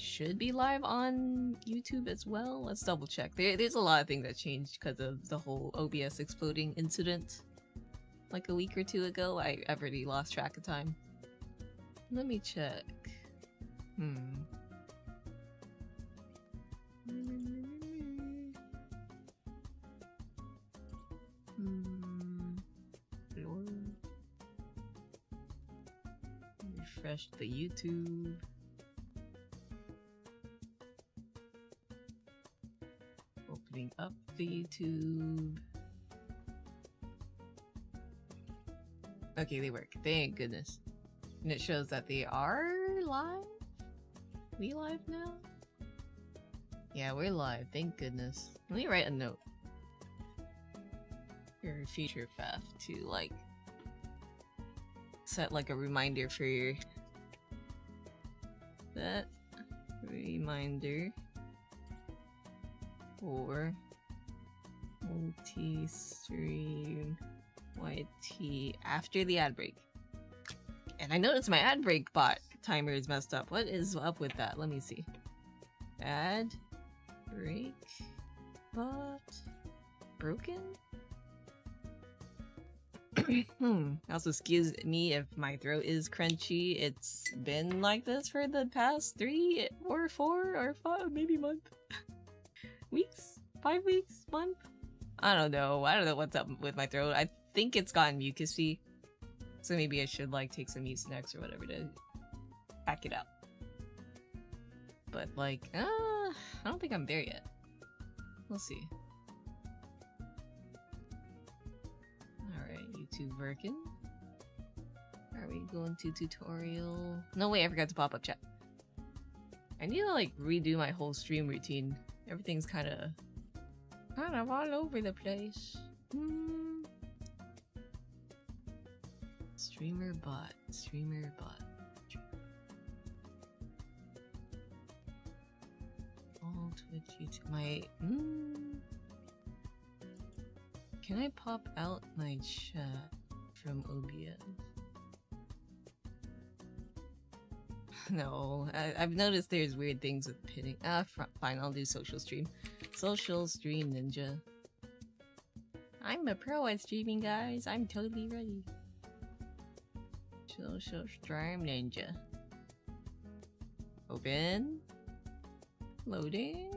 should be live on YouTube as well. Let's double check. There's a lot of things that changed because of the whole OBS exploding incident like a week or two ago. I've already lost track of time. Let me check. Refresh the YouTube. Opening up the YouTube. Okay, they work. Thank goodness. And it shows that they are live? We live now? Yeah, we're live. Thank goodness. Let me write a note. Your future Faf to like set like a reminder for your that reminder for multi-stream YT after the ad break. And I noticed my ad break bot timer is messed up. What is up with that? Let me see. Ad break bot broken? Also, excuse me if my throat is crunchy. It's been like this for the past 3 or 4 or 5, maybe month. Weeks? 5 weeks? Month? I don't know. I don't know what's up with my throat. I think it's gotten mucusy. So maybe I should like take some Mucinex or whatever to back it up. But like, I don't think I'm there yet. We'll see. Alright, YouTube working. Are we going to tutorial? No, wait, I forgot to pop up chat. I need to like redo my whole stream routine. Everything's kind of all over the place. Streamer bot. All Twitch, YouTube. My Can I pop out my chat from OBS? No, I've noticed there's weird things with pinning. Fine, I'll do social stream. Social stream ninja. I'm a pro at streaming, guys. I'm totally ready. Social stream ninja. Open. Loading.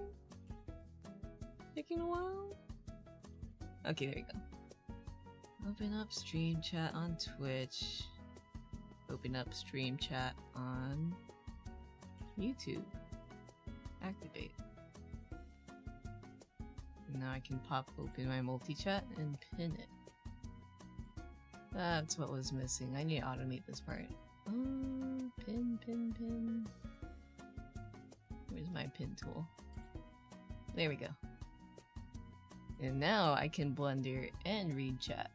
Taking a while. Okay, there we go. Open up stream chat on Twitch. Open up stream chat on YouTube. Activate. Now I can pop open my multi-chat and pin it. That's what was missing. I need to automate this part. Oh, pin. Where's my pin tool? There we go. And now I can blunder and read chat.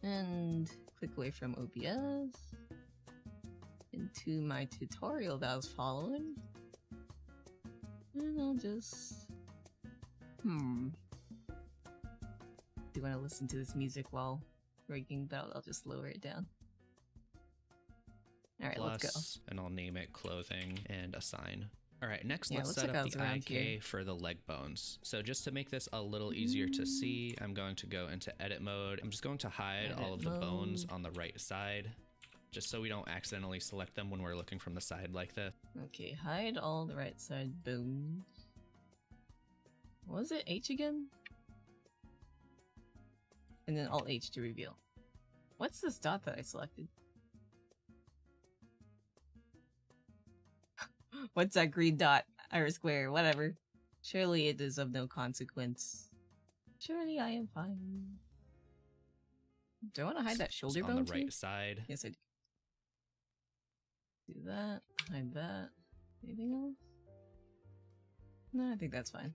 And click away from OBS into my tutorial that I was following. And I'll just... Do you want to listen to this music while working? But I'll just lower it down. Alright, let's go. And I'll name it clothing and assign. Alright, next let's looks set like up the IK for the leg bones. So just to make this a little easier to see, I'm going to go into edit mode. I'm just going to hide all of the bones on the right side, just so we don't accidentally select them when we're looking from the side like this. Okay, hide all the right side bones. What was it? H again? And then Alt H to reveal. What's this dot that I selected? What's that green dot? Or square, whatever. Surely it is of no consequence. Surely I am fine. Do I want to hide that shoulder bone on the too? right side? Yes, I do. Do that. Hide that. Anything else? No, I think that's fine.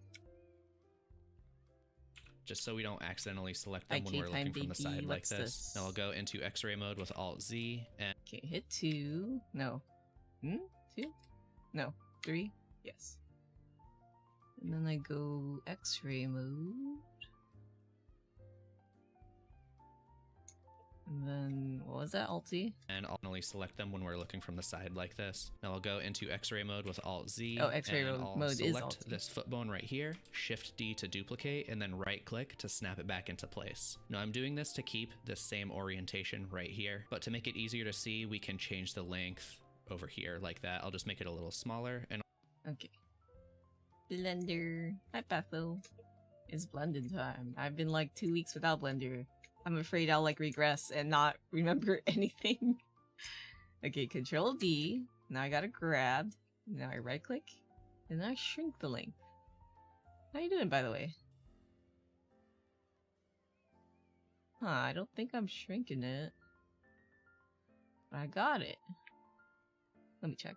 Just so we don't accidentally select them when we're looking from the side like this. Now I'll go into X-ray mode with Alt Z and... Okay, hit 2. No. 2? No. 3? Yes. And then I go X-ray mode. And then, what was that, Alt-Z? And I'll only select them when we're looking from the side like this. Now I'll go into X-ray mode with Alt-Z. Oh, X-ray and I'll mode is select Alt-Z. this foot bone right here, Shift-D to duplicate, and then right-click to snap it back into place. Now I'm doing this to keep the same orientation right here, but to make it easier to see, we can change the length over here like that. I'll just make it a little smaller, and Okay. Blender. Hi, Patho. It's blending time. I've been like 2 weeks without Blender. I'm afraid I'll like regress and not remember anything. Okay, Control D. Now I got it grabbed. Now I right click. And then I shrink the length. How you doing, by the way? Huh, I don't think I'm shrinking it. But I got it. Let me check.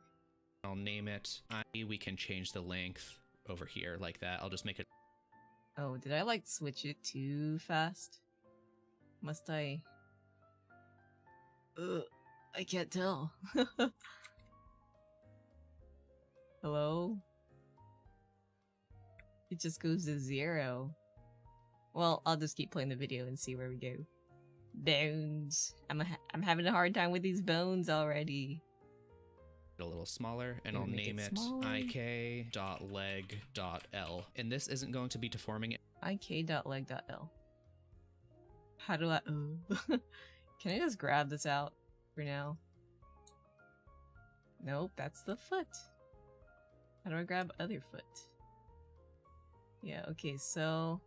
I'll name it. We can change the length over here like that. I'll just make it. Oh, did I like switch it too fast? Must I? I can't tell. Hello? It just goes to 0. Well, I'll just keep playing the video and see where we go. Bones. I'm having a hard time with these bones already. A little smaller, and Here, I'll make name it it smaller. ik.leg.l. And this isn't going to be deforming it. ik.leg.l. How do I? Can I just grab this out for now? Nope, that's the foot. How do I grab other foot? Yeah, okay, so...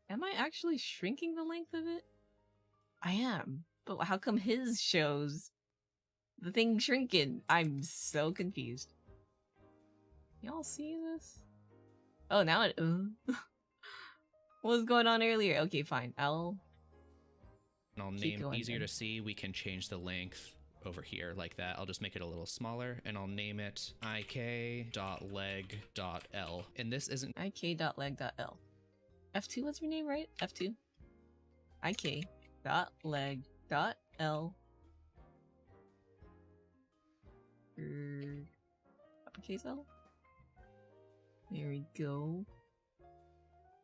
Am I actually shrinking the length of it? I am, but how come his shows the thing shrinking? I'm so confused. Y'all see this? Oh, now it... What was going on earlier? Okay, fine. And I'll keep name going easier then. to see. We can change the length over here like that. I'll just make it a little smaller, and I'll name it ik.leg.l. And this isn't ik.leg.l. F2 was your name, right? F2. ik.leg.l. Uppercase L? There we go.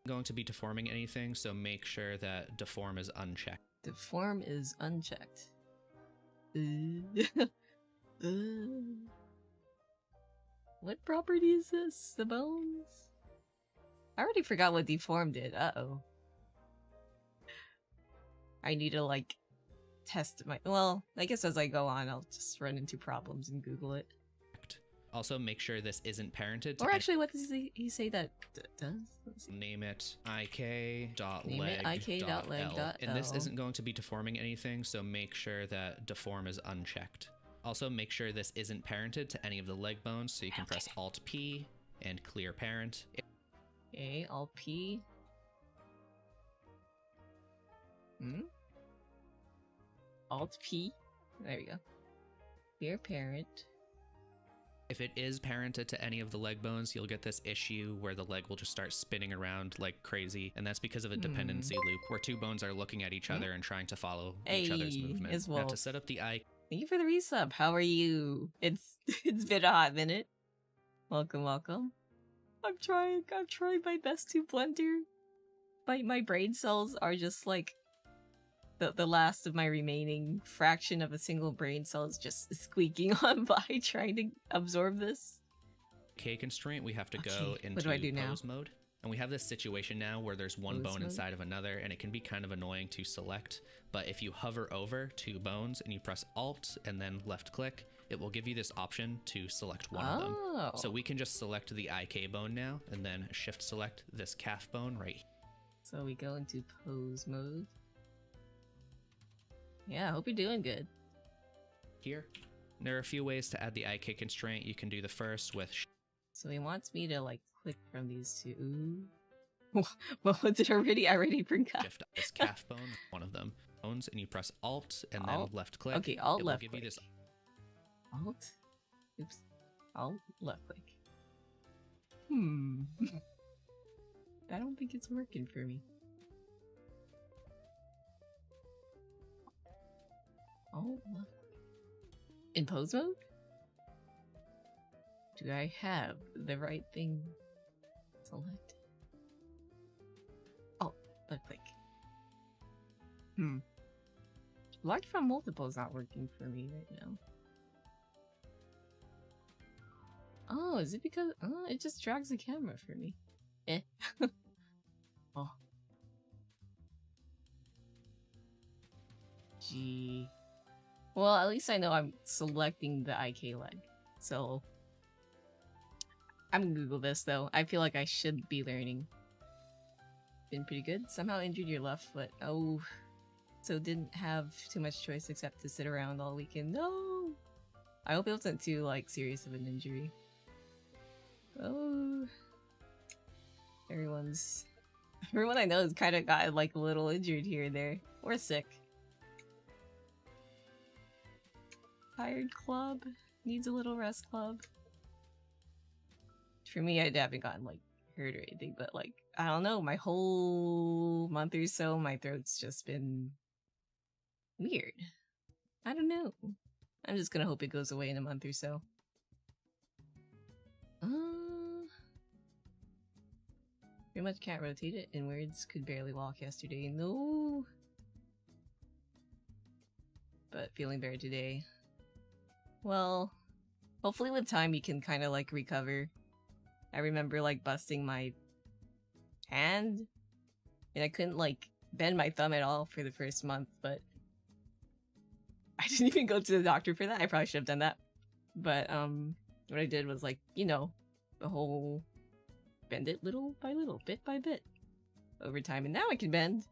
going to be deforming anything, so make sure that deform is unchecked. Deform is unchecked. What property is this? The bones? I already forgot what deform did. Uh-oh. I need to, like, test my... Well, I guess as I go on, I'll just run into problems and Google it. Also, make sure this isn't parented to Or actually, what does he say that does? Let's see. name it ik.leg.l. Name it ik.leg.l. And this isn't going to be deforming anything, so make sure that deform is unchecked. Also, make sure this isn't parented to any of the leg bones, so you can press Alt-P and clear parent. Okay, Alt-P. Alt-P. There we go. Clear parent. If it is parented to any of the leg bones, you'll get this issue where the leg will just start spinning around like crazy, and that's because of a dependency loop where two bones are looking at each other and trying to follow each other's movement. As Now, well. to set up the eye. Thank you for the resub. How are you? It's been a hot minute. Welcome, welcome. I'm trying my best to blender. My brain cells are just like the last of my remaining fraction of a single brain cell is just squeaking on by trying to absorb this. K constraint, we have to go Okay, into what do I do now? pose mode. And we have this situation now where there's one Pose bone mode? inside of another, and it can be kind of annoying to select. But if you hover over two bones and you press Alt and then left click, it will give you this option to select one of them. So we can just select the IK bone now, and then shift select this calf bone right here. So we go into pose mode. Yeah, I hope you're doing good. Here. There are a few ways to add the IK constraint. You can do the first with So he wants me to like click from these two. What was it already? I already forgot. shift this calf bone, one of them bones, and you press Alt and then Alt? left click. Okay, Alt it will left give click. you this. Alt? Oops. Alt left click. I don't think it's working for me. Alt left click. In pose mode? Do I have the right thing selected? Oh, left click. Select from multiple is not working for me right now. Oh, is it because it just drags the camera for me? Eh. Oh. Gee. Well, at least I know I'm selecting the IK leg. So I'm gonna Google this though. I feel like I should be learning. Been pretty good. Somehow injured your left foot. Oh. So didn't have too much choice except to sit around all weekend. No! I hope it wasn't too, like, serious of an injury. Oh. Everyone I know has kind of got, like, a little injured here and there. Or sick. Tired club. Needs a little rest club. For me, I haven't gotten, like, hurt or anything, but, like, I don't know, my whole month or so, my throat's just been weird. I don't know. I'm just gonna hope it goes away in a month or so. Pretty much can't rotate it inwards. Could barely walk yesterday. No. But feeling better today. Well, hopefully with time you can kind of like recover. I remember like busting my hand and I couldn't like bend my thumb at all for the first month, but I didn't even go to the doctor for that. I probably should have done that. But what I did was like, you know, the whole bend it little by little, bit by bit over time, and now I can bend.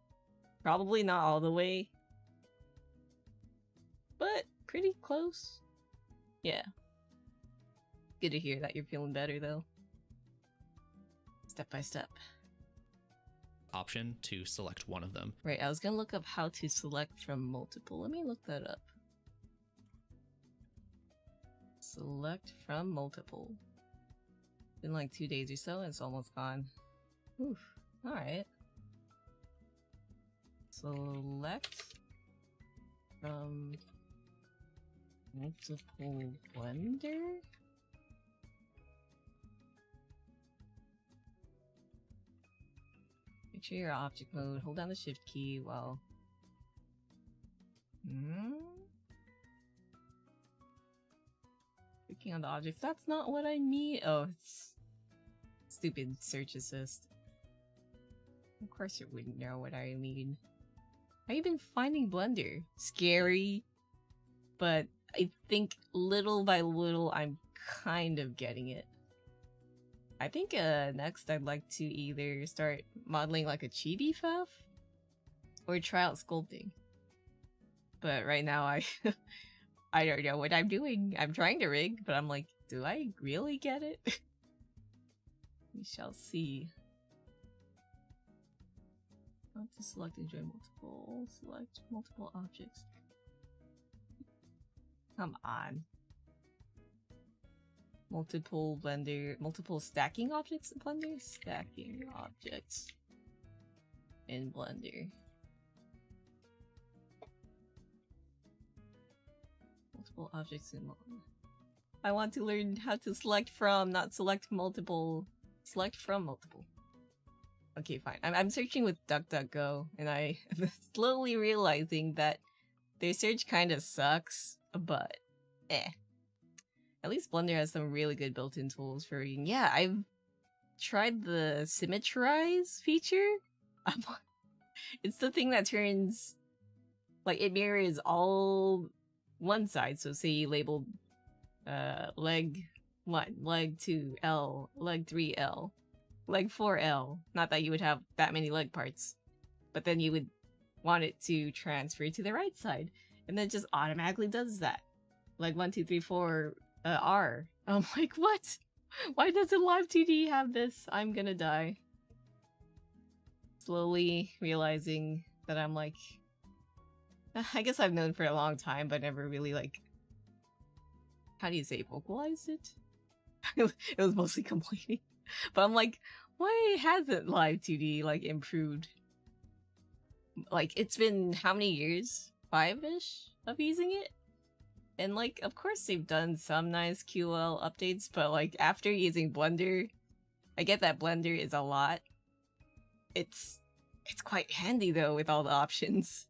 Probably not all the way, but pretty close. Yeah. Good to hear that you're feeling better though. Step by step. Option to select one of them. Right, I was gonna look up how to select from multiple. Let me look that up. Select from multiple. Been like 2 days or so and it's almost gone. Oof. Alright. Select from multiple blender? Make sure you're object mode. Hold down the shift key while... Clicking on the objects. That's not what I mean. Oh, it's... Stupid search assist. Of course you wouldn't know what I mean. How you been finding Blender? Scary. But I think little by little I'm kind of getting it. I think next I'd like to either start modeling like a chibi Faf or try out sculpting. But right now I I don't know what I'm doing. I'm trying to rig, but I'm like, do I really get it? We shall see. Not to select enjoy multiple. Select multiple objects. Come on. Multiple blender. Multiple stacking objects in Blender? Stacking objects in Blender. Multiple objects in Blender. I want to learn how to select from, not select multiple. Select from multiple. Okay, fine. I'm searching with DuckDuckGo, and I'm slowly realizing that their search kind of sucks, but eh. At least Blender has some really good built-in tools for reading. Yeah, I've tried the symmetrize feature. It's the thing that turns, like, it mirrors all one side. So say you labeled leg 1, leg 2, L, leg 3, L, leg 4, L. Not that you would have that many leg parts, but then you would want it to transfer to the right side, and then it just automatically does that. Leg 1, 2, 3, 4, R. I'm like, what? Why doesn't Live 2D have this? I'm gonna die. Slowly realizing that I'm like, I guess I've known for a long time, but never really like, how do you say, vocalized it? It was mostly complaining. But I'm like, why hasn't Live 2D like improved? Like, it's been how many years? 5-ish of using it? And like, of course they've done some nice QL updates, but like after using Blender, I get that Blender is a lot. It's quite handy though with all the options.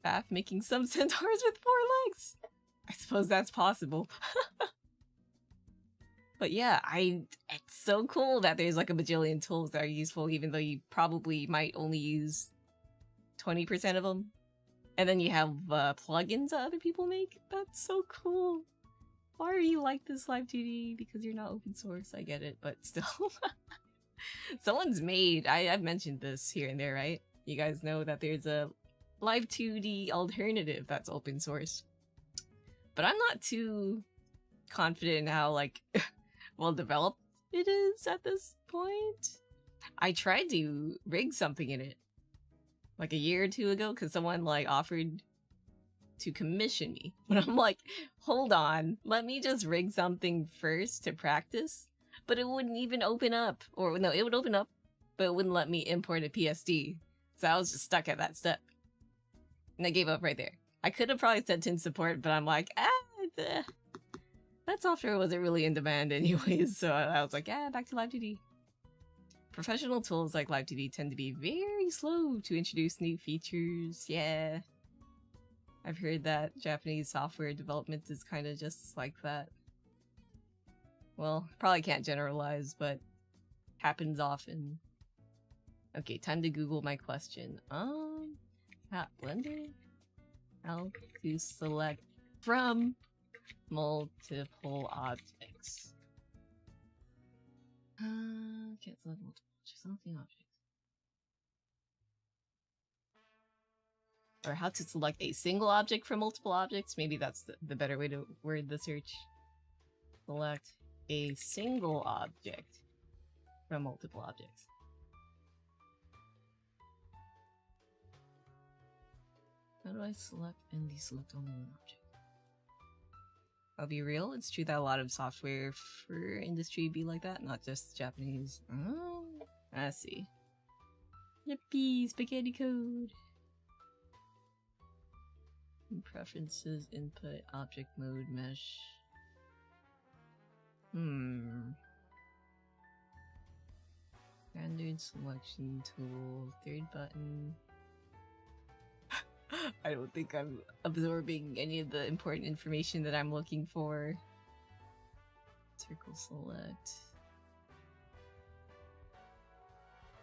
Faf making some centaurs with 4 legs. I suppose that's possible. But yeah, it's so cool that there's like a bajillion tools that are useful, even though you probably might only use 20% of them. And then you have plugins that other people make. That's so cool. Why are you like this, Live 2D? Because you're not open source, I get it, but still. Someone's made, I've mentioned this here and there, right? You guys know that there's a Live 2D alternative that's open source. But I'm not too confident in how, like, well developed it is at this point. I tried to rig something in it like a year or two ago because someone like offered to commission me. But I'm like, hold on, let me just rig something first to practice. But it wouldn't even open up. Or no, it would open up, but it wouldn't let me import a PSD. So I was just stuck at that step. And I gave up right there. I could have probably sent in support, but I'm like, that software wasn't really in demand anyways. So I was like, back to Live 2D. Professional tools like Live 2D tend to be very slow to introduce new features. Yeah. I've heard that Japanese software development is kind of just like that. Well, probably can't generalize, but happens often. Okay, time to Google my question. At Blender? How to select from multiple objects. Can't select multiple objects. Selecting objects. Or how to select a single object from multiple objects. Maybe that's the better way to word the search. Select a single object from multiple objects. How do I select and deselect only one object? I'll be real, it's true that a lot of software for industry be like that, not just Japanese. Oh, I see. Yippee, spaghetti code! Preferences, input, object mode, mesh. Standard selection tool, third button. I don't think I'm absorbing any of the important information that I'm looking for. Circle select.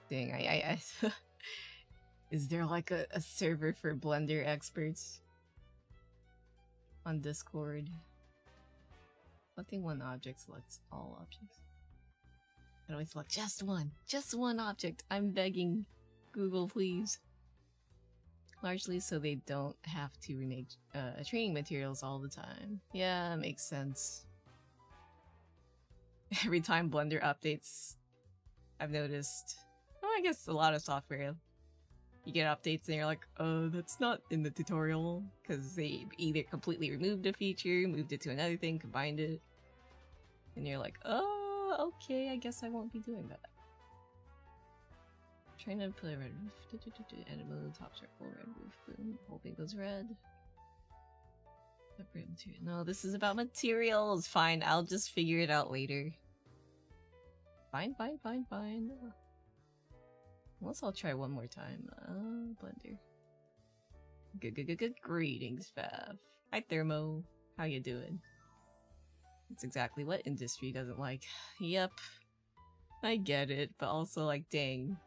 Dang, I is there like a server for Blender experts on Discord? Selecting one object selects all objects. How do I select just one object? I'm begging, Google, please. Largely so they don't have to rename training materials all the time. Yeah, makes sense. Every time Blender updates, I've noticed, well, I guess a lot of software, you get updates and you're like, oh, that's not in the tutorial, because they either completely removed a feature, moved it to another thing, combined it, and you're like, oh, okay, I guess I won't be doing that. Trying to play red roof. Edit mode, top circle, red roof, boom. Whole thing goes red. Separate material. No, this is about materials. Fine, I'll just figure it out later. Fine. Unless I'll try one more time. Blender. Good. Greetings, Faf. Hi, Thermo. How you doing? It's exactly what industry doesn't like. Yep. I get it, but also like, dang.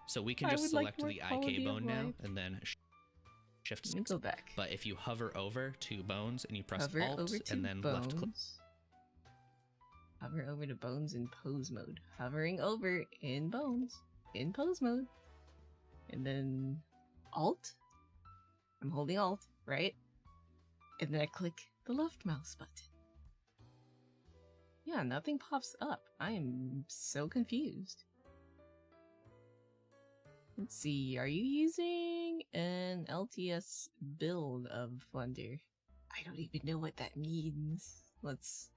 So we can just select the IK bone now, and then shift. Let me go back. But if you hover over to bones and you press Alt and then left click. Hover over to bones in pose mode. Hovering over in bones in pose mode. And then Alt. I'm holding Alt, right? And then I click the left mouse button. Yeah, nothing pops up. I am so confused. Let's see, are you using an LTS build of Blender? I don't even know what that means. Let's...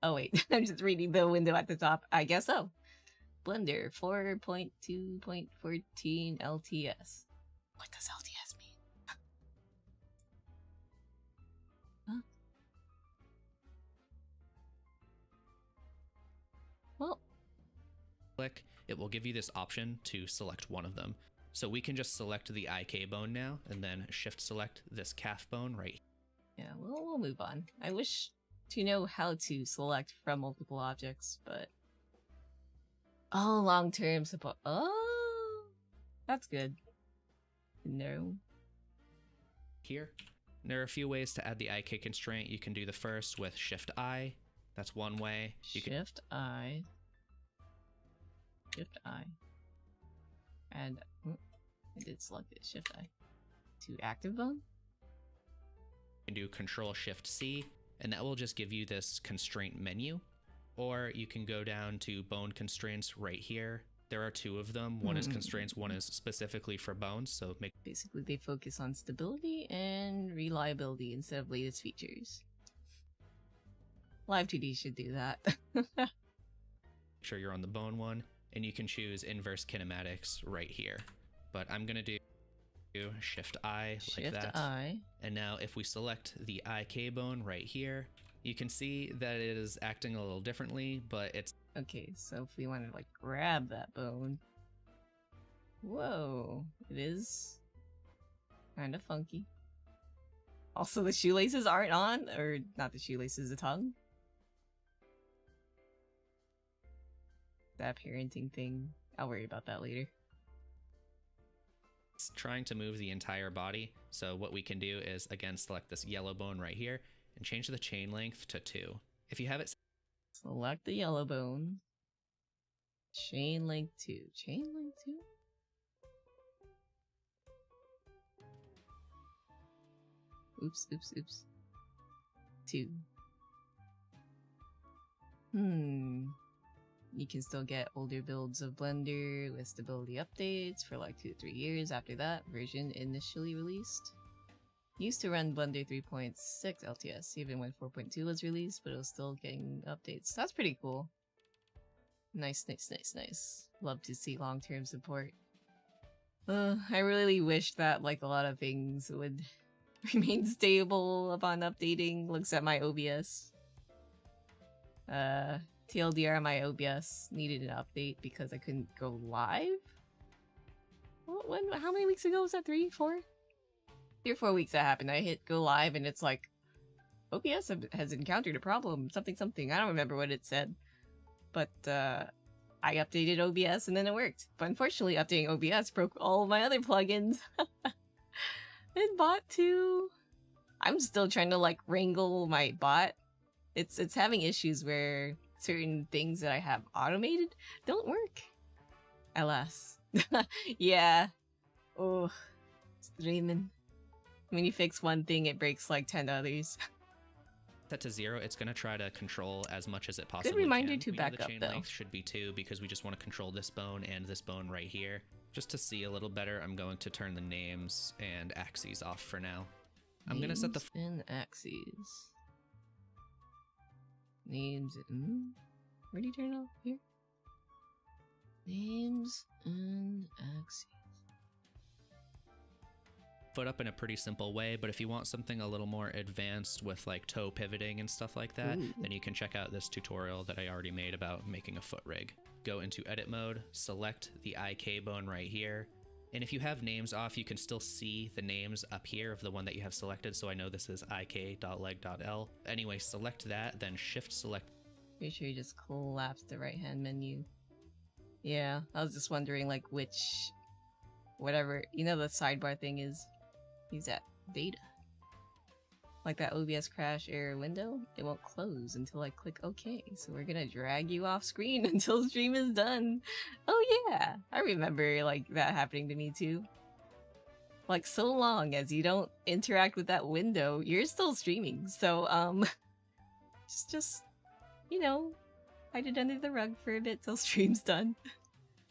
Oh wait, I'm just reading the window at the top. I guess so. Blender 4.2.14 LTS. What does LTS mean? Huh? Well... Click, it will give you this option to select one of them. So we can just select the IK bone now, and then shift select this calf bone right. Yeah, we'll move on. I wish to know how to select from multiple objects, but... Oh, long-term support. Oh! That's good. No. Here. There are a few ways to add the IK constraint. You can do the first with Shift I. That's one way. Shift I. Shift I. And I did select it. Shift I. To active bone? You can do Control Shift C, and that will just give you this constraint menu. Or you can go down to bone constraints right here. There are two of them. One is constraints, one is specifically for bones. So basically they focus on stability and reliability instead of latest features. Live 2D should do that. Make sure you're on the bone one, and you can choose inverse kinematics right here. But I'm gonna do Shift I like that. Shift I. And now if we select the IK bone right here, you can see that it is acting a little differently, but it's... Okay, so if we want to, like, grab that bone... Whoa, it is kind of funky. Also, the shoelaces aren't on, or not the shoelaces, the tongue. That parenting thing, I'll worry about that later. It's trying to move the entire body, so what we can do is, again, select this yellow bone right here, and change the chain length to 2. If you have it... Select the yellow bone. Chain length 2. Chain length 2? Oops, oops, oops. 2. You can still get older builds of Blender with stability updates for like 2 to 3 years after that version initially released. Used to run Blender 3.6 LTS even when 4.2 was released, but it was still getting updates. That's pretty cool. Nice, nice, nice, nice. Love to see long-term support. I really wish that like a lot of things would remain stable upon updating. Looks at my OBS. TLDR, my OBS needed an update because I couldn't go live? How many weeks ago was that? 3? 4? 3 or 4 weeks that happened. I hit go live and it's like, OBS has encountered a problem. Something, something. I don't remember what it said. But, I updated OBS and then it worked. But unfortunately, updating OBS broke all my other plugins. And bot too. I'm still trying to like wrangle my bot. It's having issues where certain things that I have automated don't work. Alas. Yeah. Oh, streaming. When you fix one thing, it breaks like 10 others. Set to 0, it's going to try to control as much as it possibly Good reminder can. to We know back the up, chain though. length should be 2 because we just want to control this bone and this bone right here. Just to see a little better, I'm going to turn the names and axes off for now. I'm going to set the... and axes. Names and... Where do you turn it off? Here? Names and axes. foot up in a pretty simple way, but if you want something a little more advanced with like toe pivoting and stuff like that, then you can check out this tutorial that I already made about making a foot rig. Go into edit mode, select the IK bone right here, and if you have names off, you can still see the names up here of the one that you have selected, so I know this is ik.leg.l. Anyway, select that, then shift select. Pretty sure you just collapse the right hand menu. Yeah, I was just wondering like which, whatever, you know the sidebar thing is, use that data. Like that OBS crash error window, it won't close until I click OK, so we're gonna drag you off screen until the stream is done. Oh yeah, I remember like that happening to me too. Like so long as you don't interact with that window, you're still streaming, so just you know, hide it under the rug for a bit till stream's done.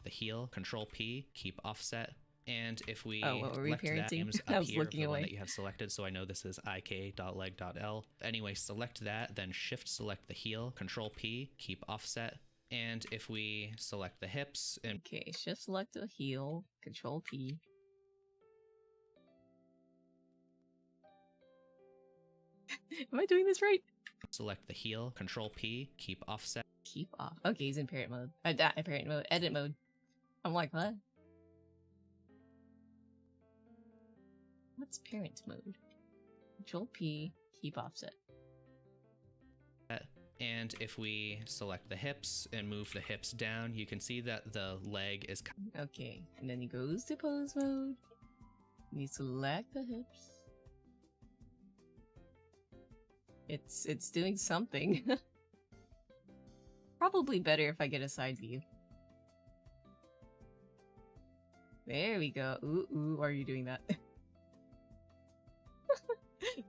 The heel, Control P, keep offset. And if we what were we left that parenting? names I up was here of looking the away. one that you have selected, so I know this is ik.leg.l. Anyway, select that, then shift select the heel, Control P, keep offset. And if we select the hips and Okay, shift select the heel, Control P. Am I doing this right? select the heel, Control P, keep offset. Keep off. Okay, he's in parent mode. Parent mode. Edit mode. I'm like, what? What's parent mode? Control P, keep offset. And if we select the hips and move the hips down, you can see that the leg is... Okay, and then he goes to pose mode. And you select the hips. It's doing something. Probably better if I get a side view. There we go. Ooh, are you doing that?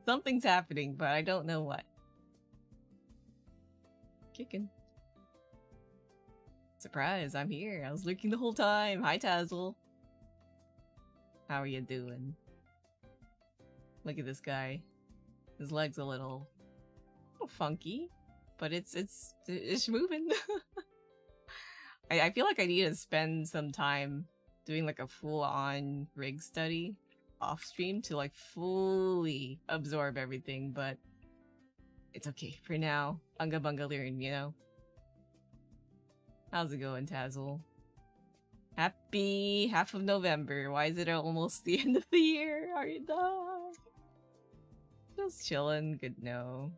Something's happening, but I don't know what. Kicking. Surprise, I'm here. I was lurking the whole time. Hi, Tazzle. How are you doing? Look at this guy. His leg's a little funky, but it's moving. I feel like I need to spend some time doing like a full-on rig study off stream to like fully absorb everything, but it's okay for now. Unga bunga learn, you know? How's it going, Tazzle? Happy half of November. Why is it almost the end of the year? Are you done? Just chilling. Good no.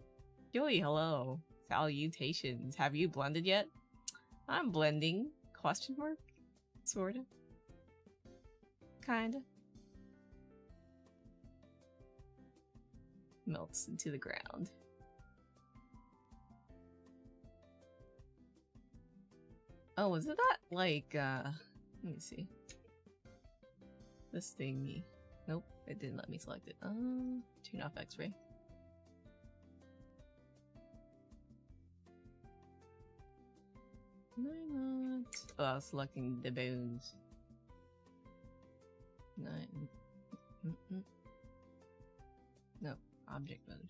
Joey, hello. Salutations. Have you blended yet? I'm blending. Question mark? Sorta. Kinda. Melts into the ground. Oh, was it that, like, let me see. This thingy. Nope, it didn't let me select it. Turn off X-ray. Why not? Oh, I was selecting the bones. No, object mode.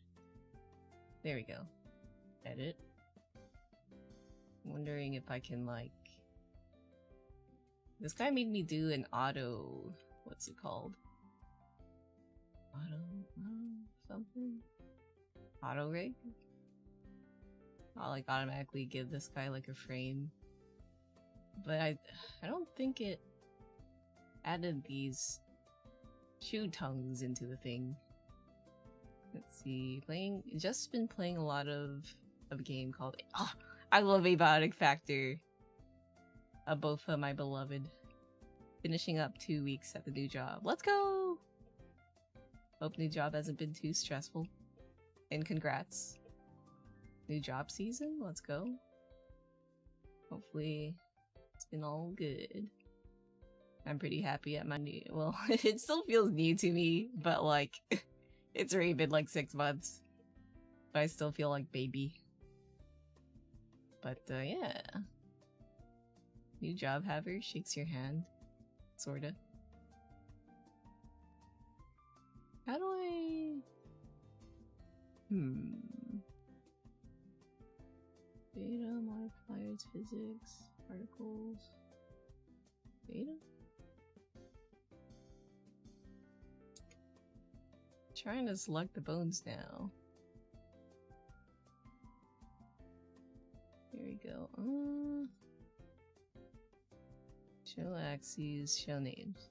There we go. Edit. Wondering if I can, like... This guy made me do an auto... What's it called? Auto something? Auto rig? I'll like automatically give this guy like a frame. But I don't think it added these shoe tongues into the thing. Let's see, just been playing a lot of a game called I love Abiotic Factor. Both of my beloved. Finishing up 2 weeks at the new job. Let's go! Hope new job hasn't been too stressful. And congrats. New job season? Let's go. Hopefully it's been all good. I'm pretty happy at my new... Well, it still feels new to me, but like... It's already been like 6 months. But I still feel like baby. But yeah. New job haver shakes your hand. Sorta. How do I... Beta, modifiers, physics, particles... Beta? Trying to select the bones now. Here we go. Show axes, show names.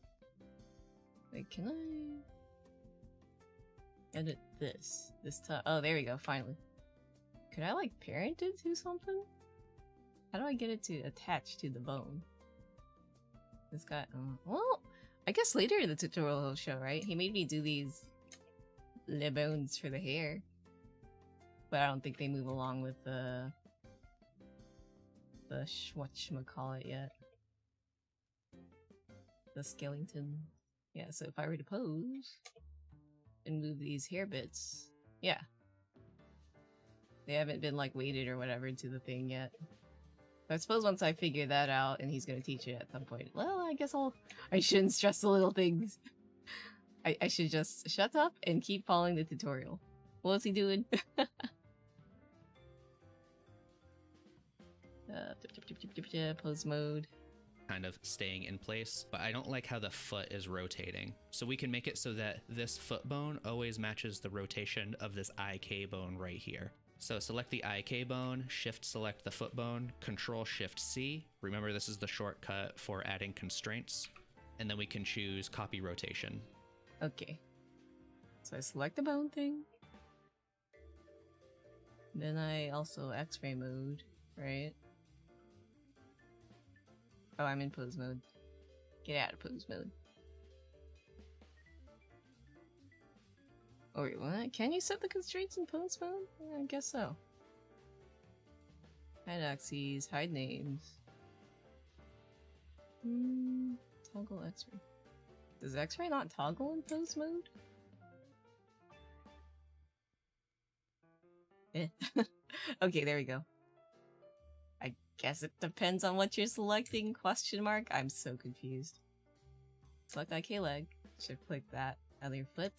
Wait, can I edit this? Oh, there we go, finally. Could I like parent it to something? How do I get it to attach to the bone? This guy, well, I guess later in the tutorial he'll show, right? He made me do these le bones for the hair. But I don't think they move along with the whatchamacallit yet. The skeleton. Yeah, so if I were to pose and move these hair bits, yeah. They haven't been like weighted or whatever to the thing yet. But I suppose once I figure that out and he's gonna teach it at some point, well, I guess I shouldn't stress the little things. I should just shut up and keep following the tutorial. What's he doing? Pose mode. Kind of staying in place, but I don't like how the foot is rotating. So we can make it so that this foot bone always matches the rotation of this IK bone right here. So select the IK bone, shift select the foot bone, control shift C. Remember this is the shortcut for adding constraints. And then we can choose copy rotation. Okay. So I select the bone thing. Then I also X-ray mode, right? Oh, I'm in pose mode. Get out of pose mode. Oh wait, what? Can you set the constraints in pose mode? Yeah, I guess so. Hide axes, hide names. Toggle X-ray. Does X-ray not toggle in pose mode? Eh. Okay, there we go. I guess it depends on what you're selecting, question mark? I'm so confused. Select IK leg. Shift click that. Other foot.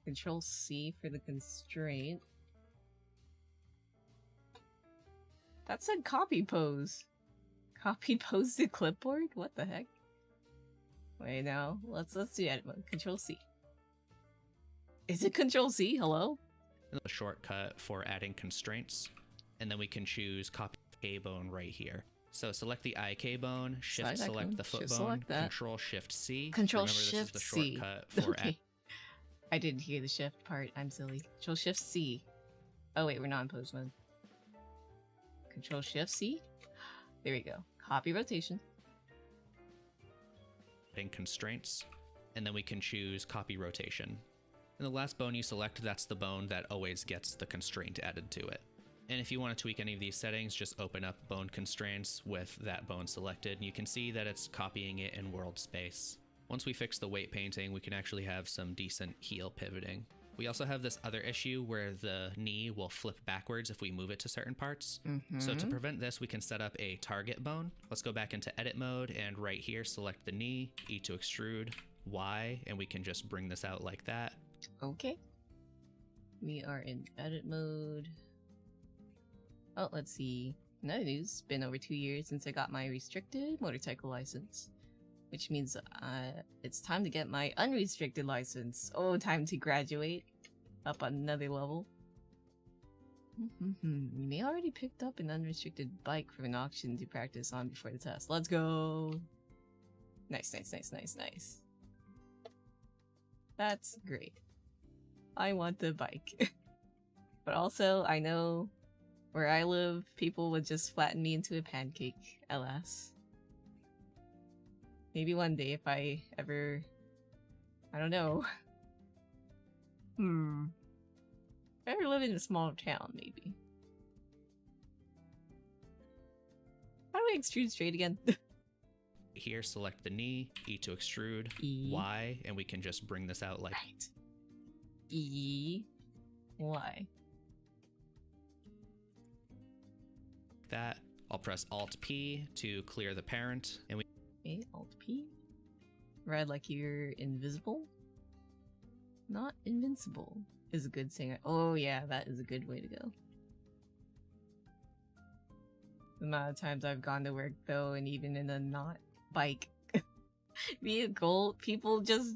Control C for the constraint. That said copy pose. Copy pose to clipboard? What the heck? Wait, no. Let's do edit mode. Control C. Is it Control C? Hello? A shortcut for adding constraints, and then we can choose copy K bone right here. So select the IK bone, select the foot bone, Control Shift C. Control Remember, Shift this is the C. shortcut for okay. I didn't hear the shift part. I'm silly. Control Shift C. Oh wait, we're not in pose mode. Control Shift C. There we go. Copy rotation. adding constraints, and then we can choose copy rotation. And the last bone you select, that's the bone that always gets the constraint added to it. And if you want to tweak any of these settings, just open up bone constraints with that bone selected, and you can see that it's copying it in world space. Once we fix the weight painting, we can actually have some decent heel pivoting. We also have this other issue where the knee will flip backwards if we move it to certain parts. So to prevent this, we can set up a target bone. Let's go back into edit mode, and right here, select the knee, E to extrude, Y, and we can just bring this out like that. Okay. We are in edit mode. Oh, let's see. Another news. It's been over 2 years since I got my restricted motorcycle license. Which means it's time to get my unrestricted license. Oh, time to graduate. Up another level. We may already picked up an unrestricted bike from an auction to practice on before the test. Let's go! Nice, nice, nice, nice, nice. That's great. I want the bike. But also, I know where I live, people would just flatten me into a pancake, alas. Maybe one day if I ever... I don't know. If I ever live in a small town, maybe. How do I extrude straight again? Here, select the knee, E to extrude, E. Y, and we can just bring this out like... Right. E. Y. that. I'll press Alt-P to clear the parent, and we... Okay, Alt-P. Ride like you're invisible? Not invincible is a good thing. Oh yeah, that is a good way to go. The amount of times I've gone to work though, and even in a not bike vehicle, people just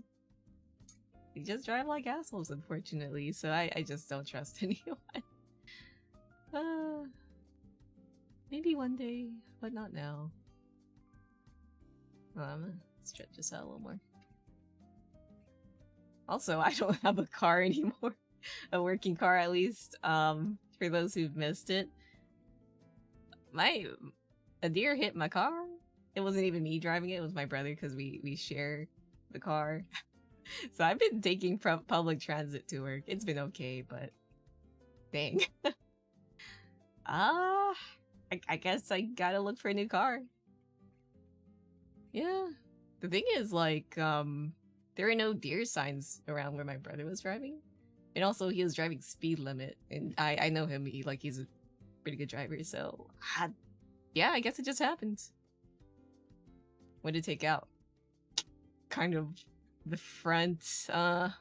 drive like assholes, unfortunately, so I just don't trust anyone. Maybe one day, but not now. I'm gonna stretch this out a little more. Also, I don't have a car anymore. A working car, at least. For those who've missed it. A deer hit my car. It wasn't even me driving it, it was my brother, because we share the car. So I've been taking public transit to work. It's been okay, but... dang. I guess I gotta look for a new car. Yeah. The thing is, like, there are no deer signs around where my brother was driving. And also, he was driving speed limit. And I know him, he's a pretty good driver, so... yeah, I guess it just happened. What did it take out? Kind of the front.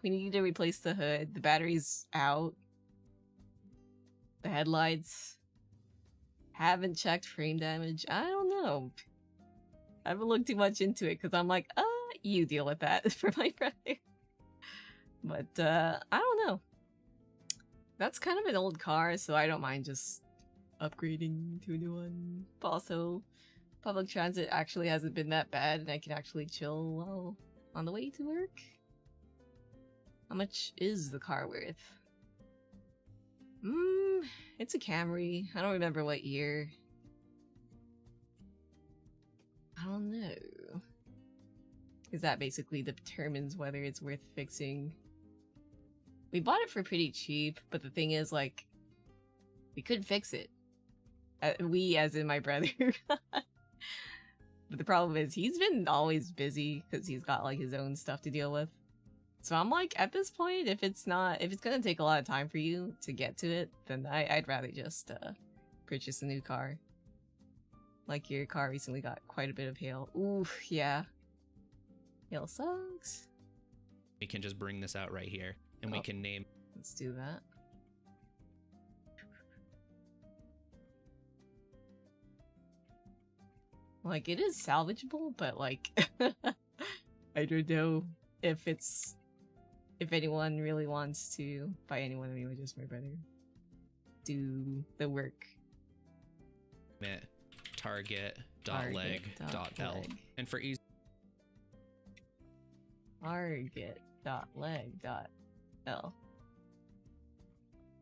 We need to replace the hood. The battery's out. The headlights. Haven't checked frame damage. I don't know. I haven't looked too much into it because I'm like, you deal with that for my brother. But, I don't know. That's kind of an old car, so I don't mind just upgrading to a new one. But also, public transit actually hasn't been that bad, and I can actually chill while on the way to work. How much is the car worth? It's a Camry. I don't remember what year. I don't know. Because that basically determines whether it's worth fixing. We bought it for pretty cheap, but the thing is, like, we could fix it. We, as in my brother. But the problem is, he's been always busy because he's got, like, his own stuff to deal with. So I'm like, at this point, if it's gonna take a lot of time for you to get to it, then I'd rather just purchase a new car. Like, your car recently got quite a bit of hail. Oof, yeah. Hail sucks. We can just bring this out right here, and we can name... Let's do that. Like, it is salvageable, but, like, I don't know if anyone really wants to, by anyone, anyway, just my brother, do the work. Target.leg.l. And for easy... Target.leg.l.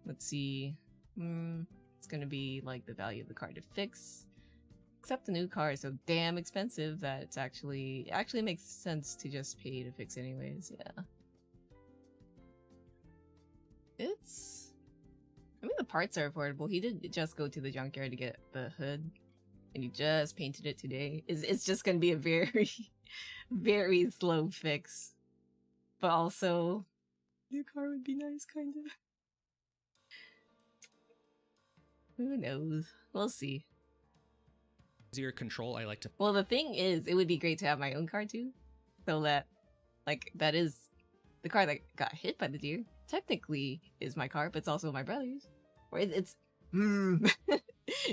Let's see. It's gonna be, like, the value of the car to fix. Except the new car is so damn expensive that it's actually makes sense to just pay to fix anyways, yeah. I mean, the parts are affordable. He did just go to the junkyard to get the hood, and he just painted it today. It's just gonna be a very, very slow fix. But also, new car would be nice, kinda. Who knows? We'll see. Easier control, I like to... Well, the thing is, it would be great to have my own car too. So that, like, that is the car that got hit by the deer. Technically is my car, but it's also my brother's. Or it's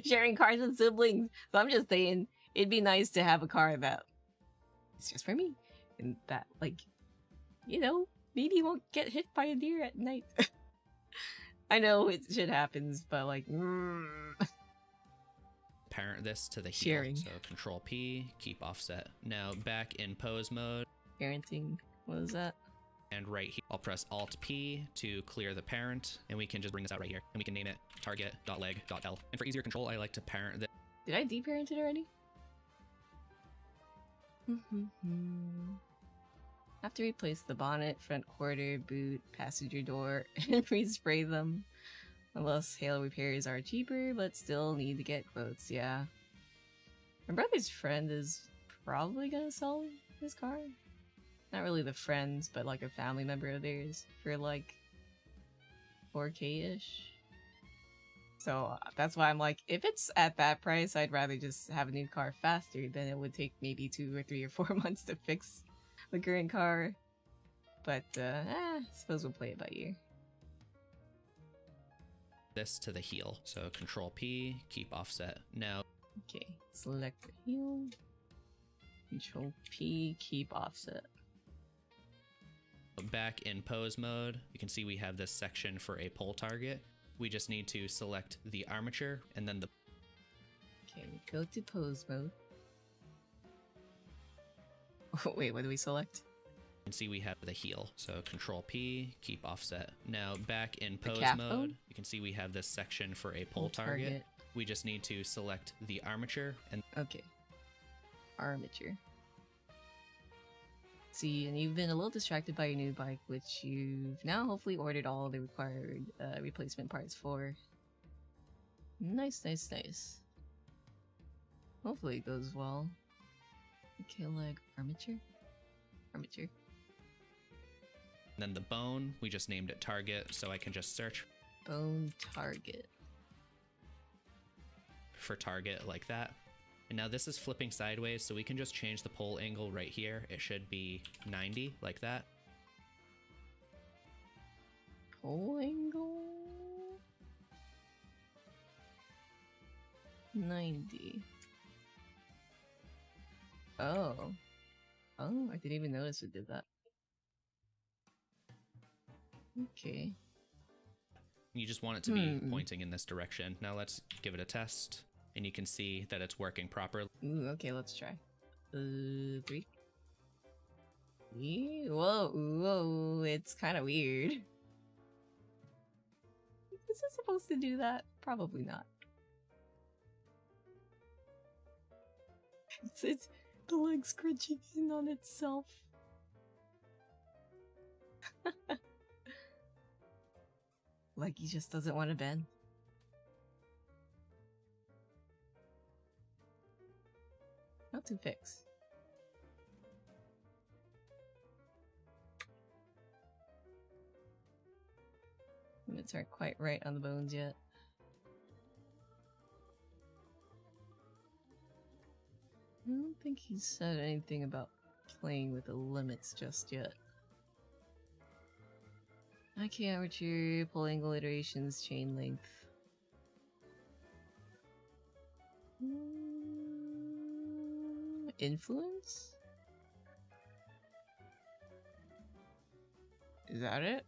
sharing cars with siblings. So I'm just saying, it'd be nice to have a car that is just for me. And that, like, you know, maybe you won't get hit by a deer at night. I know shit happens, but like, parent this to the heel. Sharing. So Control P, keep offset. Now back in pose mode. Parenting, what is that? And right here, I'll press Alt P to clear the parent, and we can just bring this out right here, and we can name it target.leg.l. And for easier control, I like to parent this. Did I deparent it already? Have to replace the bonnet, front quarter, boot, passenger door, and respray them. Unless hail repairs are cheaper, but still need to get quotes, yeah. My brother's friend is probably gonna sell his car. Not really the friends, but like a family member of theirs for like 4K-ish. So that's why I'm like, if it's at that price, I'd rather just have a new car faster than it would take maybe 2 or 3 or 4 months to fix the current car. But I suppose we'll play it by ear. This to the heel. So Control P, keep offset. Now. Okay, select the heel. Control P, keep offset. Back in pose mode, you can see we have this section for a pole target. We just need to select the armature and then the... Okay, we go to pose mode. Oh, wait, what do we select? You can see we have the heel. So Control P, keep offset. Now back in pose mode, you can see we have this section for a pole target. We just need to select the armature and... Okay. Armature. See, and you've been a little distracted by your new bike, which you've now hopefully ordered all the required replacement parts for. Nice, nice, nice. Hopefully it goes well. Okay, leg armature. Armature. And then the bone, we just named it target, so I can just search. Bone target. For target like that. And now this is flipping sideways, so we can just change the pole angle right here. It should be 90, like that. Pole angle? 90. Oh. Oh, I didn't even notice it did that. Okay. You just want it to be pointing in this direction. Now let's give it a test. And you can see that it's working properly. Ooh, okay, let's try. 3. Whoa, whoa, it's kind of weird. Is it supposed to do that? Probably not. It's the leg's crunching in on itself. Like he just doesn't want to bend. Not to fix. Limits aren't quite right on the bones yet. I don't think he said anything about playing with the limits just yet. IK aperture, pull angle iterations, chain length. Influence? Is that it?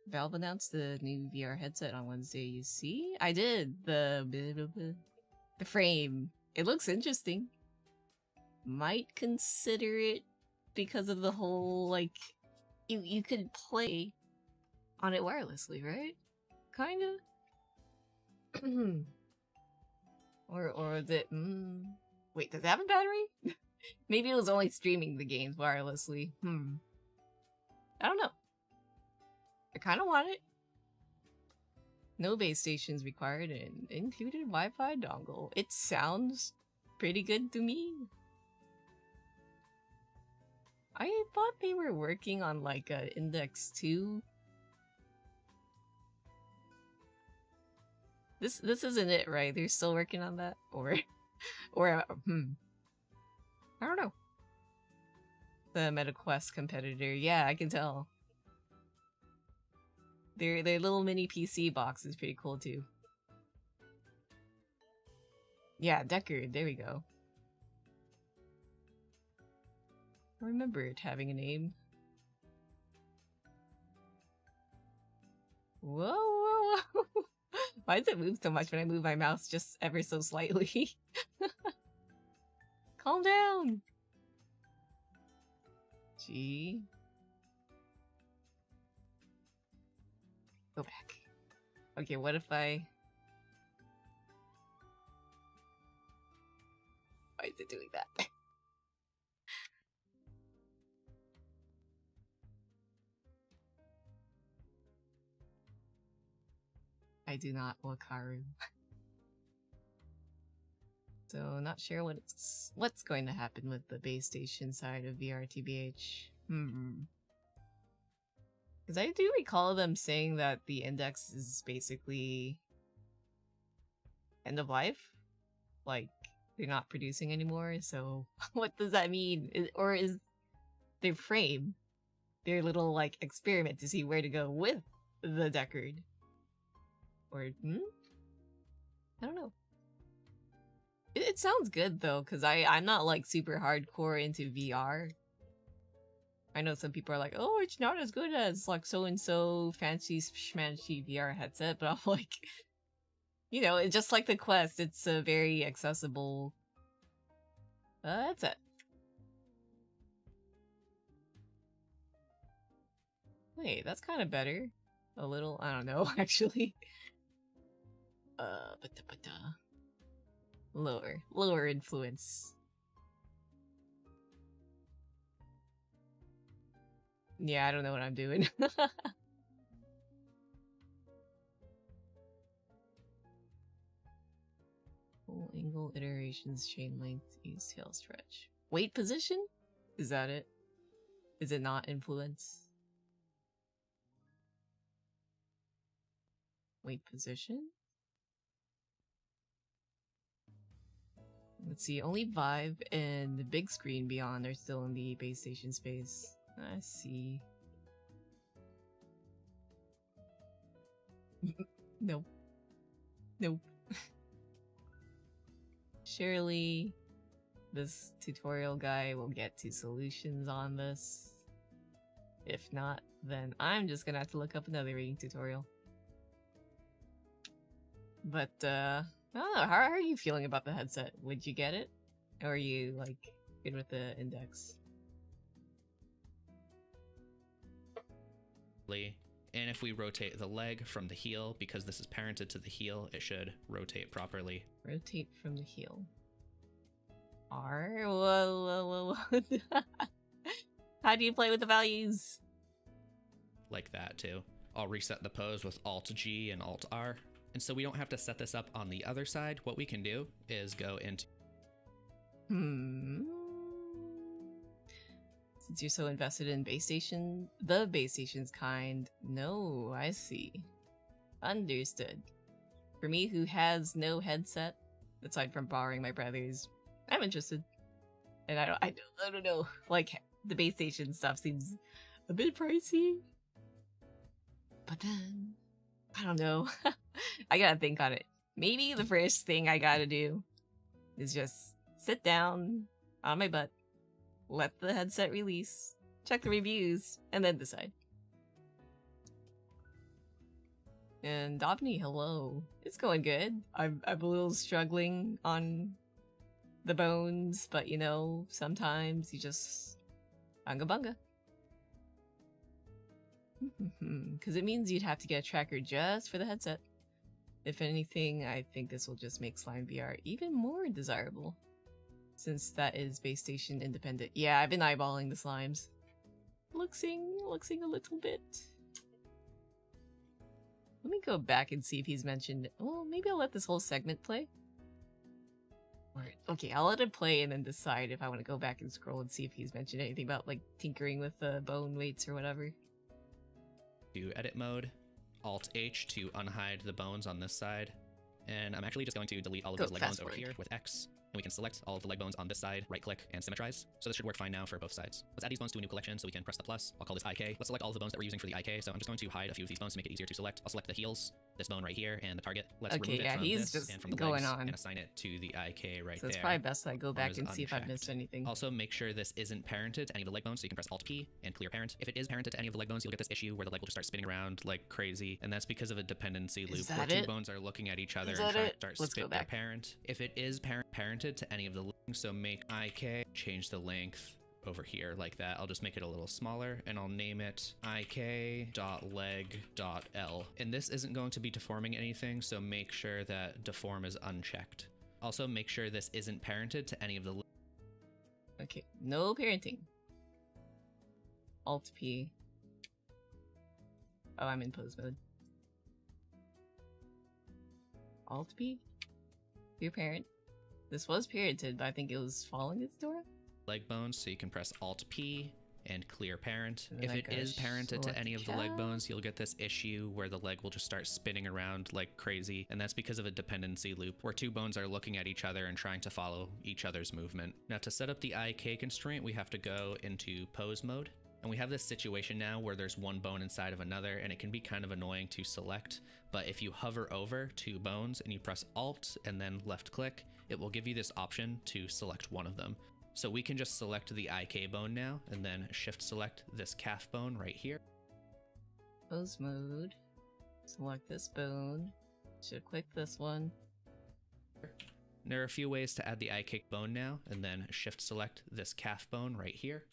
Valve announced the new VR headset on Wednesday. You see? I did. The frame. It looks interesting. Might consider it because of the whole, like, you could play on it wirelessly, right? Kinda? or is it, wait, does it have a battery? Maybe it was only streaming the games wirelessly. I don't know. I kinda want it. No base stations required and included Wi-Fi dongle. It sounds pretty good to me. I thought they were working on like a Index 2. This isn't it, right? They're still working on that? Or I don't know. The MetaQuest competitor. Yeah, I can tell. Their little mini PC box is pretty cool too. Yeah, Deckard, there we go. I remember it having a name. Whoa, whoa, whoa. Why does it move so much when I move my mouse just ever so slightly? Calm down! Gee. Go back. Okay, what if I... Why is it doing that? I do not Wakaru. So, not sure what's going to happen with the base station side of VRTBH. Because I do recall them saying that the index is basically end of life. Like, they're not producing anymore, so what does that mean? Or is their frame their little, like, experiment to see where to go with the Deckard? Or, I don't know. It sounds good, though, because I'm not, like, super hardcore into VR. I know some people are like, oh, it's not as good as, like, so-and-so fancy schmancy VR headset, but I'm like, you know, it's just like the Quest, it's a very accessible... that's it. Wait, that's kind of better. A little, I don't know, actually. Lower influence. Yeah, I don't know what I'm doing. Full angle iterations, chain length, use tail stretch. Weight position? Is that it? Is it not influence? Weight position? Let's see, only Vive and the big screen beyond are still in the base station space. I see. Nope. Nope. Surely this tutorial guy will get to solutions on this. If not, then I'm just gonna have to look up another reading tutorial. But, I don't know, how are you feeling about the headset? Would you get it? Or are you, like, good with the index? And if we rotate the leg from the heel, because this is parented to the heel, it should rotate properly. Rotate from the heel. R? Whoa. How do you play with the values? Like that, too. I'll reset the pose with Alt-G and Alt-R. And so we don't have to set this up on the other side. What we can do is go into... Since you're so invested in base station, the base station's kind. No, I see. Understood. For me, who has no headset, aside from borrowing my brother's, I'm interested. And I don't know. Like, the base station stuff seems a bit pricey. But then, I don't know. I gotta think on it. Maybe the first thing I gotta do is just sit down on my butt, let the headset release, check the reviews, and then decide. And Dobney, hello. It's going good. I'm a little struggling on the bones, but you know, sometimes you just bunga bunga. Because it means you'd have to get a tracker just for the headset. If anything, I think this will just make Slime VR even more desirable. Since that is base station independent. Yeah, I've been eyeballing the slimes. Looksing a little bit. Let me go back and see if he's mentioned... Well, maybe I'll let this whole segment play. Or, okay, I'll let it play and then decide if I want to go back and scroll and see if he's mentioned anything about, like, tinkering with the bone weights or whatever. To edit mode, Alt-H to unhide the bones on this side. And I'm actually just going to delete all of these leg bones over here with X. And we can select all of the leg bones on this side, right-click, and symmetrize. So this should work fine now for both sides. Let's add these bones to a new collection so we can press the plus. I'll call this IK. Let's select all of the bones that we're using for the IK. So I'm just going to hide a few of these bones to make it easier to select. I'll select the heels, this bone right here, and the target. Let's remove it from he's this just and from the going legs on. and assign it to the IK right there. So it's probably best I go back and see if I've missed anything. Also, make sure this isn't parented to any of the leg bones, so you can press Alt-P and clear parent. If it is parented to any of the leg bones, you'll get this issue where the leg will just start spinning around like crazy, and that's because of a dependency loop where two bones are looking at each other and trying to start spit their parent. If it is parented to any of the legs, so make IK, change the length over here like that. I'll just make it a little smaller and I'll name it ik.leg.l. And this isn't going to be deforming anything, so make sure that deform is unchecked. Also make sure this isn't parented to any of the... Okay, no parenting. Alt-P. Oh, I'm in pose mode. Alt-P? Your parent. This was parented, but I think it was following its door? Leg bones, so you can press Alt-P and clear parent. If it is parented to any of the leg bones, you'll get this issue where the leg will just start spinning around like crazy, and that's because of a dependency loop where two bones are looking at each other and trying to follow each other's movement. Now to set up the IK constraint, we have to go into pose mode. And we have this situation now where there's one bone inside of another, and it can be kind of annoying to select, but if you hover over two bones and you press Alt and then left click, it will give you this option to select one of them. So we can just select the IK bone now, and then shift select this calf bone right here. Pose mode. Select this bone. Should click this one. There are a few ways to add the IK bone now, and then shift select this calf bone right here.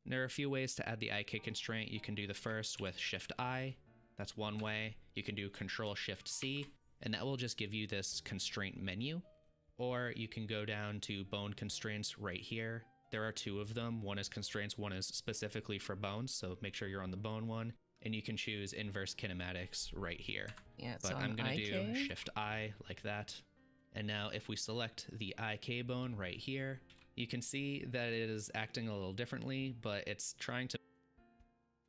There are a few ways to add the IK constraint. You can do the first with Shift I. That's one way. You can do Control Shift C, and that will just give you this constraint menu. Or you can go down to bone constraints right here. There are two of them. One is constraints, one is specifically for bones, so make sure you're on the bone one. And you can choose inverse kinematics right here. Yeah, it's but on I'm gonna IK. do Shift I like that. And now if we select the IK bone right here, you can see that it is acting a little differently, but it's trying to...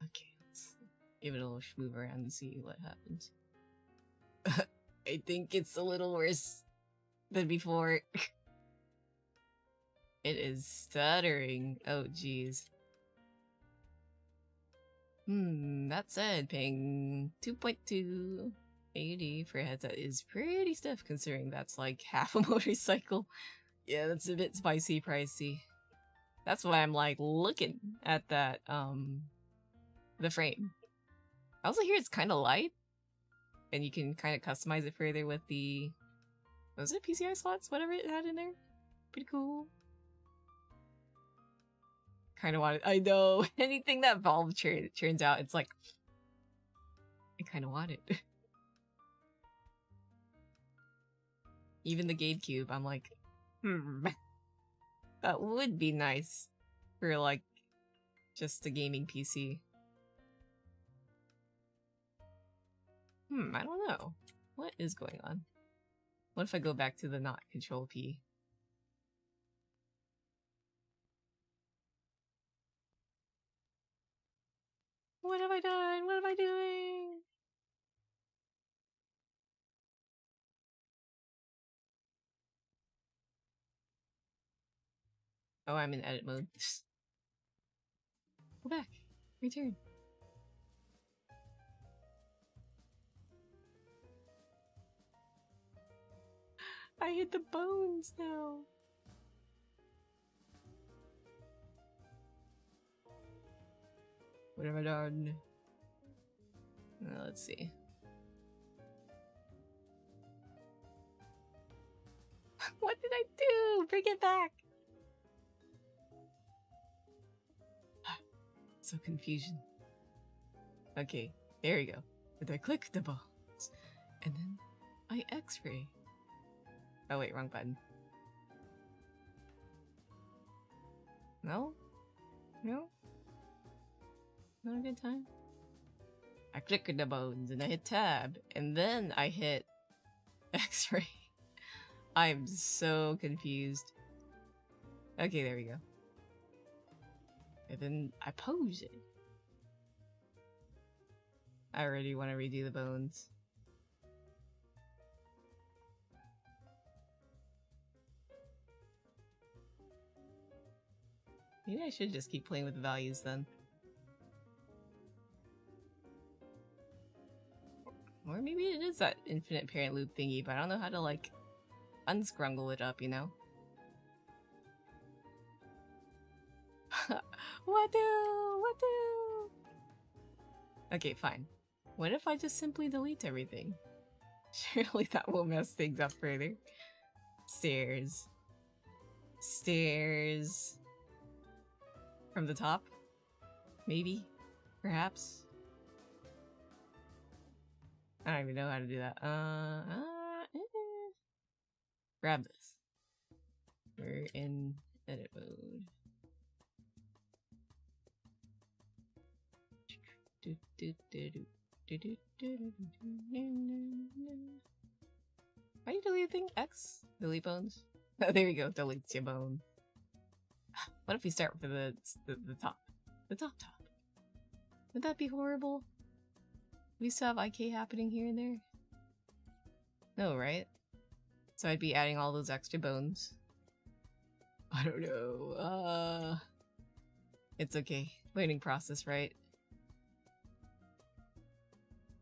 Okay, let's give it a little move around and see what happens. I think it's a little worse than before. It is stuttering. Oh, jeez. That said, paying 2.2 AUD for a headset is pretty stiff considering that's like half a motorcycle. Yeah, that's a bit spicy pricey. That's why I'm like looking at that the frame. I also hear it's kind of light, and you can kind of customize it further with the... Was it PCI slots? Whatever it had in there? Pretty cool. Kind of want it. I know. Anything that Valve turns out, it's like... I kind of want it. Even the GameCube, I'm like... That would be nice. For, like, just a gaming PC. I don't know. What is going on? What if I go back to the not control P? What have I done? What am I doing? Oh, I'm in edit mode. Go back. Return. I hit the bones now. What have I done? Let's see. What did I do? Bring it back. So confusion. Okay, there we go. And I click the bones. And then I x-ray. Oh wait, wrong button. No? No? Not a good time? I click the bones and I hit tab. And then I hit x-ray. I'm so confused. Okay, there we go. And then I pose it. I already want to redo the bones. Maybe I should just keep playing with the values then. Or maybe it is that infinite parent loop thingy, but I don't know how to, like, unscrungle it up, you know? What do? Okay, fine. What if I just simply delete everything? Surely that will mess things up further. Stairs. Stairs. From the top? Maybe? Perhaps? I don't even know how to do that. Grab this. We're in edit mode. Why are you deleting X? Delete bones? Oh, there we go. Deletes your bone. What if we start with the top? The top. Would that be horrible? We still have IK happening here and there? No, right? So I'd be adding all those extra bones. I don't know. It's okay. Learning process, right?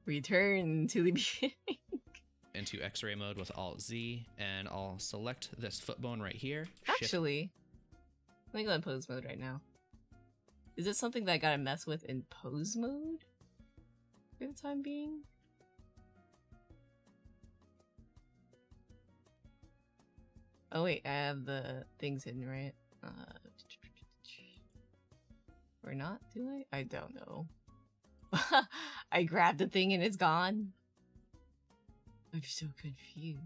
Return to the beginning. Into X-ray mode with Alt-Z, and I'll select this foot bone right here. Actually, let me go in pose mode right now. Is it something that I gotta mess with in pose mode? For the time being? Oh wait, I have the things hidden, right? Or not, do I? I don't know. I grabbed the thing and it's gone. I'm so confused.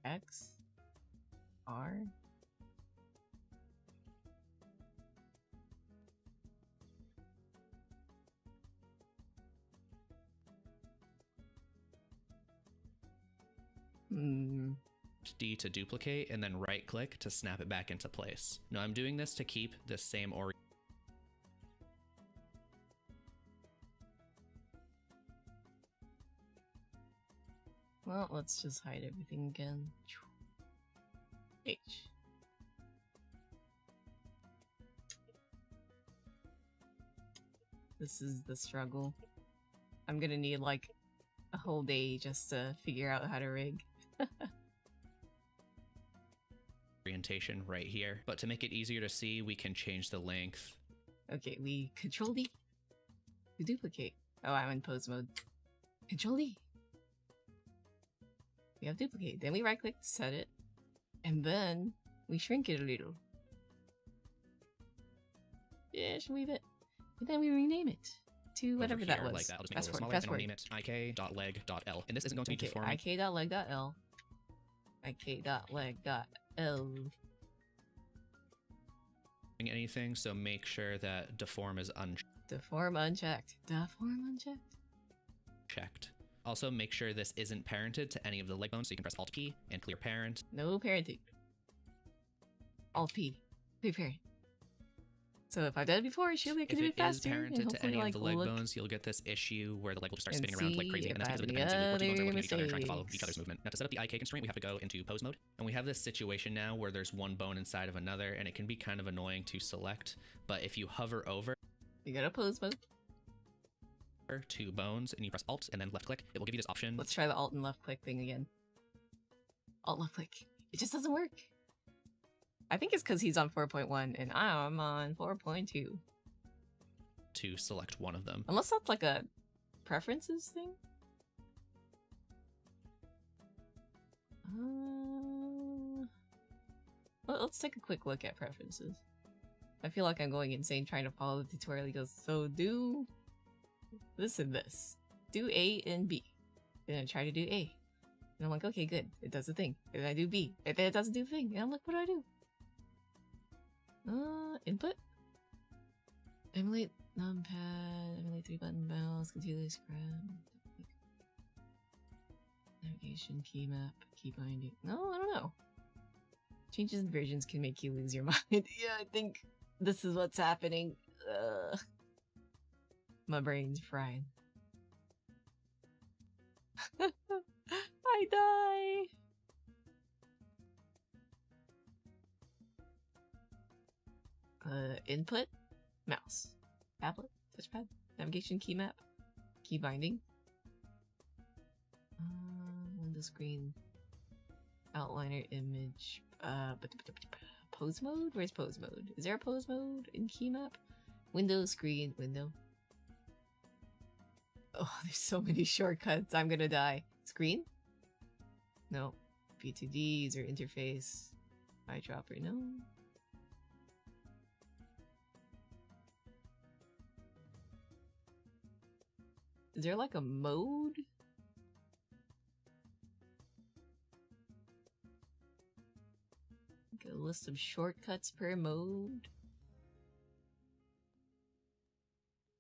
X R D to duplicate, and then right click to snap it back into place. Now I'm doing this to keep the same Well, let's just hide everything again. H. This is the struggle. I'm gonna need like a whole day just to figure out how to rig. indentation right here. But to make it easier to see, we can change the length. Okay, we Control D to duplicate. Oh, I'm in pose mode. Control D. We have duplicate. Then we right click to set it. And then we shrink it a little. Yeah, should leave it. And then we rename it to whatever that was. Like that. I'll just make Fast it a forward, little fast smaller, and forward. I'll name it ik.leg.l. And this isn't going to be Okay, deforming. ik.leg.l. ik.leg.l. Anything, so make sure that deform is unchecked. Deform unchecked. Deform unchecked. Also, make sure this isn't parented to any of the leg bones, so you can press Alt P and clear parent. No parenting. Alt P. Clear parent. So if I've done it before, surely I can do it faster. If it is parented to any like, of the leg bones, you'll get this issue where the leg will just start and spinning around like crazy, and that's because of the dependency. We're two bones are looking at each other and trying to follow each other's movement. Now, to set up the IK constraint, we have to go into pose mode, and we have this situation now where there's one bone inside of another, and it can be kind of annoying to select. But if you hover over, you go to pose mode. Two bones, and you press Alt and then left click, it will give you this option. Let's try the Alt and left click thing again. Alt left click. It just doesn't work. I think it's because he's on 4.1 and I'm on 4.2. To select one of them. Unless that's like a preferences thing. Well, let's take a quick look at preferences. I feel like I'm going insane trying to follow the tutorial. He goes, so do this and this. Do A and B. Then I try to do A. And I'm like, okay, good. It does the thing. And then I do B. And then it doesn't do the thing. And I'm like, what do I do? Input? Emulate numpad. Emulate 3-button mouse. Continually scrub. Navigation, key map, key binding. No, I don't know. Changes in versions can make you lose your mind. Yeah, I think this is what's happening. My brain's frying. I die! Input, mouse, tablet, touchpad, navigation, key map, key binding, window screen, outliner, image, pose mode? Where's pose mode? Is there a pose mode in key map? Window, screen, window. Oh, there's so many shortcuts. I'm gonna die. Screen? No. P2D, user interface. Eyedropper, no. Is there like a mode? Like a list of shortcuts per mode?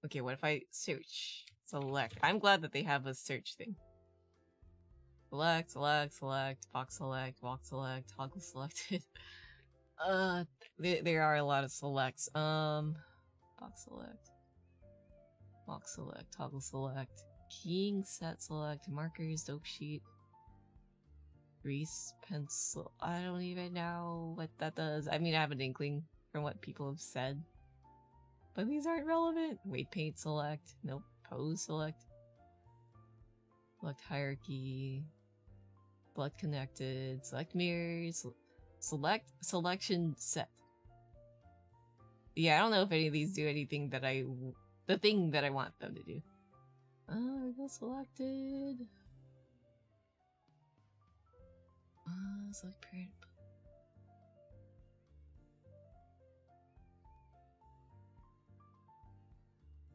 Okay, what if I search? Select. I'm glad that they have a search thing. Select, select, select, box select, walk select, toggle selected. There are a lot of selects. Box select. Walk select, toggle select, keying set select, markers, dope sheet, grease, pencil. I don't even know what that does. I mean, I have an inkling from what people have said. But these aren't relevant. Weight paint select. Nope. Pose select. Select hierarchy. Select connected. Select mirrors. Select selection set. Yeah, I don't know if any of these do anything that the thing that I want them to do. We go selected. Select parent.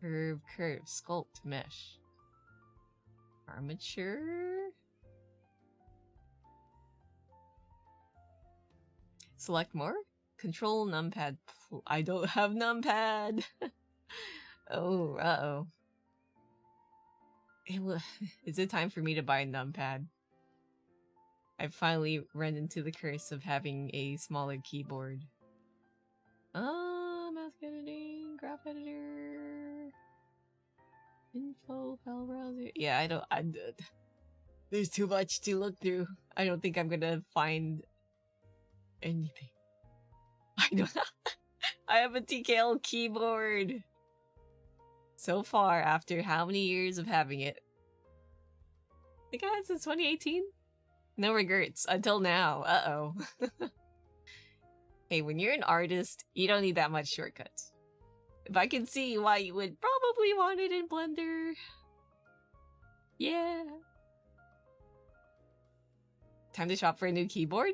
Curve, sculpt, mesh. Armature. Select more? Control numpad. I don't have numpad. Oh, uh-oh. Is it time for me to buy a numpad? I've finally run into the curse of having a smaller keyboard. Mask editing, graph editor, info, file browser. Yeah, there's too much to look through. I don't think I'm gonna find anything. I have a TKL keyboard. So far, after how many years of having it? I think I had it since 2018? No regrets until now. Uh-oh. Hey, when you're an artist, you don't need that much shortcuts. If I can see why you would probably want it in Blender. Yeah. Time to shop for a new keyboard?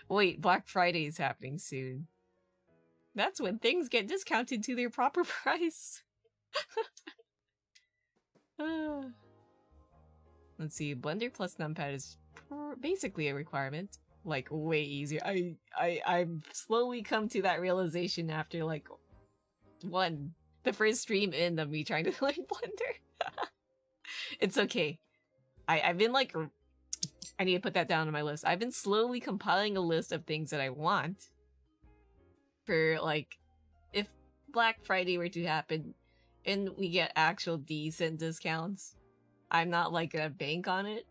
Wait, Black Friday is happening soon. That's when things get discounted to their proper price. Let's see, Blender plus numpad is basically a requirement. Like, way easier. I've slowly come to that realization after, like, the first stream in of me trying to learn Blender. It's okay. I've been, like, I need to put that down on my list. I've been slowly compiling a list of things that I want for, like, if Black Friday were to happen and we get actual decent discounts. I'm not, like, gonna bank on it.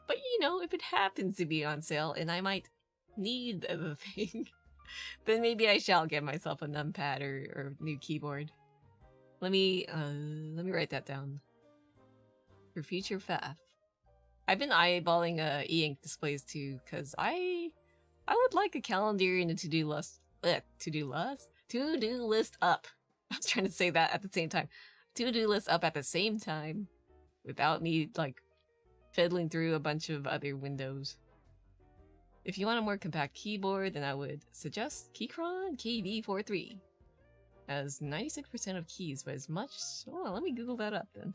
But, you know, if it happens to be on sale and I might need the thing, then maybe I shall get myself a numpad or new keyboard. Let me write that down. For future Faf. I've been eyeballing e-ink displays too, because I would like a calendar and a to-do list. To-do list up. I was trying to say that at the same time. To-do list up at the same time without me, like, fiddling through a bunch of other windows. If you want a more compact keyboard, then I would suggest Keychron KB43. Has 96% of keys, but as much... Oh, let me Google that up then.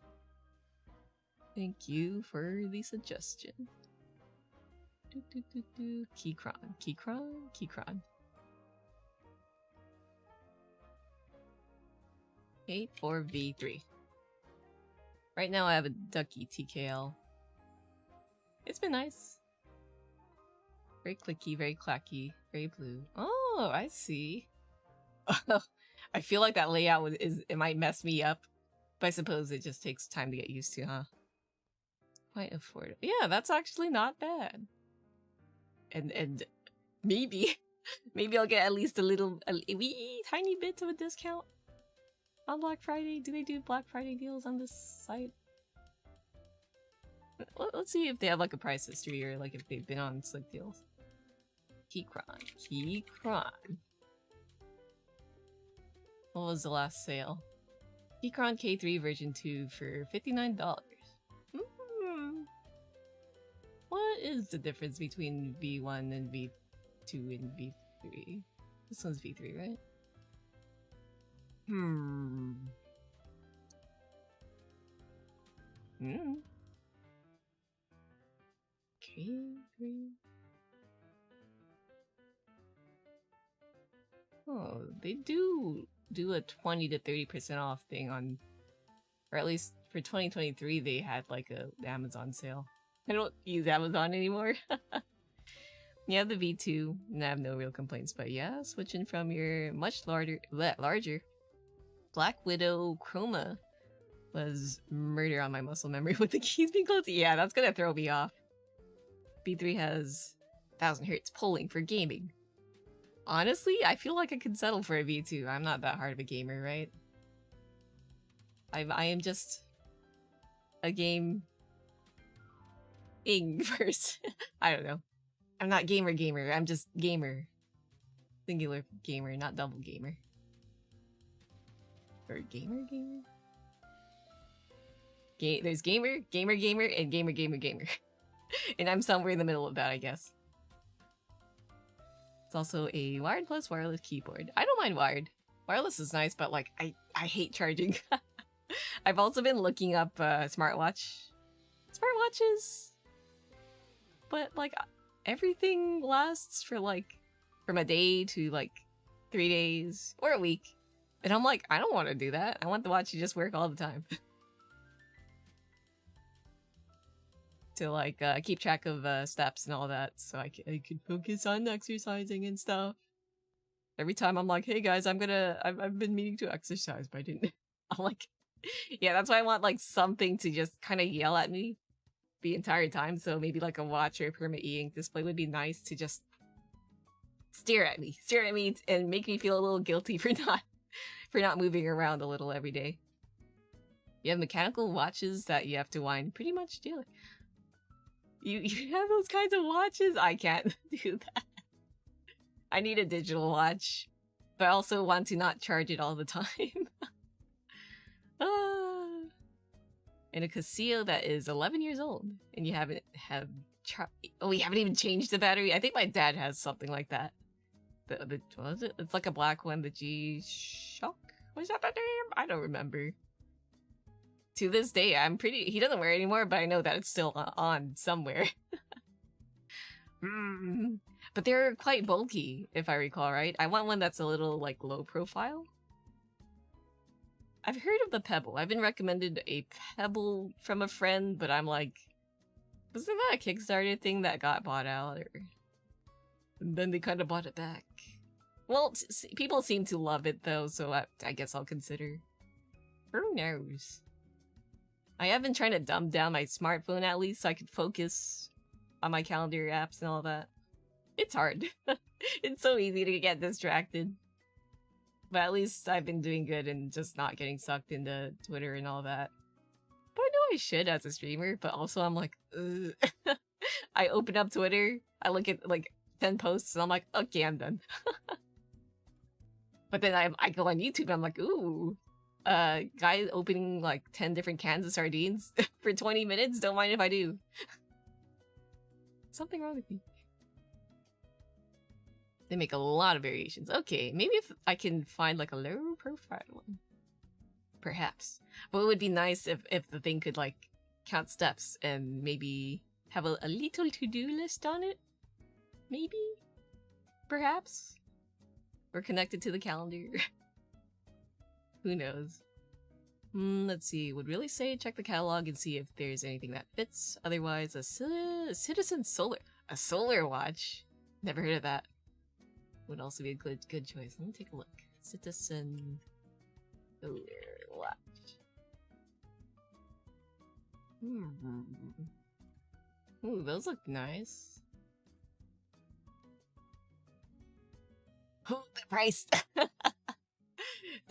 Thank you for the suggestion. Keychron. 84V3. Right now I have a Ducky TKL. It's been nice. Very clicky, very clacky, very blue. Oh, I see. I feel like that layout it might mess me up, but I suppose it just takes time to get used to, huh? Quite affordable. Yeah, that's actually not bad. And maybe I'll get at least a wee tiny bit of a discount on Black Friday. Do they do Black Friday deals on this site? Let's see if they have like a price history or like if they've been on slick deals. Keychron. What was the last sale? Keychron K3 version 2 for $59. What is the difference between V1 and V2 and V3? This one's V3, right? K3. Oh, they do a 20 to 30% off thing on, or at least for 2023 they had like a Amazon sale. I don't use Amazon anymore. You have the V2 and I have no real complaints, but yeah, switching from your much larger Black Widow Chroma was murder on my muscle memory with the keys being closed. Yeah, that's gonna throw me off. V3 has 1000 Hz polling for gaming. Honestly, I feel like I could settle for a V2. I'm not that hard of a gamer, right? I am just a game-ing person. I don't know. I'm not gamer. I'm just gamer. Singular gamer, not double gamer. Or gamer? There's gamer, and gamer. And I'm somewhere in the middle of that, I guess. It's also a wired plus wireless keyboard. I don't mind wired. Wireless is nice, but like I hate charging. I've also been looking up smartwatches, but like everything lasts for like from a day to like 3 days or a week, and I'm like, I don't want to do that. I want the watch to just work all the time. To like keep track of steps and all that, so I could focus on exercising and stuff. Every time I'm like, hey guys, I've been meaning to exercise, but I didn't. I'm like, yeah, that's why I want like something to just kind of yell at me the entire time. So maybe like a watch or a permanent e-ink display would be nice to just stare at me and make me feel a little guilty for not moving around a little every day. You have mechanical watches that you have to wind pretty much daily. You have those kinds of watches? I can't do that. I need a digital watch, but I also want to not charge it all the time. And a Casio that is 11 years old, and you haven't we haven't even changed the battery. I think my dad has something like that. What was it? It's like a black one, the G-Shock? Was that the name? I don't remember. To this day, he doesn't wear it anymore, but I know that it's still on somewhere. But they're quite bulky, if I recall, right? I want one that's a little, like, low profile. I've heard of the Pebble. I've been recommended a Pebble from a friend, but I'm like, wasn't that a Kickstarter thing that got bought out? And then they kind of bought it back. Well, people seem to love it, though, so I guess I'll consider. Who knows? I have been trying to dumb down my smartphone at least so I could focus on my calendar apps and all that. It's hard. It's so easy to get distracted. But at least I've been doing good and just not getting sucked into Twitter and all that. But I know I should as a streamer, but also I'm like, ugh. I open up Twitter, I look at like 10 posts, and I'm like, okay, I'm done. But then I go on YouTube and I'm like, ooh, guy opening like 10 different cans of sardines for 20 minutes? Don't mind if I do. Something wrong with me. They make a lot of variations. Okay, maybe if I can find like a low profile one. Perhaps. But it would be nice if the thing could like count steps and maybe have a little to-do list on it. Maybe? Perhaps? Or connected to the calendar. Who knows? Let's see. Would really say check the catalog and see if there's anything that fits. Otherwise, a Citizen Solar. A solar watch? Never heard of that. Would also be a good choice. Let me take a look. Citizen Solar watch. Ooh, those look nice. Oh, the price!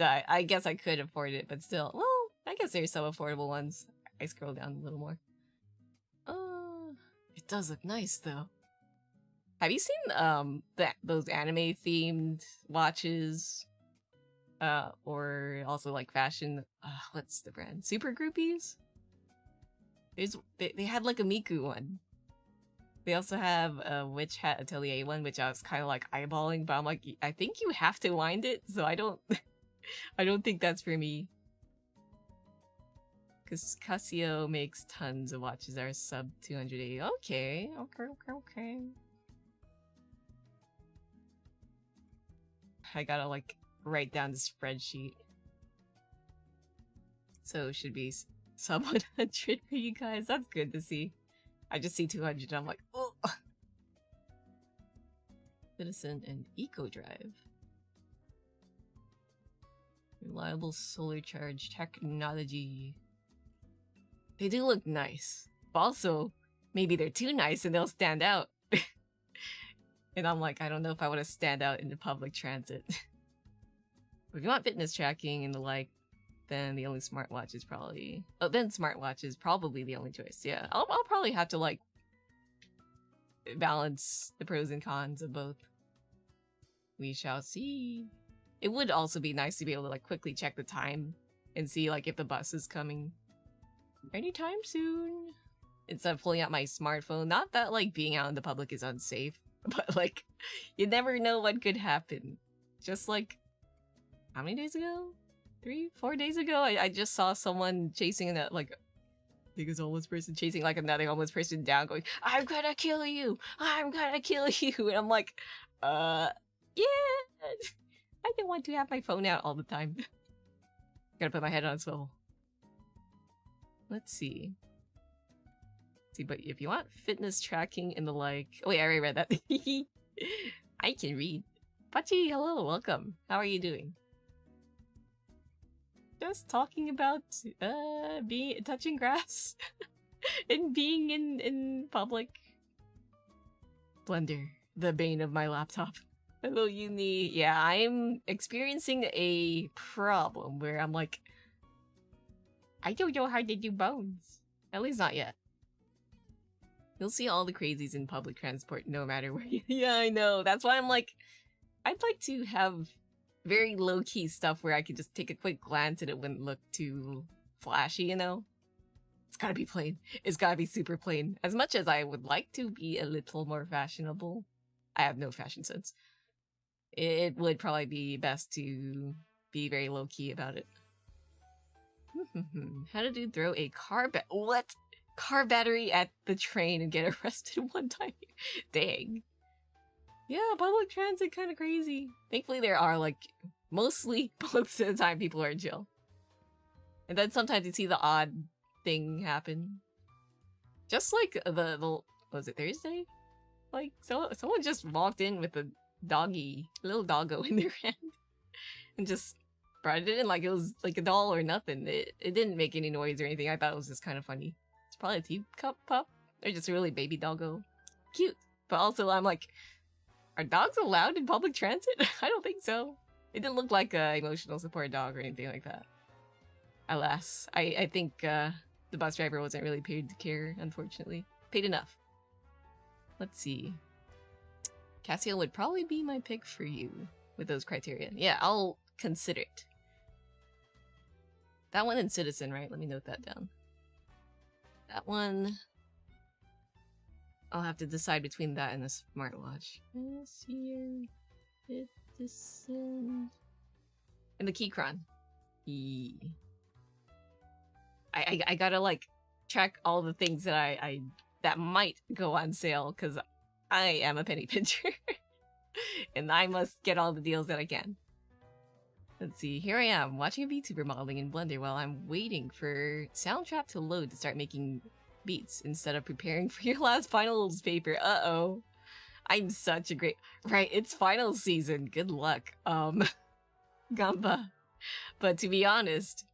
I guess I could afford it, but still. Well, I guess there's some affordable ones. I scroll down a little more. It does look nice, though. Have you seen those anime themed watches? Or also like fashion? What's the brand? Super Groupies? They had like a Miku one. They also have a Witch Hat Atelier one, which I was kind of like eyeballing, but I'm like, I think you have to wind it, so I don't think that's for me. Because Casio makes tons of watches that are sub 280. Okay. I gotta like write down the spreadsheet. So it should be sub 100 for you guys. That's good to see. I just see 200 and I'm like, oh. Citizen and Eco Drive. Reliable solar charge technology. They do look nice. But also, maybe they're too nice and they'll stand out. And I'm like, I don't know if I want to stand out in the public transit. But if you want fitness tracking and the like, then the only smartwatch is probably... Oh, then smartwatch is probably the only choice, yeah. I'll probably have to, like, balance the pros and cons of both. We shall see. It would also be nice to be able to, like, quickly check the time and see, like, if the bus is coming anytime soon. Instead of pulling out my smartphone. Not that, like, being out in the public is unsafe, but, like, you never know what could happen. Just, like, how many days ago? 3-4 days ago, I just saw someone chasing that, like, I think it's a homeless person chasing, like, another homeless person down, going, I'm gonna kill you! I'm gonna kill you! And I'm like, yeah! I don't want to have my phone out all the time. Gotta put my head on a swivel. Let's see. But if you want fitness tracking and the like... Oh wait, I already read that. I can read. Pachi, hello, welcome. How are you doing? Just talking about touching grass and being in public. Blender, the bane of my laptop. Hello, Uni. Yeah, I'm experiencing a problem where I'm like, I don't know how to do bones. At least not yet. You'll see all the crazies in public transport no matter where you... Yeah, I know. That's why I'm like, I'd like to have very low-key stuff where I could just take a quick glance and it wouldn't look too flashy, you know? It's gotta be plain. It's gotta be super plain. As much as I would like to be a little more fashionable, I have no fashion sense. It would probably be best to be very low-key about it. How did you throw a what? Car battery at the train and get arrested one time? Dang. Yeah, public transit kind of crazy. Thankfully there are, like, mostly most of the time people are chill. And then sometimes you see the odd thing happen. Just like the was it Thursday? Like, someone just walked in with a little doggo in their hand. And just brought it in like it was like a doll or nothing. It didn't make any noise or anything. I thought it was just kind of funny. It's probably a teacup pup. Or just a really baby doggo. Cute. But also I'm like, are dogs allowed in public transit? I don't think so. It didn't look like a emotional support dog or anything like that. Alas, I think the bus driver wasn't really paid to care, unfortunately. Paid enough. Let's see. Cassio would probably be my pick for you with those criteria. Yeah, I'll consider it. That one and Citizen, right? Let me note that down. That one... I'll have to decide between that and a smartwatch. And the Keychron. I gotta like check all the things that I that might go on sale because I am a penny pincher. And I must get all the deals that I can. Let's see, here I am watching a VTuber modeling in Blender while I'm waiting for Soundtrap to load to start making beats instead of preparing for your last finals paper. Uh-oh. I'm such a great... Right, it's finals season. Good luck. Gamba. But to be honest,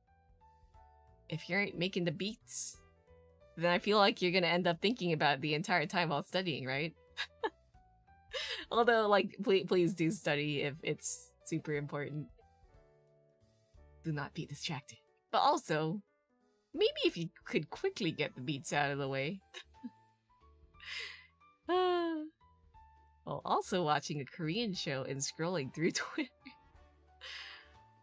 if you're making the beats, then I feel like you're gonna end up thinking about it the entire time while studying, right? Although, like, please do study if it's super important. Do not be distracted. But also, maybe if you could quickly get the beats out of the way. While also watching a Korean show and scrolling through Twitter.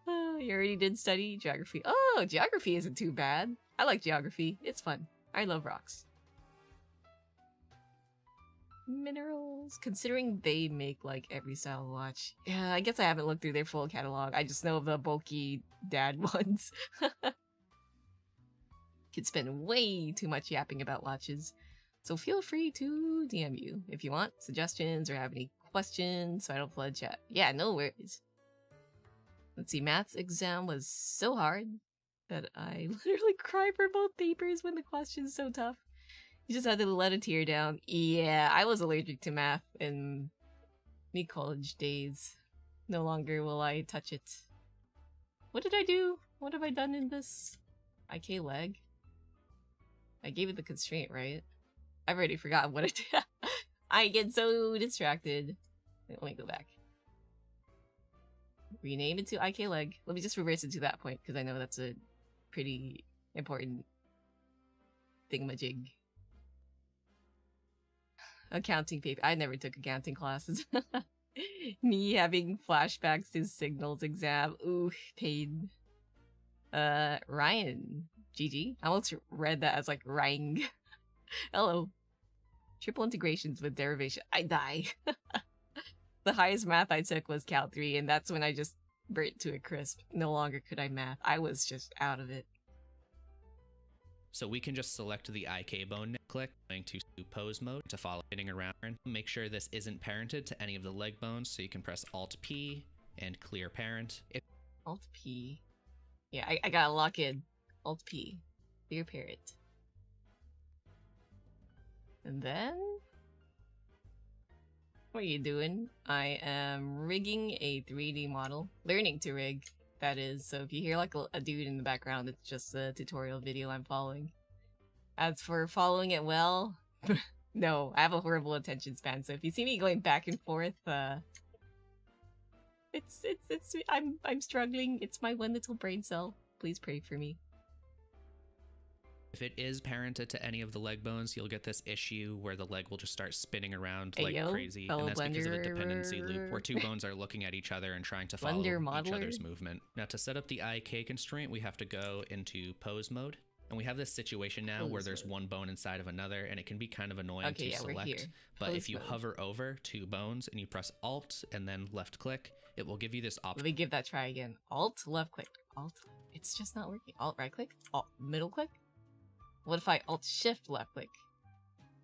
You already did study geography. Oh, geography isn't too bad. I like geography. It's fun. I love rocks. Minerals. Considering they make like every style watch. Yeah, I guess I haven't looked through their full catalog. I just know of the bulky dad ones. Could spend way too much yapping about watches. So feel free to DM you if you want suggestions or have any questions so I don't flood chat. Yeah, no worries. Let's see, maths exam was so hard that I literally cry for both papers when the question's so tough. You just had to let a tear down. Yeah, I was allergic to math in me college days. No longer will I touch it. What did I do? What have I done in this? IK leg? I gave it the constraint, right? I've already forgotten what I did. I get so distracted. Let me go back. Rename it to IK leg. Let me just reverse it to that point, because I know that's a pretty important thingamajig. Accounting paper. I never took accounting classes. Me having flashbacks to signals exam. Ooh, pain. Ryan. GG. I almost read that as like Rang. Hello. Triple integrations with derivation. I die. The highest math I took was Cal 3, and that's when I just burnt to a crisp. No longer could I math. I was just out of it. So we can just select the IK bone, click, going to pose mode to follow hitting around. Make sure this isn't parented to any of the leg bones, so you can press Alt-P and clear parent. Alt-P. Yeah, I gotta lock in. Alt-P. Clear parent. And then... what are you doing? I am rigging a 3D model. Learning to rig. That is, so if you hear like a dude in the background, it's just a tutorial video I'm following. As for following it well, no, I have a horrible attention span, so if you see me going back and forth, I'm struggling. It's my one little brain cell. Please pray for me. If it is parented to any of the leg bones, you'll get this issue where the leg will just start spinning around like crazy. And that's because of a dependency loop where two bones are looking at each other and trying to follow each other's movement. Now, to set up the IK constraint, we have to go into pose mode. And we have this situation now where there's one bone inside of another, and it can be kind of annoying to select. But if you hover over two bones and you press Alt and then left click, it will give you this option. Let me give that a try again. Alt, left click. Alt. It's just not working. Alt, right click. Alt, middle click. What if I Alt Shift left click?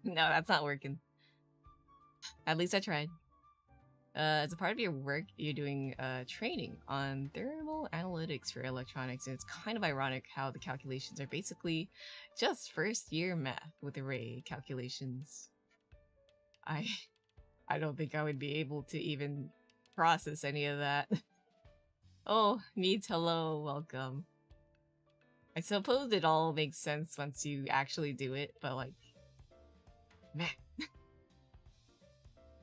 No, that's not working. At least I tried. As a part of your work, you're doing training on thermal analytics for electronics, and it's kind of ironic how the calculations are basically just first year math with array calculations. I don't think I would be able to even process any of that. Oh, needs hello, welcome. I suppose it all makes sense once you actually do it, but like, man,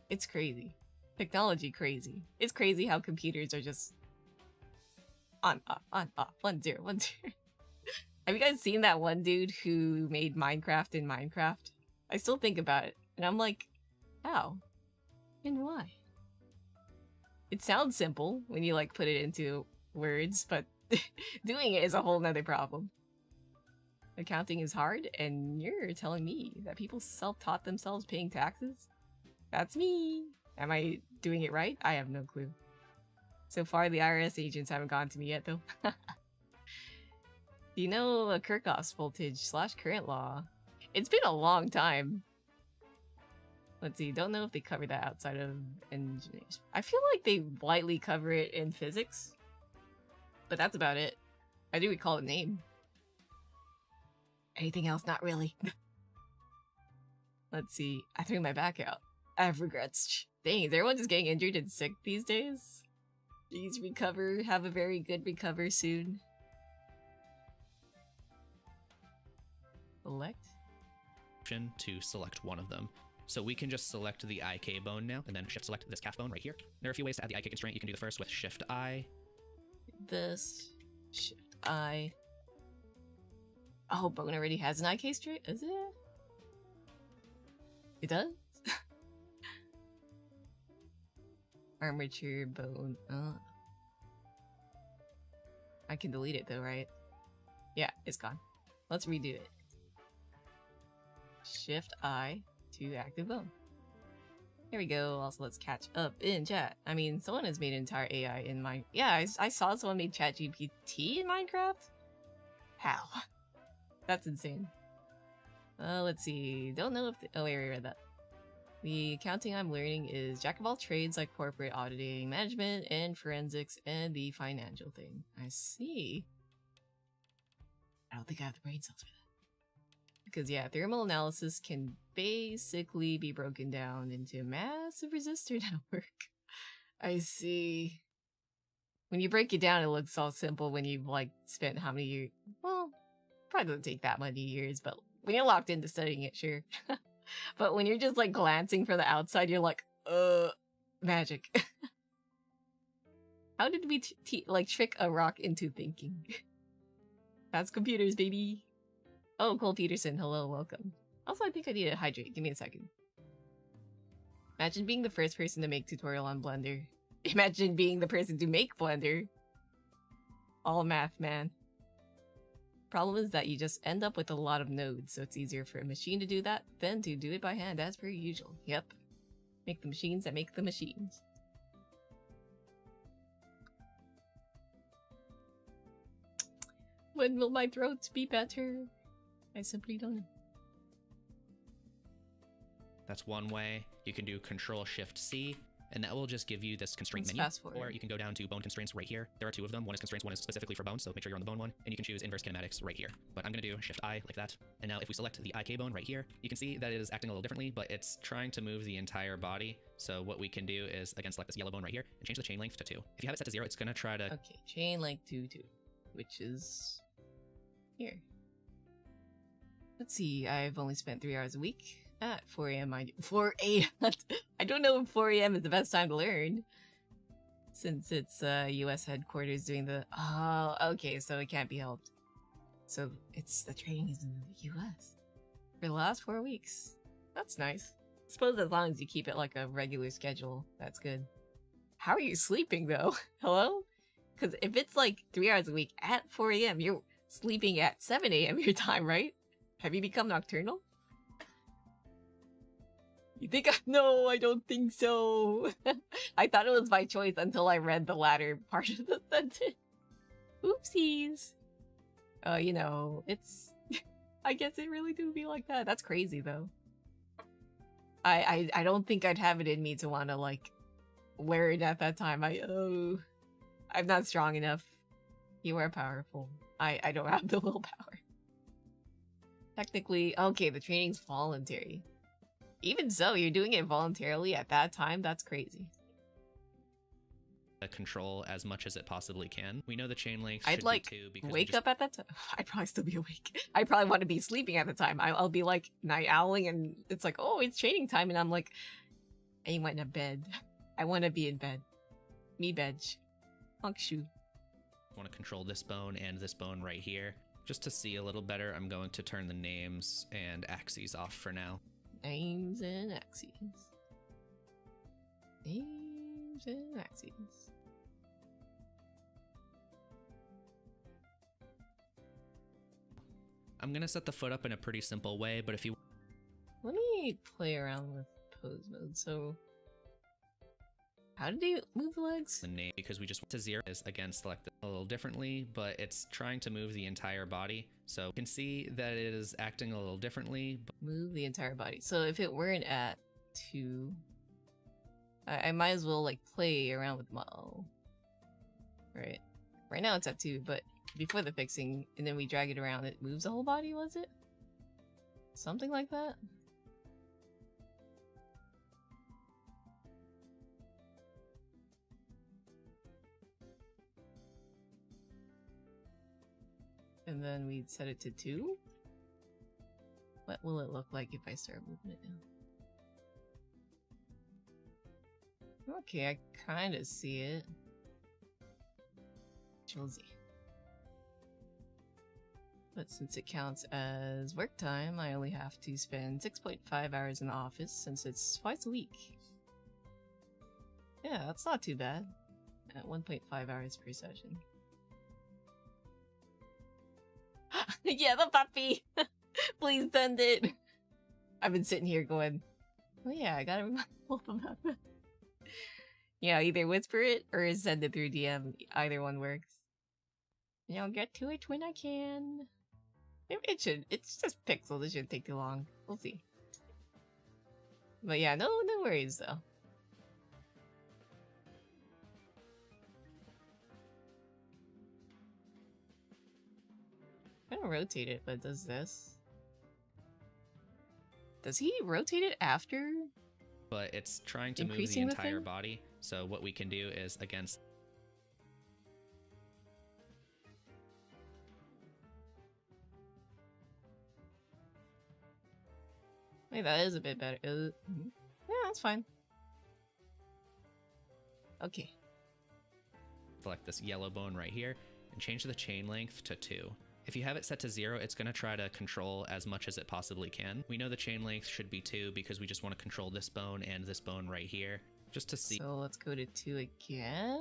it's crazy. Technology crazy. It's crazy how computers are just on, off, 1, 0, 1, 0. Have you guys seen that one dude who made Minecraft in Minecraft? I still think about it, and I'm like, how? And why? It sounds simple when you like put it into words, but doing it is a whole nother problem. Accounting is hard, and you're telling me that people self-taught themselves paying taxes? That's me! Am I doing it right? I have no clue. So far, the IRS agents haven't gotten to me yet, though. Do you know Kirchhoff's voltage / current law? It's been a long time. Let's see, don't know if they cover that outside of engineers. I feel like they lightly cover it in physics. But that's about it. I do recall the name. Anything else? Not really. Let's see, I threw my back out. I have regrets. Dang, is everyone just getting injured and sick these days? Please recover. Have a very good recover soon. Select? To select one of them. So we can just select the IK bone now, and then shift select this calf bone right here. There are a few ways to add the IK constraint. You can do the first with Shift I. This. Shift I. Oh, bone already has an IK straight? Is it? It does? Armature bone. I can delete it though, right? Yeah, it's gone. Let's redo it. Shift I to active bone. Here we go. Also, let's catch up in chat. I mean, someone has made an entire AI in Minecraft. Yeah, I saw someone made ChatGPT in Minecraft. How? That's insane. Let's see. Don't know if oh wait, I read that. The accounting I'm learning is jack of all trades like corporate auditing, management, and forensics, and the financial thing. I see. I don't think I have the brain cells for that. Because yeah, thermal analysis can basically be broken down into a massive resistor network. I see. When you break it down, it looks all simple when you've like spent how many years? Well, probably doesn't take that many years, but when you're locked into studying it, sure. But when you're just like glancing from the outside, you're like, magic. How did we like trick a rock into thinking? That's computers, baby. Oh, Cole Peterson, hello, welcome. Also, I think I need to hydrate. Give me a second. Imagine being the first person to make tutorial on Blender. Imagine being the person to make Blender. All math, man. Problem is that you just end up with a lot of nodes, so it's easier for a machine to do that than to do it by hand as per usual. Yep. Make the machines that make the machines. When will my throat be better? I simply don't know. That's one way. You can do Control-Shift-C, and that will just give you this constraint menu. Or you can go down to bone constraints right here. There are two of them. One is constraints, one is specifically for bones, so make sure you're on the bone one. And you can choose inverse kinematics right here. But I'm going to do Shift-I like that. And now if we select the IK bone right here, you can see that it is acting a little differently, but it's trying to move the entire body. So what we can do is, again, select this yellow bone right here and change the chain length to 2. If you have it set to 0, it's going to try to... Okay, chain length to 2, which is here. Let's see, I've only spent 3 hours a week. At 4 a.m. 4 a.m. I don't know if 4 a.m. is the best time to learn. Since it's US headquarters doing the... Oh, okay, so it can't be helped. So it's the training is in the US for the last 4 weeks. That's nice. I suppose as long as you keep it like a regular schedule, that's good. How are you sleeping though? Hello? Because if it's like 3 hours a week at 4 a.m., you're sleeping at 7 a.m. your time, right? Have you become nocturnal? You think no, I don't think so. I thought it was by choice until I read the latter part of the sentence. Oopsies. You know, it's... I guess it really do be like that. That's crazy, though. I don't think I'd have it in me to want to, like, wear it at that time. I'm not strong enough. You are powerful. I don't have the willpower. Technically, okay, the training's voluntary. Even so, you're doing it voluntarily at that time? That's crazy. Control as much as it possibly can. We know the chain length I'd like be 2 because wake up at that time. I'd probably still be awake. I probably want to be sleeping at the time. I'll be like night owling and it's like, oh, it's training time. And I'm like, I went to bed. I want to be in bed. Me bed. Honk shoe. Want to control this bone and this bone right here. Just to see a little better, I'm going to turn the names and axes off for now. Names and axes. Names and axes. I'm gonna set the foot up in a pretty simple way, but if you... Let me play around with pose mode. So, how did you move the legs? The name, because we just went to 0 is again selected a little differently, but it's trying to move the entire body. So you can see that it is acting a little differently. Move the entire body. So if it weren't at 2, I might as well like play around with the model. Right. Right now it's at 2, but before the fixing, and then we drag it around, it moves the whole body, was it? Something like that? And then we'd set it to 2? What will it look like if I start moving it now? Okay, I kind of see it. Chilsy. But since it counts as work time, I only have to spend 6.5 hours in the office since it's twice a week. Yeah, that's not too bad. At 1.5 hours per session. Yeah, the puppy! Please send it! I've been sitting here going, oh yeah, I gotta remind both of them. Yeah, either whisper it or send it through DM. Either one works. And I'll get to it when I can. It's just pixels, it shouldn't take too long. We'll see. But yeah, no worries though. I'm gonna rotate it, but does this? Does he rotate it after? But it's trying to move the entire body. So what we can do is against. Wait, that is a bit better. Yeah, that's fine. Okay. Select this yellow bone right here and change the chain length to 2. If you have it set to 0, it's going to try to control as much as it possibly can. We know the chain length should be 2 because we just want to control this bone and this bone right here. Just to see. So let's go to 2 again.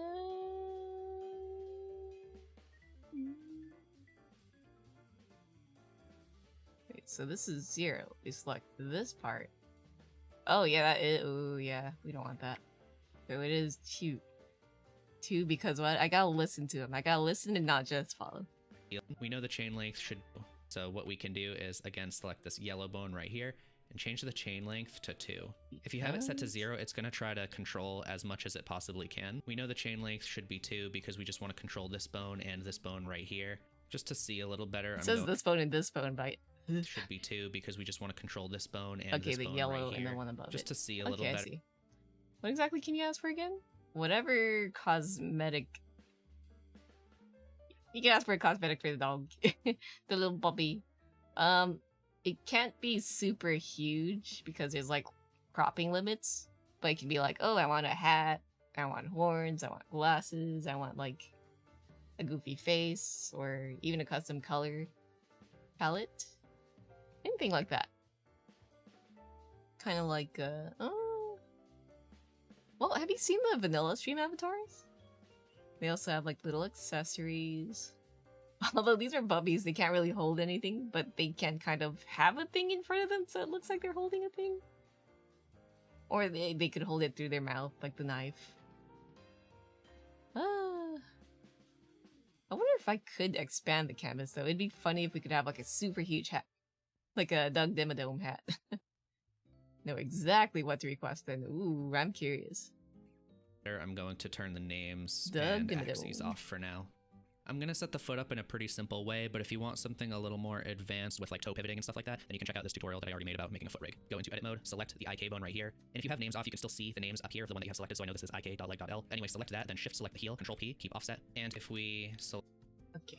Wait, so this is 0. We select this part. Oh yeah, that is, oh yeah, we don't want that. So it is 2. 2 because what? I gotta listen to him. I gotta listen and not just follow. We know the chain length should. So what we can do is again select this yellow bone right here and change the chain length to 2. If you have it set to 0, it's going to try to control as much as it possibly can. We know the chain length should be 2 because we just want to control this bone and this bone right here. Just to see a little better. It says this bone and this bone, but should be 2 because we just want to control this bone and this bone right here. Okay, the yellow and the one above it. Just to see a little better. I see. What exactly can you ask for again? Whatever cosmetic. You can ask for a cosmetic for the dog. The little puppy. It can't be super huge because there's like cropping limits. But it can be like, oh, I want a hat, I want horns, I want glasses, I want like a goofy face, or even a custom color. palette, anything like that. Kind of like, well, have you seen the vanilla stream avatars? They also have like little accessories. Although these are bubbies, they can't really hold anything, but they can kind of have a thing in front of them, so it looks like they're holding a thing. Or they could hold it through their mouth, like the knife. I wonder if I could expand the canvas, though. It'd be funny if we could have like a super huge hat. Like a Doug Dimmadome hat. Know exactly what to request then. Ooh, I'm curious. I'm going to turn the names Doug and axes off for now. I'm going to set the foot up in a pretty simple way, but if you want something a little more advanced with like toe pivoting and stuff like that, then you can check out this tutorial that I already made about making a foot rig. Go into edit mode, select the IK bone right here, and if you have names off, you can still see the names up here of the one that you have selected, so I know this is ik.leg.l. Anyway, select that, then shift select the heel, control P, keep offset, and if we select... Okay.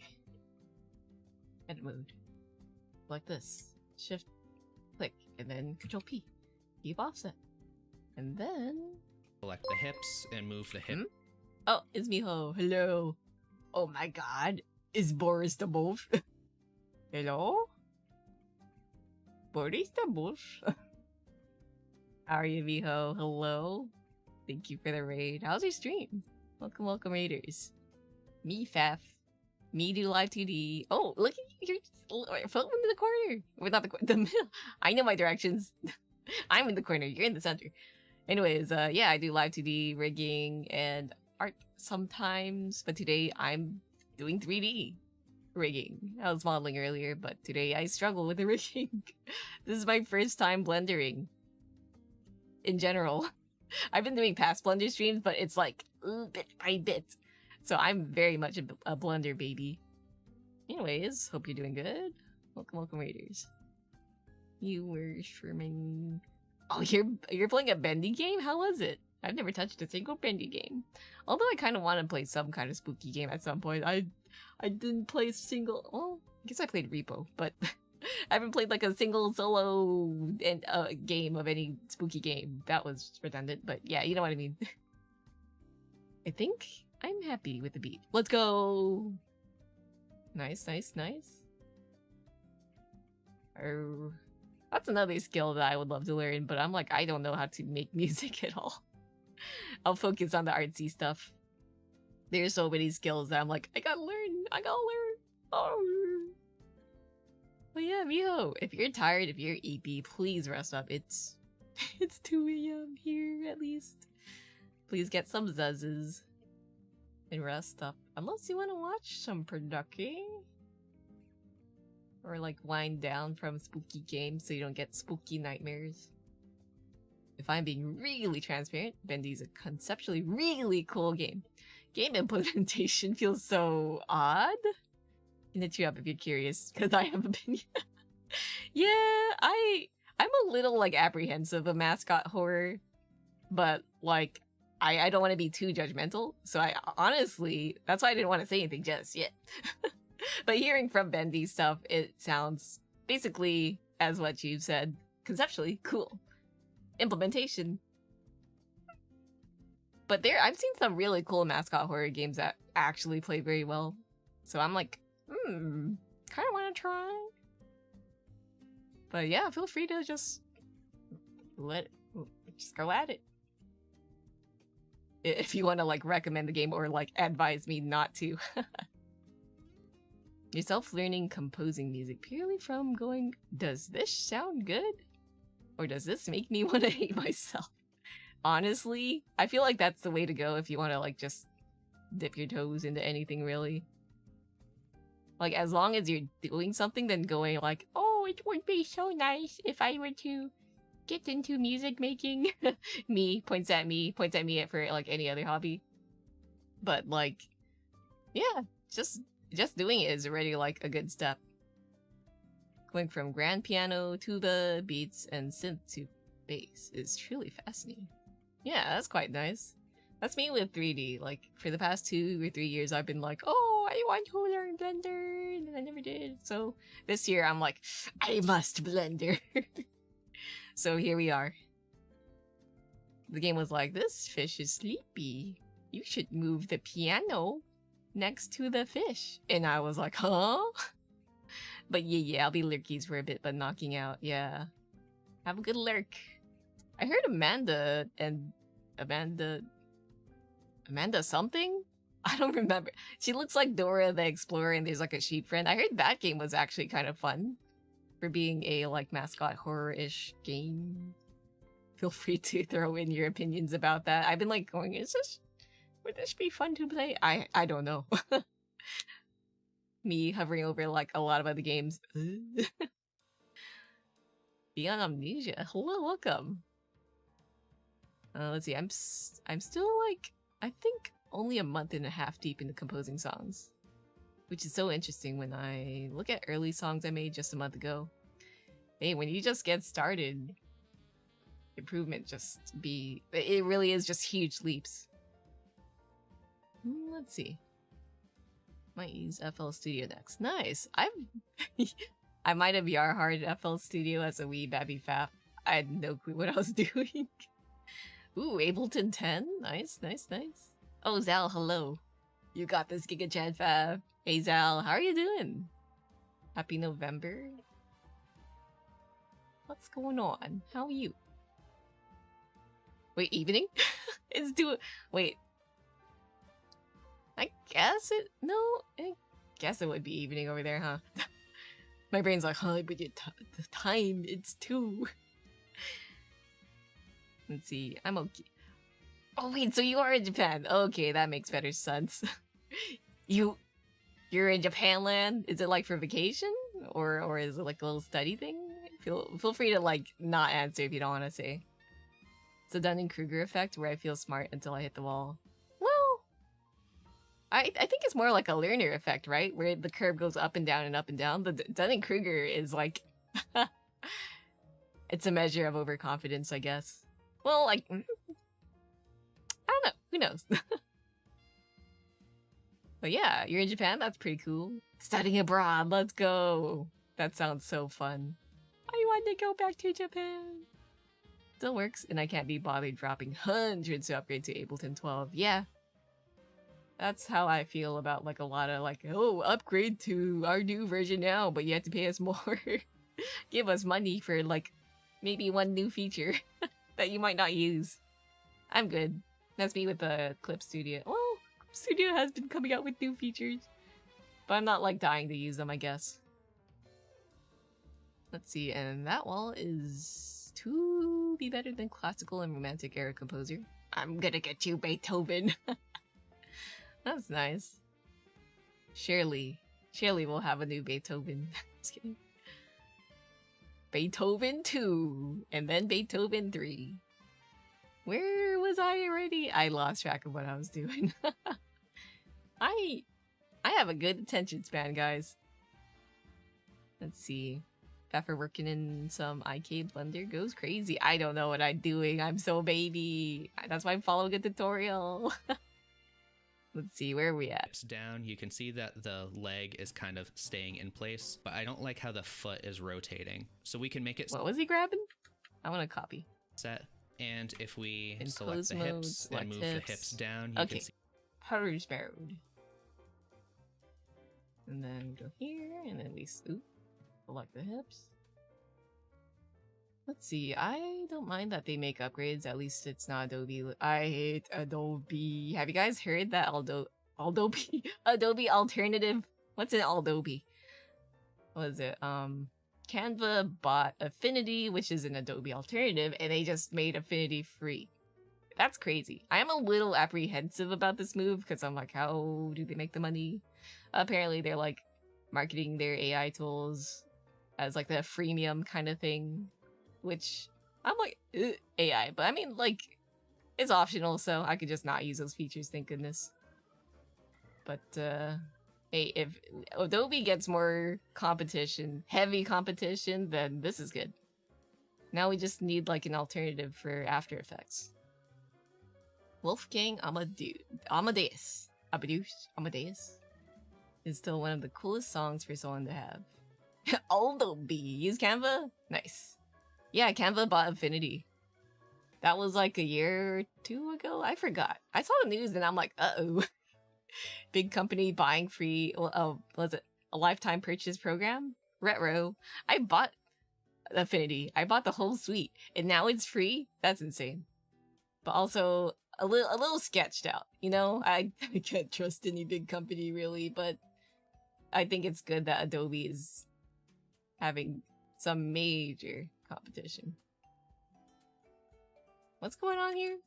Edit mode. Like this. Shift, click, and then control P. Keep offset. And then... select the hips and move the hip. Oh, it's Miho. Hello. Oh my god. Is Boris the Wolf? Hello? Boris the Wolf? How are you, Miho? Hello? Thank you for the raid. How's your stream? Welcome, welcome, raiders. Me, Faf. Me do live 2D. Oh, look at you. You're floating into the corner. Well, not the middle. I know my directions. I'm in the corner. You're in the center. Anyways, yeah, I do live 2D rigging and art sometimes, but today I'm doing 3D rigging. I was modeling earlier, but today I struggle with the rigging. This is my first time blendering. In general. I've been doing past Blender streams, but it's like bit by bit. So I'm very much a Blender baby. Anyways, hope you're doing good. Welcome, welcome, raiders. You were Sherman. Oh, you're playing a bendy game? How was it? I've never touched a single bendy game. Although I kind of want to play some kind of spooky game at some point. I didn't play a single... Well, I guess I played Repo, but I haven't played like a single solo game of any spooky game. That was redundant, but yeah, you know what I mean. I think I'm happy with the beat. Let's go! Nice, nice, nice. That's another skill that I would love to learn, but I'm like, I don't know how to make music at all. I'll focus on the artsy stuff. There's so many skills that I'm like, I gotta learn. Oh. But yeah, Miho, if you're tired, if you're EP, please rest up. It's 2 AM here, at least. Please get some zuzzes and rest up. Unless you want to watch some production. Or like wind down from spooky games so you don't get spooky nightmares. If I'm being really transparent, Bendy's a conceptually really cool game. Game implementation feels so odd. Can hit you up if you're curious, because I have an opinion. Yeah, I'm a little like apprehensive of mascot horror, but like I don't want to be too judgmental. So I honestly, that's why I didn't want to say anything just yet. But hearing from Bendy's stuff, it sounds basically as what you said, conceptually cool. Implementation. But I've seen some really cool mascot horror games that actually play very well. So I'm like, kind of want to try. But yeah, feel free to just go at it. If you want to like recommend the game or like advise me not to. You're self-learning composing music purely from going, does this sound good? Or does this make me want to hate myself? Honestly, I feel like that's the way to go if you want to like just dip your toes into anything really. Like as long as you're doing something, then going like, oh, it would be so nice if I were to get into music making. Points at me for like any other hobby. But like, yeah, just doing it is already like a good step. Going from grand piano to the beats and synth to bass is truly fascinating. Yeah, that's quite nice. That's me with 3D. Like for the past 2 or 3 years, I've been like, oh, I want to learn Blender, and I never did. So this year, I'm like, I must Blender. So here we are. The game was like, this fish is sleepy. You should move the piano next to the fish. And I was like, huh? But yeah, I'll be lurkies for a bit, but knocking out, yeah. Have a good lurk. I heard Amanda something? I don't remember. She looks like Dora the Explorer and there's like a sheep friend. I heard that game was actually kind of fun for being a like mascot horror-ish game. Feel free to throw in your opinions about that. I've been like going, would this be fun to play? I don't know. Me hovering over like a lot of other games. Beyond Amnesia. Hello, welcome. Let's see. I'm still like, I think only a month and a half deep into composing songs, which is so interesting when I look at early songs I made just a month ago. Hey, when you just get started, improvement it really is just huge leaps. Let's see. Might use FL Studio next. Nice. I might have hard FL Studio as a wee babby fap. I had no clue what I was doing. Ooh, Ableton 10? Nice. Oh, Zal, hello. You got this, Giga Chad Fab. Hey, Zal, how are you doing? Happy November. What's going on? How are you? Wait, evening? Wait. I guess it would be evening over there, huh? My brain's like, huh, but the time, it's 2. Let's see, I'm okay. Oh wait, so you are in Japan. Okay, that makes better sense. You're in Japan land? Is it like for vacation? Or is it like a little study thing? Feel free to like not answer if you don't want to say. It's a Dunning-Kruger effect where I feel smart until I hit the wall. Well, I think it's more like a learner effect, right? Where the curve goes up and down and up and down. The Dunning-Kruger is like... it's a measure of overconfidence, I guess. Well, like... I don't know. Who knows? But yeah, you're in Japan? That's pretty cool. Studying abroad, let's go! That sounds so fun. I want to go back to Japan! Still works, and I can't be bothered dropping hundreds to upgrade to Ableton 12. Yeah. That's how I feel about like a lot of like, oh, upgrade to our new version now, but you have to pay us more. Give us money for like maybe one new feature that you might not use. I'm good. That's me with the Clip Studio. Well, Clip Studio has been coming out with new features, but I'm not like dying to use them, I guess. Let's see, and that wall is to be better than classical and romantic era composer. I'm gonna get you, Beethoven. That's nice. Surely we'll have a new Beethoven. Just kidding. Beethoven 2, and then Beethoven 3. Where was I already? I lost track of what I was doing. I have a good attention span, guys. Let's see. After working in some IK Blender goes crazy. I don't know what I'm doing. I'm so baby. That's why I'm following a tutorial. Let's see, where are we at? It's down. You can see that the leg is kind of staying in place, but I don't like how the foot is rotating. So we can make it... What was he grabbing? I want to copy. Set. And if we in select the hips and move the hips down, you can see... Pose mode. And then go here, and then we select the hips. Let's see, I don't mind that they make upgrades, at least it's not Adobe. I hate Adobe. Have you guys heard that Adobe alternative? What's an Adobe? What is it? Canva bought Affinity, which is an Adobe alternative, and they just made Affinity free. That's crazy. I am a little apprehensive about this move, because I'm like, how do they make the money? Apparently they're like marketing their AI tools as like the freemium kind of thing. Which, I'm like, AI, but I mean, like, it's optional, so I could just not use those features, thank goodness. But, hey, if Adobe gets more competition, heavy competition, then this is good. Now we just need, like, an alternative for After Effects. Wolfgang Amadeus is still one of the coolest songs for someone to have. Adobe, use Canva? Nice. Yeah, Canva bought Affinity. That was like a year or 2 ago? I forgot. I saw the news and I'm like, uh-oh. Big company buying free, was it a lifetime purchase program? Retro. I bought Affinity. I bought the whole suite, and now it's free? That's insane. But also a little sketched out, you know? I can't trust any big company really, but I think it's good that Adobe is having some major competition. What's going on here?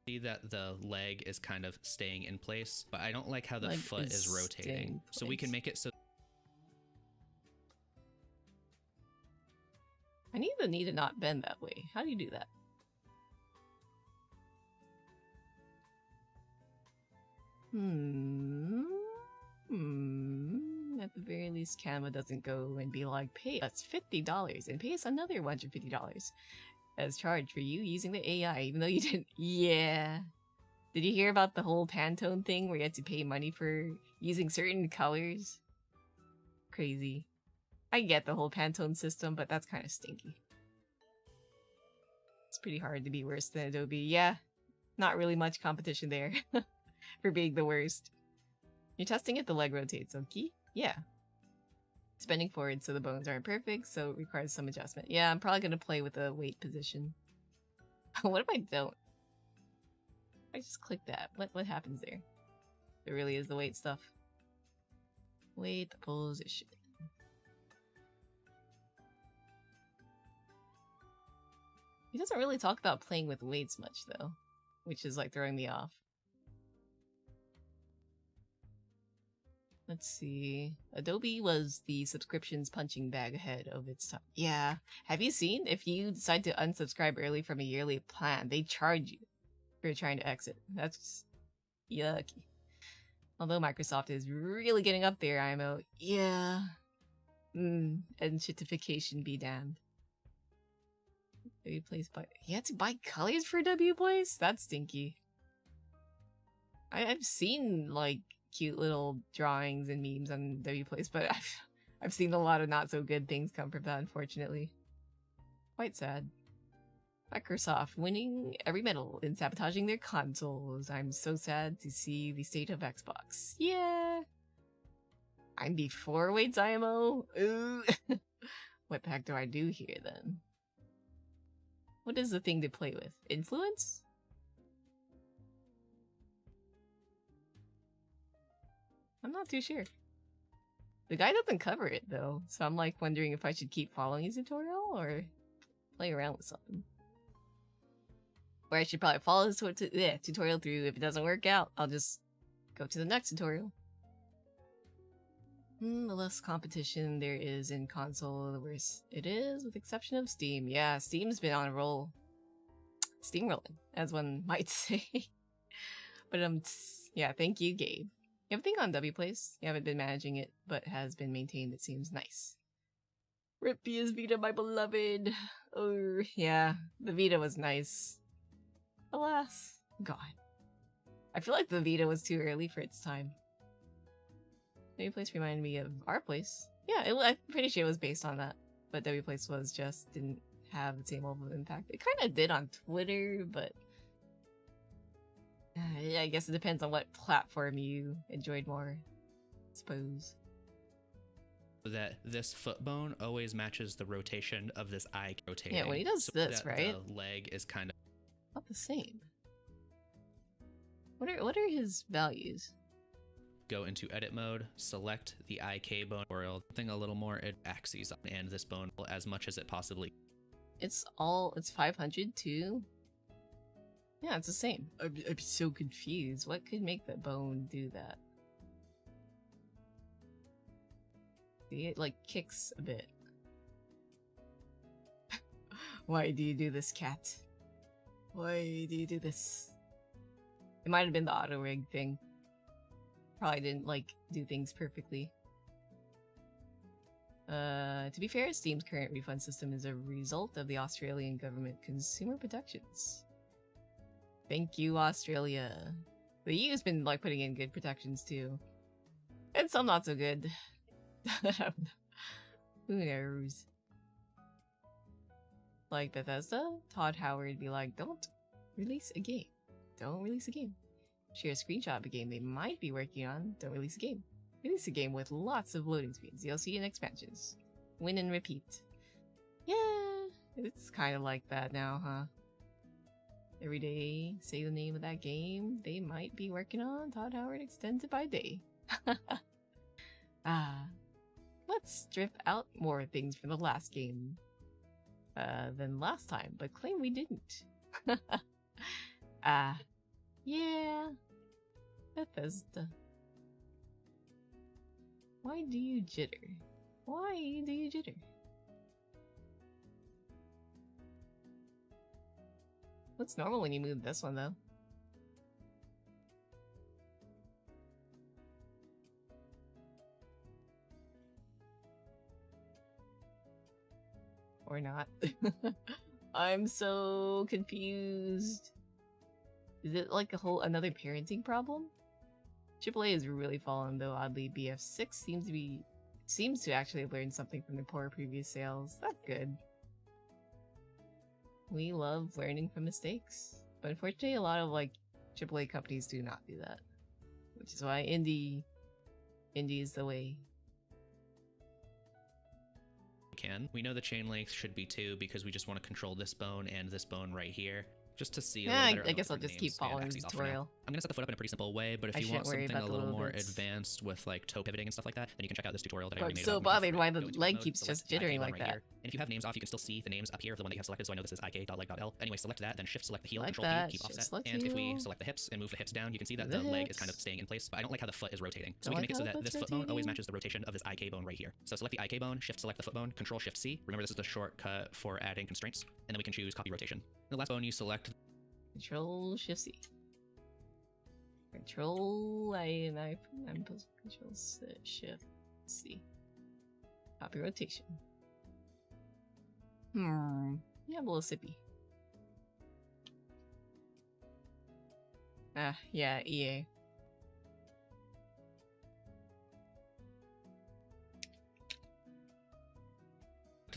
See that the leg is kind of staying in place, but I don't like how the Leg foot is is rotating. staying in So we can place. make it so I need the knee to not bend that way. How do you do that? At the very least, Canva doesn't go and be like, pay us $50 and pay us another $150 as charge for you using the AI, even though you didn't. Yeah. Did you hear about the whole Pantone thing where you had to pay money for using certain colors? Crazy. I get the whole Pantone system, but that's kind of stinky. It's pretty hard to be worse than Adobe. Yeah, not really much competition there for being the worst. You're testing if the leg rotates, okay? Yeah. It's bending forward so the bones aren't perfect, so it requires some adjustment. Yeah, I'm probably going to play with the weight position. What if I don't? I just click that. What happens there? It really is the weight stuff. Weight position. He doesn't really talk about playing with weights much, though, which is like throwing me off. Let's see. Adobe was the subscriptions punching bag ahead of its time. Yeah. Have you seen? If you decide to unsubscribe early from a yearly plan, they charge you for trying to exit. That's yucky. Although Microsoft is really getting up there, IMO. Yeah. And shitification be damned. W-Place buy. You had to buy colors for W-Place? That's stinky. I've seen like cute little drawings and memes on W-Place, but I've seen a lot of not so good things come from that, unfortunately. Quite sad. Microsoft winning every medal in sabotaging their consoles. I'm so sad to see the state of Xbox. Yeah. I'm before weights IMO. Ooh. What the heck do I do here then? What is the thing to play with? Influence? I'm not too sure. The guy doesn't cover it though, so I'm like wondering if I should keep following his tutorial or play around with something. Or I should probably follow his tutorial through. If it doesn't work out, I'll just go to the next tutorial. The less competition there is in console, the worse it is, with the exception of Steam. Yeah, Steam's been on a roll. Steamrolling, as one might say. But yeah, thank you, Gabe. You have a thing on W-Place. You haven't been managing it, but has been maintained. It seems nice. Rip PS Vita, my beloved. Oh, yeah, the Vita was nice. Alas, God. I feel like the Vita was too early for its time. W-Place reminded me of our place. Yeah, I'm pretty sure it was based on that. But W-Place was just didn't have the same level of impact. It kind of did on Twitter, but I guess it depends on what platform you enjoyed more, I suppose. That this foot bone always matches the rotation of this eye rotating. Yeah, when he does this, right? The leg is kind of not the same. What are his values? Go into edit mode, select the IK bone tutorial, something a little more axes on, and this bone as much as it possibly. It's 500 too? Yeah, it's the same. I'm so confused. What could make the bone do that? See, it like kicks a bit. Why do you do this, cat? Why do you do this? It might have been the auto rig thing. Probably didn't like do things perfectly. To be fair, Steam's current refund system is a result of the Australian government consumer protections. Thank you, Australia. The EU's been like putting in good protections too. And some not so good. Who knows? Like Bethesda, Todd Howard be like, don't release a game. Don't release a game. Share a screenshot of a game they might be working on. Don't release a game. It is a game with lots of loading screens. You'll see in expansions. Win and repeat. Yeah, it's kind of like that now, huh? Every day, say the name of that game they might be working on. Todd Howard extends it by day. Let's strip out more things from the last game than last time, but claim we didn't. Yeah. Bethesda. Why do you jitter? Why do you jitter? Looks normal when you move this one, though. Or not. I'm so confused. Is it like another parenting problem? AAA has really fallen, though oddly BF6 seems to actually have learned something from the poor previous sales. That's good. We love learning from mistakes. But unfortunately a lot of like AAA companies do not do that. Which is why indie is the way. We know the chain length should be 2 because we just want to control this bone and this bone right here. Just to see a little better. I guess I'll just keep following the tutorial. I'm gonna set the foot up in a pretty simple way, but if you want something a little more advanced with like toe pivoting and stuff like that, then you can check out this tutorial that I already made. I'm so bothered why the leg keeps just jittering like that. And if you have names off, you can still see the names up here of the one that you have selected. So I know this is ik.leg.l. Anyway, select that, then shift select the heel, control P, keep offset. And if we select the hips and move the hips down, you can see that the leg is kind of staying in place. But I don't like how the foot is rotating. So we can make it so that this foot bone always matches the rotation of this IK bone right here. So select the IK bone, shift select the foot bone, control shift C. Remember this is the shortcut for adding constraints. And then we can choose copy rotation. The last bone you select. Control Shift C. Control I'm Control Shift C. Copy rotation. Yeah, a little sippy. Yeah, EA.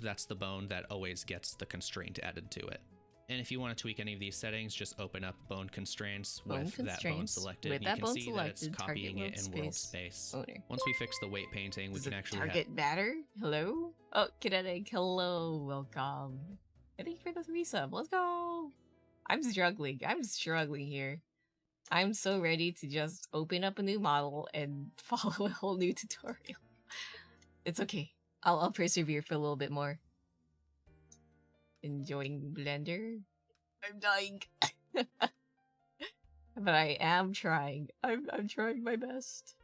That's the bone that always gets the constraint added to it. And if you want to tweak any of these settings, just open up bone constraints with that bone selected. With that you can bone see selected, that it's copying it in world space. Owner. Once we fix the weight painting, we can actually target matter? Hello? Oh, Kinetic, hello, welcome. Thank you for the resub. Let's go. I'm struggling here. I'm so ready to just open up a new model and follow a whole new tutorial. It's okay. I'll persevere for a little bit more. Enjoying Blender. I'm dying. But I am trying. I'm trying my best.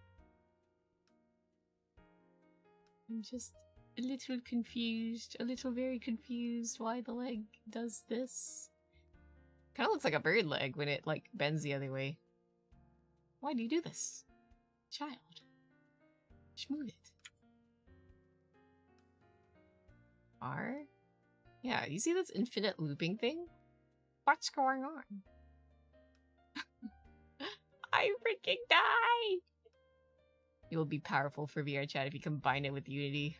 I'm just a little confused. Very confused why the leg does this. Kinda looks like a bird leg when it like bends the other way. Why do you do this? Child. Schmoot it. R? Yeah, you see this infinite looping thing? What's going on? I freaking die! You will be powerful for VR chat if you combine it with Unity.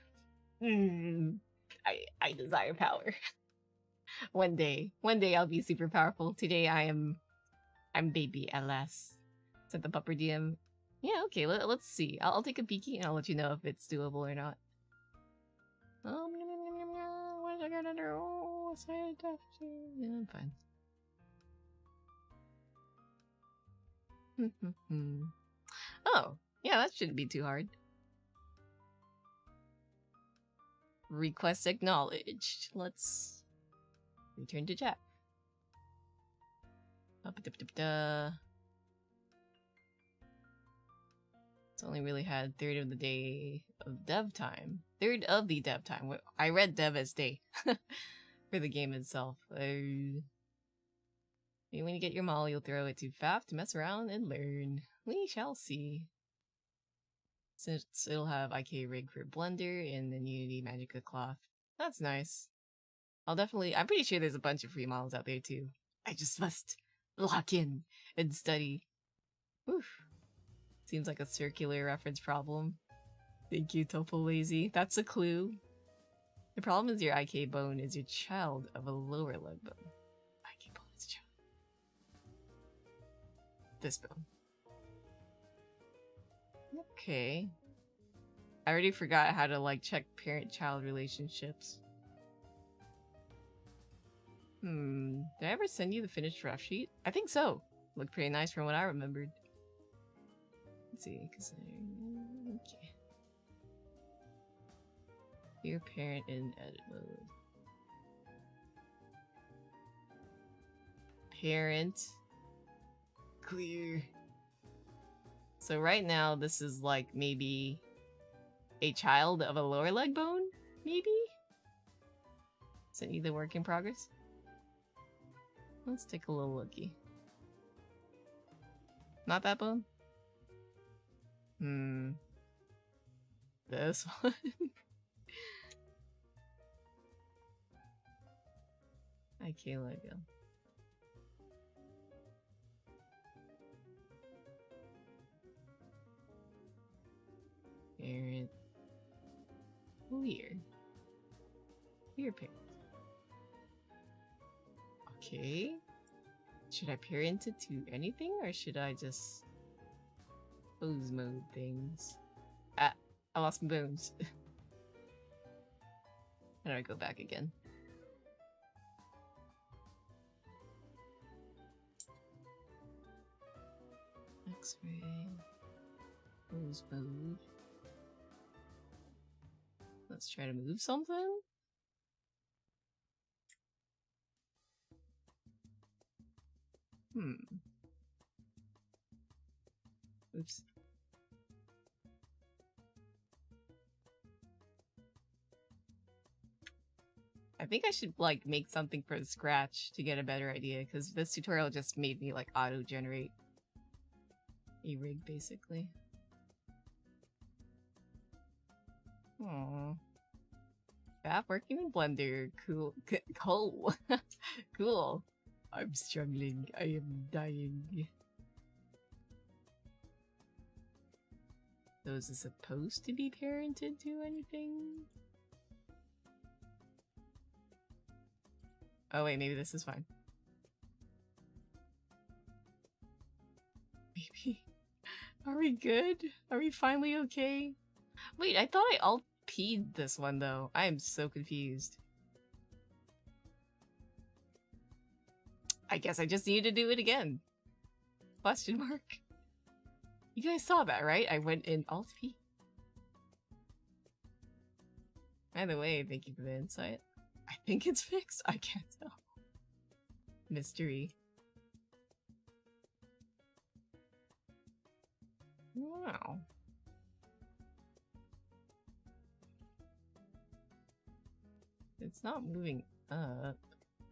I desire power. One day I'll be super powerful. Today I'm baby LS. Sent the pupper DM. Yeah, okay, let's see. I'll take a peeky and I'll let you know if it's doable or not. What am I gonna do? Yeah, I'm fine. Oh, yeah, that shouldn't be too hard. Request acknowledged. Let's return to chat. It's only really had third of the day of dev time. Third of the dev time. I read dev as day for the game itself. When you get your model, you'll throw it to Faf to mess around and learn. We shall see. Since it'll have IK rig for Blender and then Unity Magica cloth. That's nice. I'm pretty sure there's a bunch of free models out there too. I just must lock in and study. Oof. Seems like a circular reference problem. Thank you, Topo Lazy. That's a clue. The problem is your IK bone is your child of a lower leg bone. IK bone is child. This bone. Okay. I already forgot how to, like, check parent-child relationships. Did I ever send you the finished rough sheet? I think so. Looked pretty nice from what I remembered. Let's see, okay. Your parent in edit mode. Parent. Clear. So right now, this is like maybe a child of a lower leg bone? Maybe? Sent you the work in progress? Let's take a little looky. Not that bone? This one? I can't let go. Parent. Weird. Weird parent. Okay. Should I parent it to anything, or should I just pose mode things? Ah, I lost my bones. How do I go back again? X-ray. Pose mode. Let's try to move something. Oops. I think I should, like, make something from scratch to get a better idea, because this tutorial just made me, like, auto-generate a rig, basically. Aww. Fab working in Blender. Cool. Cool. Cool. I'm struggling. I am dying. So is this supposed to be parented to anything? Oh wait, maybe this is fine. Maybe. Are we good? Are we finally okay? Wait, I thought I alt-P'd this one though. I am so confused. I guess I just need to do it again. Question mark. You guys saw that, right? I went in alt-P. By the way, thank you for the insight. I think it's fixed. I can't tell. Mystery. Wow. It's not moving up.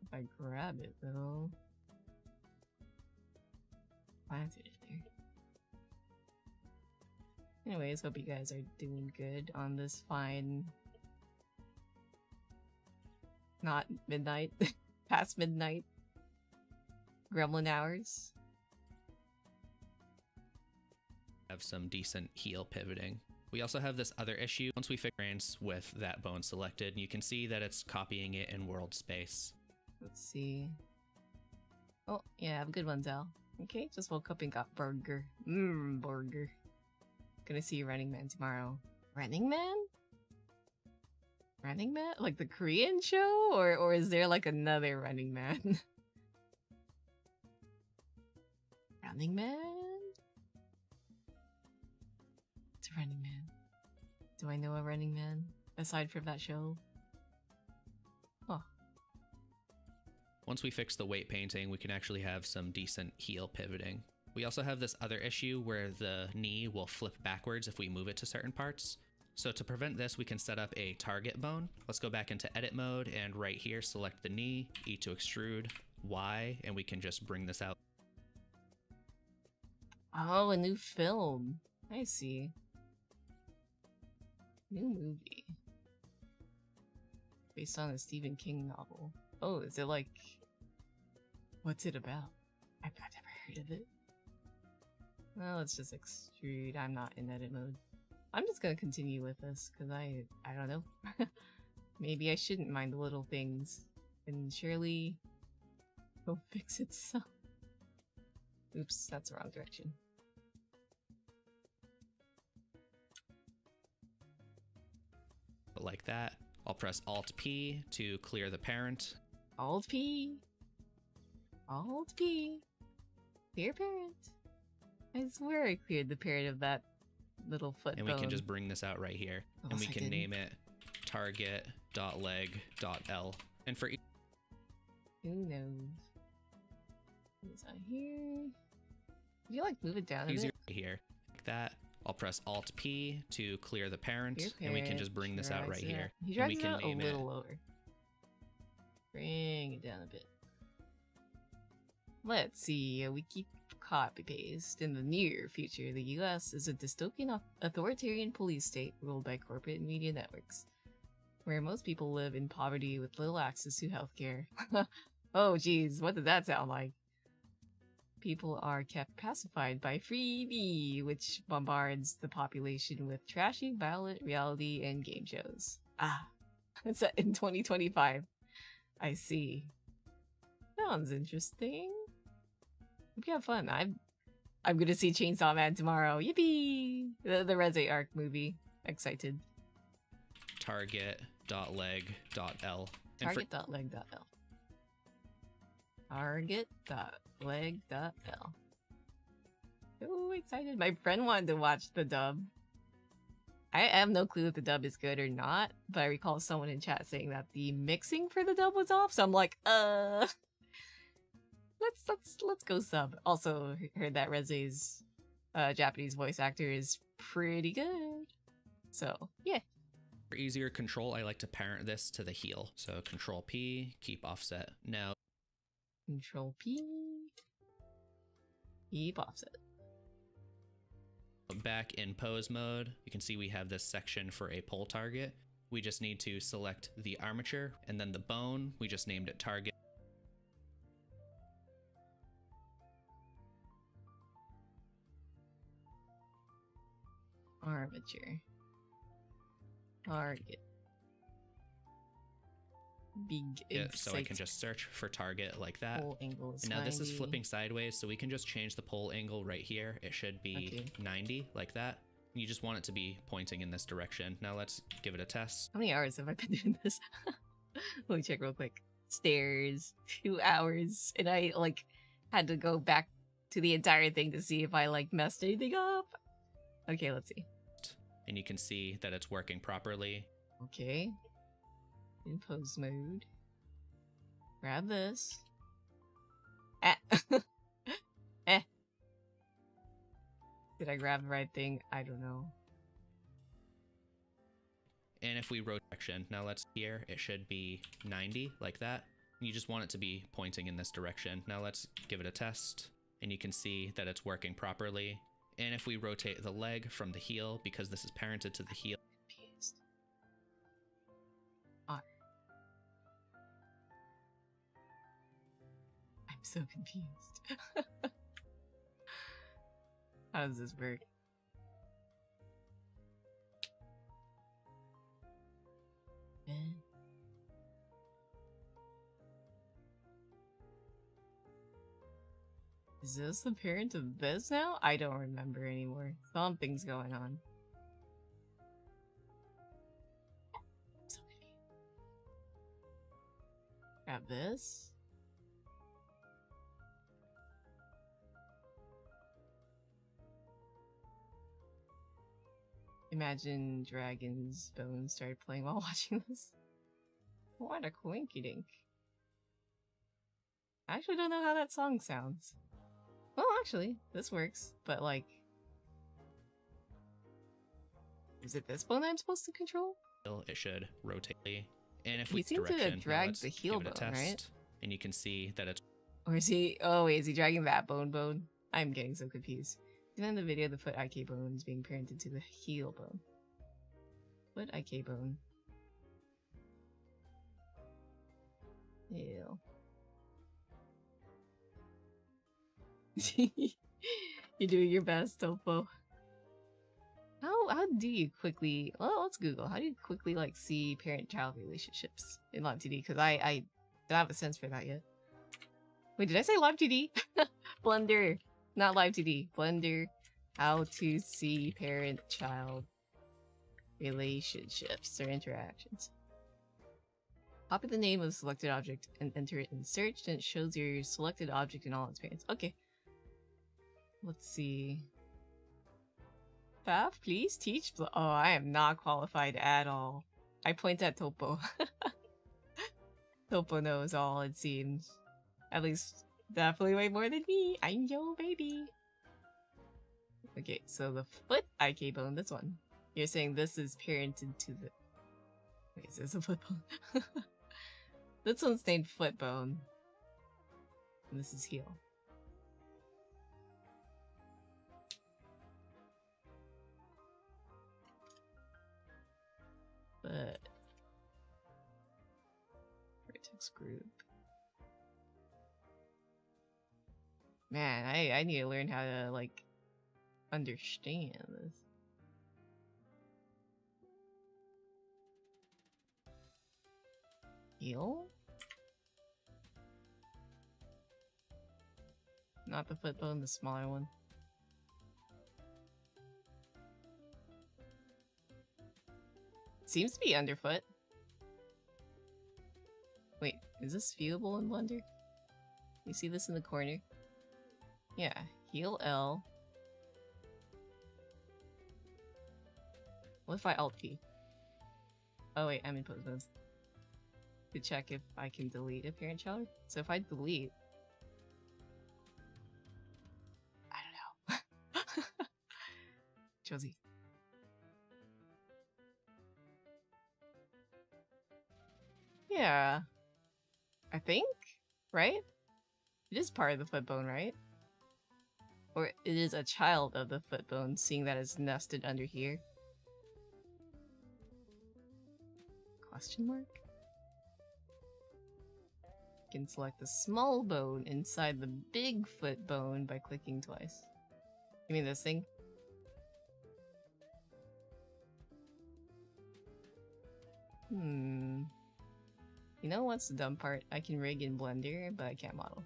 If I grab it though. Planted it there. Anyways, hope you guys are doing good on this fine... Not midnight. Past midnight. Gremlin hours. Have some decent heel pivoting. We also have this other issue. Once we fix frames with that bone selected, you can see that it's copying it in world space. Let's see. Oh, yeah, have good ones, Al. Okay, just woke up and got burger. Burger. Gonna see Running Man tomorrow. Running Man? Running Man? Like the Korean show? Or is there like another Running Man? Running Man? It's a Running Man. Do I know a Running Man? Aside from that show? Huh. Once we fix the weight painting, we can actually have some decent heel pivoting. We also have this other issue where the knee will flip backwards if we move it to certain parts. So to prevent this, we can set up a target bone. Let's go back into edit mode and right here, select the knee, E to extrude, Y, and we can just bring this out. Oh, a new film. I see. New movie. Based on a Stephen King novel. Oh, is it like... What's it about? I've never heard of it. Well, let's just extrude. I'm not in edit mode. I'm just gonna continue with this, because I don't know. Maybe I shouldn't mind the little things. And surely it'll fix itself. Oops, that's the wrong direction. like that. I'll press Alt-P to clear the parent. Alt-P. Alt-P. Clear parent. I swear I cleared the parent of that little foot And bone. we can just bring this out right here. And we can name it target.leg.l. And for who knows? It's on here. Can you like move it down a easier bit? Here, like that. I'll press Alt-P to clear the parent, and we can just bring this out right here. He And drags we it can out a name it little lower. Bring it down a bit. Let's see. We keep copy paste. In the near future, the U.S. is a dystopian authoritarian police state ruled by corporate media networks, where most people live in poverty with little access to healthcare. Oh, geez, what does that sound like? People are kept pacified by freebie, which bombards the population with trashy, violent reality and game shows. Ah, it's set in 2025. I see. Sounds interesting. Hope you have fun. I'm gonna see Chainsaw Man tomorrow. Yippee! The Resi Arc movie. Excited. target.leg.l. Target.leg.l. Target.leg.l. So excited. My friend wanted to watch the dub. I have no clue if the dub is good or not, but I recall someone in chat saying that the mixing for the dub was off, so I'm like, let's go sub. Also heard that Reze's Japanese voice actor is pretty good. So, yeah. For easier control, I like to parent this to the heel. So Control P, keep offset. Now Control P, keep offset. back in pose mode, you can see we have this section for a pole target. We just need to select the armature, and then the bone, we just named it target. Armature. Target. Big so I can just search for target like that. Pole angle is and now 90. this is flipping sideways, so we can just change the pole angle right here. It should be 90 like that. You just want it to be pointing in this direction. Now let's give it a test. How many hours have I been doing this? Let me check real quick. Stairs, 2 hours, and I like had to go back to the entire thing to see if I like messed anything up. Okay, let's see. And you can see that it's working properly. Okay. In pose mode. Grab this. Eh. Eh. Did I grab the right thing? I don't know. And if we rotate direction, now let's here, it should be 90 like that. You just want it to be pointing in this direction. Now let's give it a test. And you can see that it's working properly. And if we rotate the leg from the heel, because this is parented to the heel. Confused. R. I'm so confused. How does this work? Is this the parent of this now? I don't remember anymore. Something's going on. So confused. Grab this. Imagine Dragon's Bones started playing while watching this. What a coinky dink. I actually don't know how that song sounds. Well, actually, this works, but like... Is it this bone I'm supposed to control? It should rotate. And if He we seems to have dragged the heel give it a bone, test, right? and you can see that it's Or is he... Oh wait, is he dragging that bone? I'm getting so confused. Even in the video, the foot IK bone is being parented to the heel bone. Foot IK bone. Ew. You're doing your best, Topo. How do you quickly... Well, let's Google. How do you quickly, like, see parent-child relationships in LiveTD? Because I don't have a sense for that yet. Wait, did I say LiveTD? Blender. Not LiveTD. Blender. How to see parent-child relationships or interactions. Copy the name of the selected object and enter it in search, and it shows your selected object in all its panes. Okay. Let's see. Faf, please teach. Oh, I am not qualified at all. I point at Topo. Topo knows all, it seems. At least, definitely way more than me. I'm your baby. Okay, so the foot IK bone, this one. You're saying this is parented to the... Wait, is this a foot bone? This one's named foot bone. And this is heel. But... Vertex group. Man, I need to learn how to, like, understand this. Heel? Not the foot bone, the smaller one. Seems to be underfoot. Wait, is this viewable in Blender? You see this in the corner? Yeah, heel L. What if I Alt P? Oh wait, I'm in pose modes. To check if I can delete a parent-child. So if I delete... I don't know. Josie. Yeah. I think? Right? It is part of the foot bone, right? Or it is a child of the foot bone, seeing that it's nested under here. Question mark? You can select the small bone inside the big foot bone by clicking twice. You mean this thing? You know what's the dumb part? I can rig in Blender, but I can't model.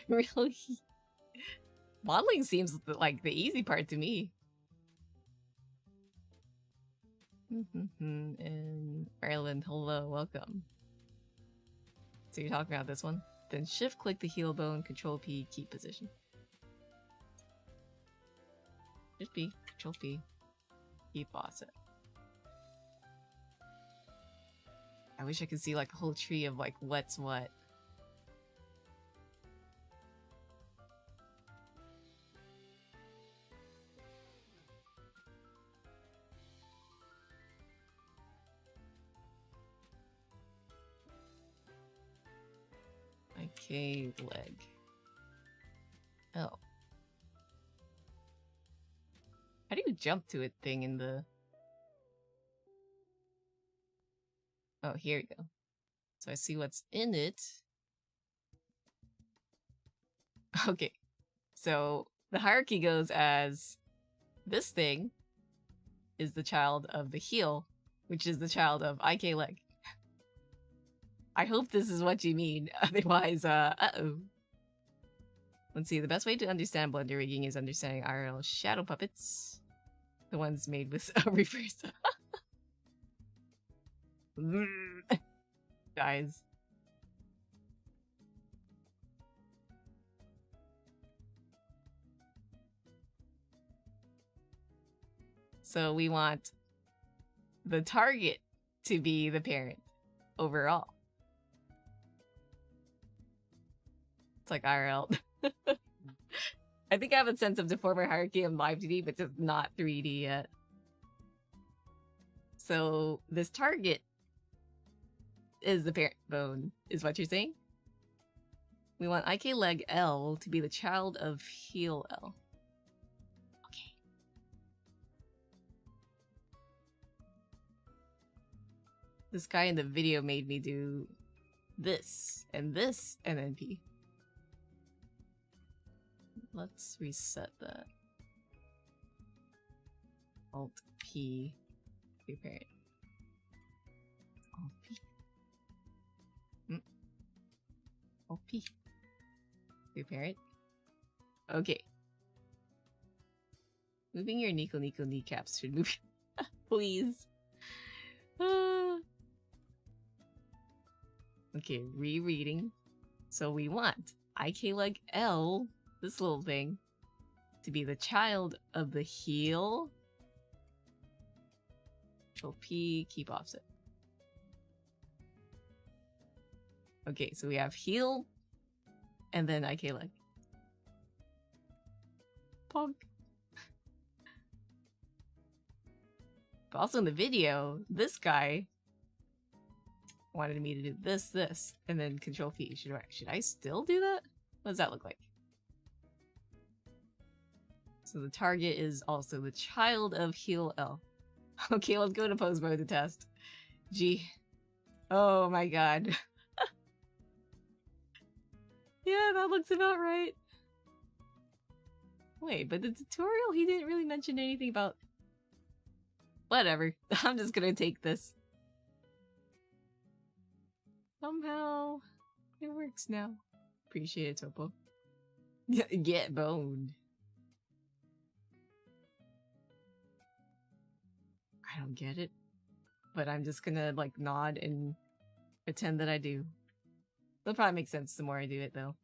Really? Modeling seems like the easy part to me. And Ireland, hello, welcome. So you're talking about this one? Then shift click the heel bone, control P, keep position. Shift P, control P, keep offset. I wish I could see like a whole tree of like what's what. Okay, leg. Oh. How do you jump to a thing in the... Oh, here we go. So I see what's in it. Okay. So the hierarchy goes as this thing is the child of the heel, which is the child of IK leg. I hope this is what you mean. Otherwise, uh-oh. Let's see, the best way to understand Blender rigging is understanding IRL shadow puppets. The ones made with reverse. Guys. So we want the target to be the parent overall. It's like IRL. I think I have a sense of deformer hierarchy in live 2D, but just not 3D yet. So this target is the parent bone, is what you're saying? We want IK leg L to be the child of heel L. Okay. This guy in the video made me do this, and then P. Let's reset that. Alt P. Parent. Alt P. Alt P. Parent. Okay. Moving your Nico kneecaps should move. Please. Okay, rereading. So we want IK leg L, this little thing, to be the child of the heel. Control P, keep offset. Okay, so we have heel, and then IK leg. Pog. But also in the video, this guy wanted me to do this, and then Control P. Should I still do that? What does that look like? So the target is also the child of heel L. Okay, let's go to pose mode to test. G. Oh my god. Yeah, that looks about right. Wait, but the tutorial, he didn't really mention anything about... Whatever. I'm just gonna take this. Somehow, it works now. Appreciate it, Topo. Get boned. I don't get it. But I'm just gonna, like, nod and pretend that I do. It'll probably make sense the more I do it, though.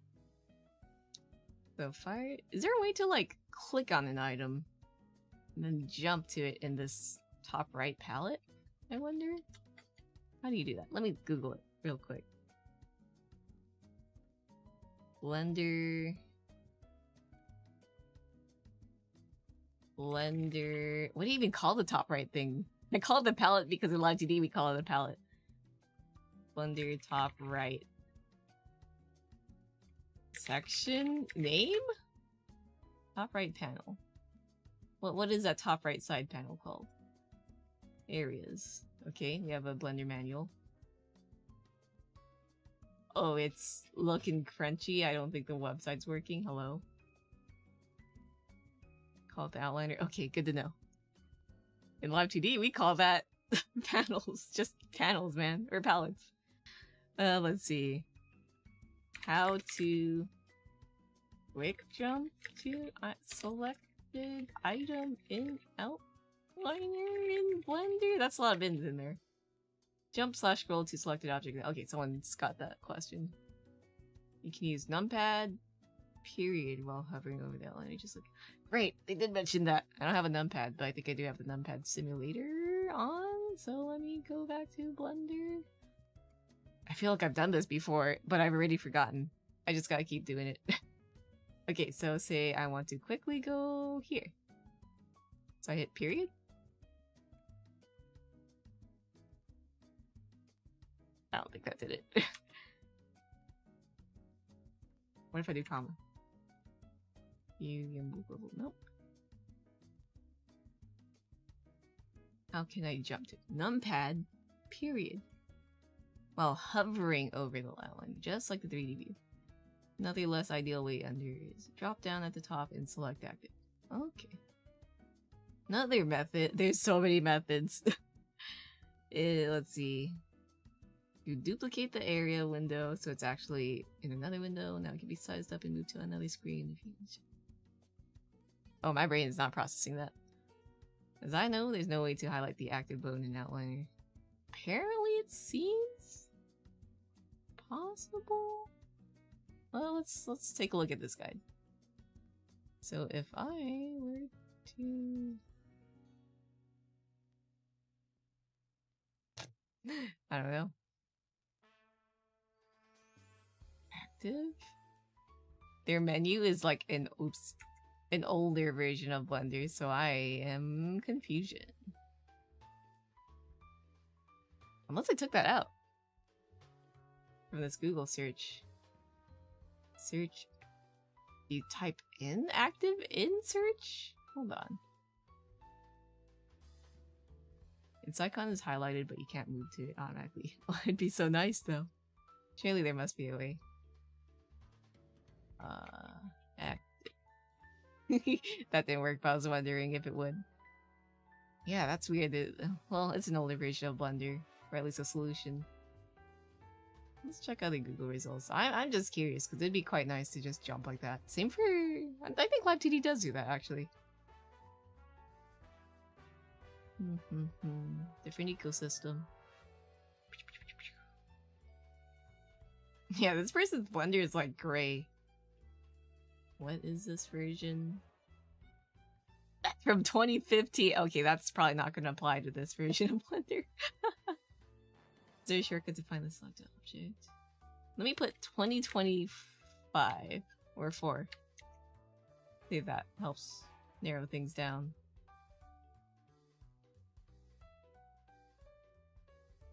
So, fire... Is there a way to, like, click on an item and then jump to it in this top right palette? I wonder? How do you do that? Let me Google it real quick. Blender... What do you even call the top right thing? I call it the palette because in Live 2D we call it a palette. Blender top right. Section? Name? Top right panel. What is that top right side panel called? Areas. Okay, we have a Blender manual. Oh, it's looking crunchy. I don't think the website's working. Hello? Call it the outliner. Okay, good to know. In Live 2D, we call that panels. Just panels, man. Or palettes. Let's see. How to quick jump to selected item in outliner in Blender? That's a lot of bins in there. Jump / scroll to selected object. Okay, someone's got that question. You can use numpad, period, while hovering over the outliner. Just like, great, they did mention that. I don't have a numpad, but I think I do have the numpad simulator on. So let me go back to Blender. I feel like I've done this before, but I've already forgotten. I just gotta keep doing it. Okay, so say I want to quickly go here. So I hit period. I don't think that did it. What if I do comma? Nope. How can I jump to numpad, period, while hovering over the outline, just like the 3D view? Nothing less ideal way under is drop down at the top and select active. Okay. Another method. There's so many methods. Let's see. You duplicate the area window so it's actually in another window. Now it can be sized up and moved to another screen. Oh, my brain is not processing that. As I know, there's no way to highlight the active bone in outliner. Apparently it seems possible. Well, let's take a look at this guide. So if I were to... I don't know. Active? Their menu is like an older version of Blender, so I am confusion. Unless I took that out from this Google search. Search. You type in active in search? Hold on. Its icon is highlighted, but you can't move to it automatically. Oh, it'd be so nice, though. Surely there must be a way. Active. That didn't work, but I was wondering if it would. Yeah, that's weird. Well, it's an older version of Blender, or at least a solution. Let's check other Google results. I'm just curious, because it'd be quite nice to just jump like that. Same for... I think Live2D does do that, actually. Different ecosystem. Yeah, this person's Blender is like gray. What is this version? From 2015. Okay, that's probably not going to apply to this version of Blender. Is there a shortcut to find the selected object? Let me put 2025 or 4. See if that helps narrow things down.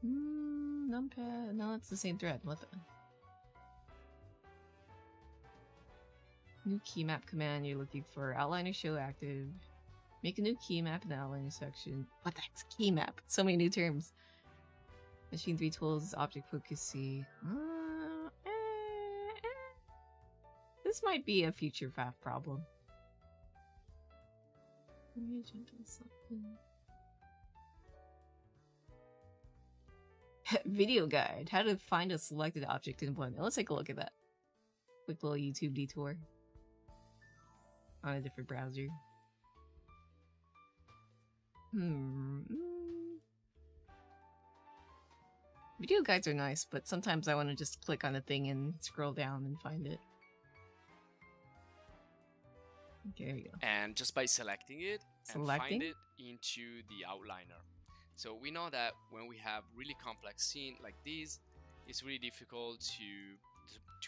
Numpad. No, it's the same thread. What the? New key map command you're looking for. Outliner show active. Make a new key map in the outliner section. What the heck's key map? So many new terms. Machine 3 tools, object focus C. This might be a future Faf problem. Video guide. How to find a selected object in Blender. Let's take a look at that. Quick little YouTube detour. On a different browser. Video guides are nice, but sometimes I want to just click on a thing and scroll down and find it. Okay, there you go. And just by selecting it and find it into the outliner. So we know that when we have really complex scene like this, it's really difficult to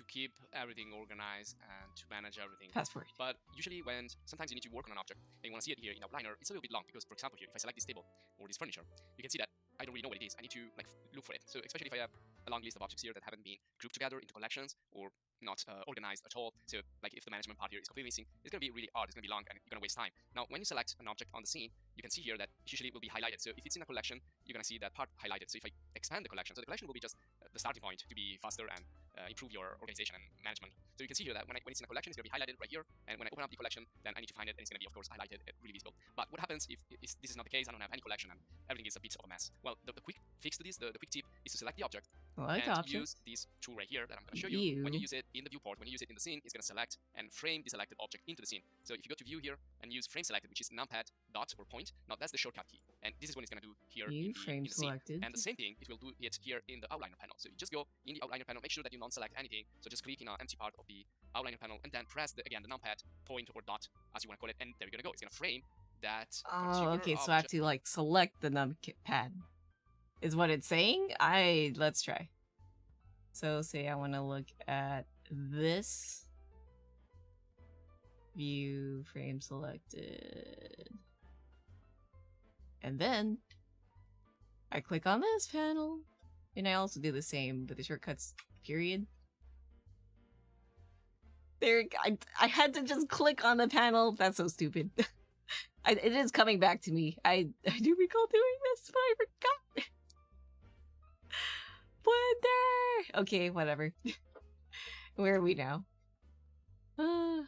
keep everything organized and to manage everything. Password. But usually when sometimes you need to work on an object and you want to see it here in outliner, it's a little bit long because, for example, here if I select this table or this furniture, you can see that I don't really know what it is. I need to like look for it. So especially if I have a long list of objects here that haven't been grouped together into collections or not organized at all. So like if the management part here is completely missing, it's going to be really hard, it's going to be long, and you're going to waste time. Now, when you select an object on the scene, you can see here that usually it will be highlighted. So if it's in a collection, you're going to see that part highlighted. So if I expand the collection, so the collection will be just the starting point to be faster and improve your organization and management. So you can see here that when it's in a collection, it's going to be highlighted right here. And when I open up the collection, then I need to find it, and it's going to be, of course, highlighted, really visible. But what happens if this is not the case? I don't have any collection and everything is a bit of a mess. Well, the quick fix to this, the quick tip is to select the object use this tool right here that I'm going to show you. When you use it in the viewport, when you use it in the scene, it's going to select and frame the selected object into the scene. So if you go to view here and use frame selected, which is numpad dot or point, now that's the shortcut key. And this is what it's going to do here in the scene. And the same thing, it will do it here in the outliner panel. So you just go in the outliner panel, make sure that you non-select anything. So just click in an empty part of the outliner panel and then press, again, the numpad, point or dot, as you want to call it, and there you're going to go. It's going to frame that. Oh, okay, so I have to like select the numpad. Is what it's saying? Let's try. So say I want to look at this. View, frame selected. And then I click on this panel. And I also do the same, but the shortcuts, period. There, I had to just click on the panel. That's so stupid. It is coming back to me. I do recall doing this, but I forgot. Blender! Okay, whatever. Where are we now? I'm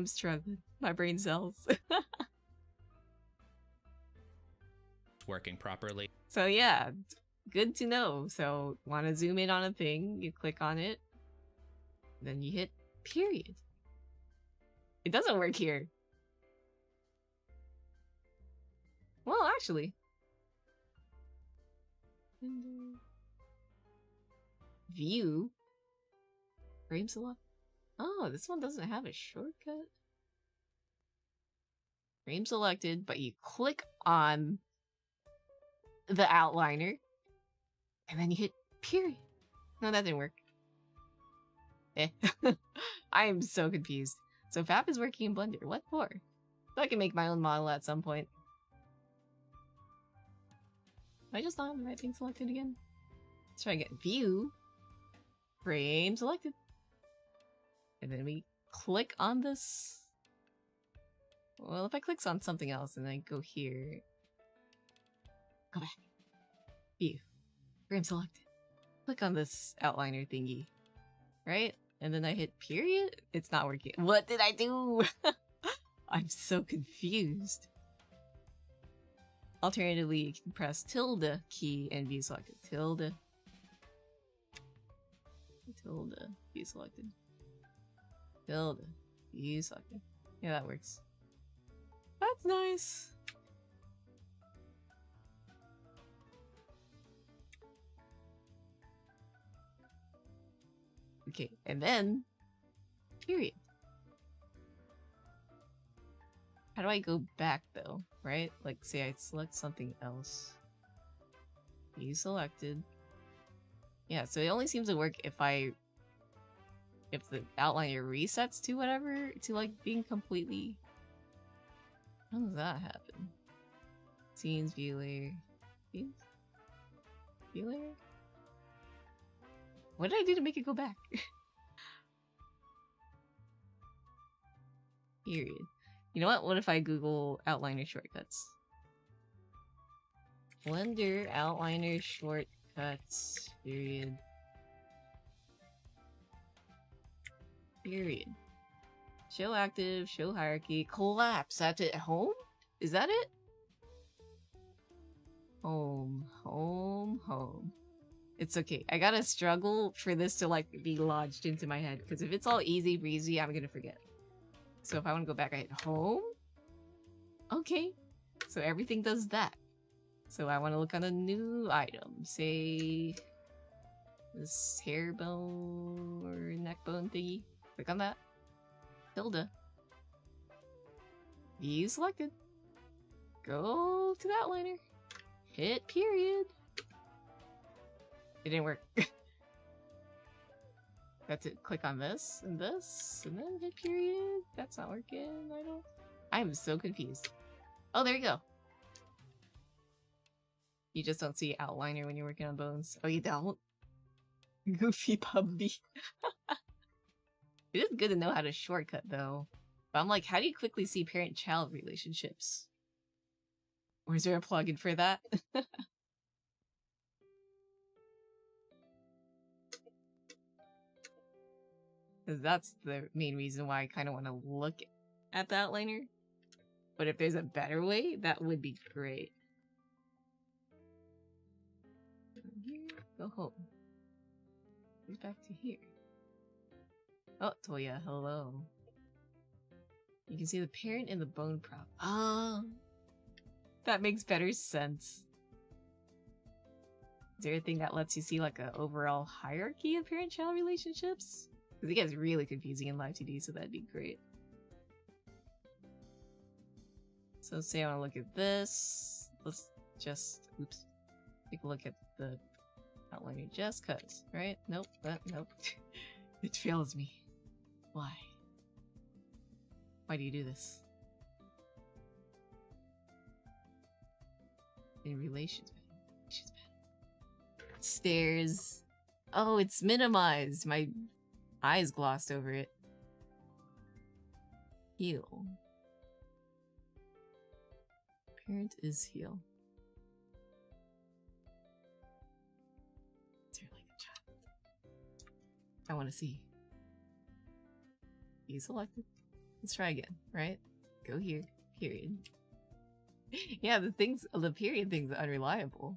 struggling. My brain cells. Working properly. So yeah, good to know. So want to zoom in on a thing, you click on it, then you hit period. It doesn't work here. Well, actually. View. Frame select. Oh, this one doesn't have a shortcut. Frame selected, but you click on the outliner and then you hit period. No, that didn't work. I am so confused. So Faf is working in Blender. What for? So I can make my own model at some point. I just not have the right thing selected again. Let's try again. View. Frame selected. And then we click on this. Well, if I click on something else and then go here. Go back. View. Frame selected. Click on this outliner thingy. Right? And then I hit period. It's not working. What did I do? I'm so confused. Alternatively, you can press tilde key and view selected. Tilde. View selected. Tilde. View selected. Yeah, that works. What? That's nice. Okay, and then period. How do I go back though? Right? Like, say I select something else. You selected. Yeah, so it only seems to work if the outliner resets to whatever, to like being completely... How does that happen? Scenes, view layer. Scenes? View layer? What did I do to make it go back? Period. You know what? What if I Google outliner shortcuts? Blender outliner shortcuts. Period. Period. Show active, show hierarchy, collapse. That's it. Home? Is that it? Home, home, home. It's okay. I gotta struggle for this to like be lodged into my head, because if it's all easy breezy, I'm gonna forget. So if I want to go back, I hit home. Okay. So everything does that. So I want to look on a new item. Say this hair bone or neck bone thingy. Click on that. Tilde. View selected. Go to the outliner. Hit period. It didn't work. That's it. Click on this, and then hit period. That's not working. I'm so confused. Oh, there you go. You just don't see outliner when you're working on bones. Oh, you don't? Goofy puppy. It is good to know how to shortcut, though. But I'm like, how do you quickly see parent-child relationships? Or is there a plugin for that? Because that's the main reason why I kind of want to look at the outliner. But if there's a better way, that would be great. Here, go home. Go back to here. Oh, Toya, hello. You can see the parent in the bone prop. Oh, that makes better sense. Is there a thing that lets you see like an overall hierarchy of parent-child relationships? Because it gets really confusing in Live 2D, so that'd be great. So say I want to look at this. Let's just, oops, take a look at the outliner just cuz, right? Nope, nope. It fails me. Why? Why do you do this? In relations. Stairs. Oh, it's minimized. My eyes glossed over it. Heal. Parent is heal. Is there like a child? I want to see. You selected. Let's try again, right? Go here. Period. Yeah, the period thing's unreliable.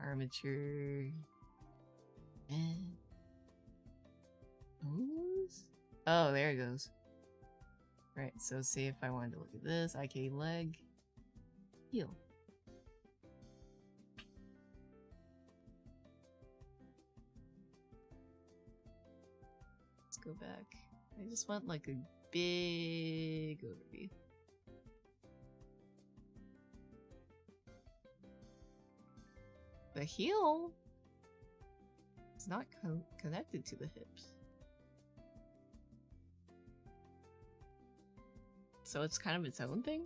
Armature. And hose? Oh, there it goes. Right, so say if I wanted to look at this, IK leg, heal. Let's go back. I just want like a big overview. The heel is not connected to the hips. So it's kind of its own thing?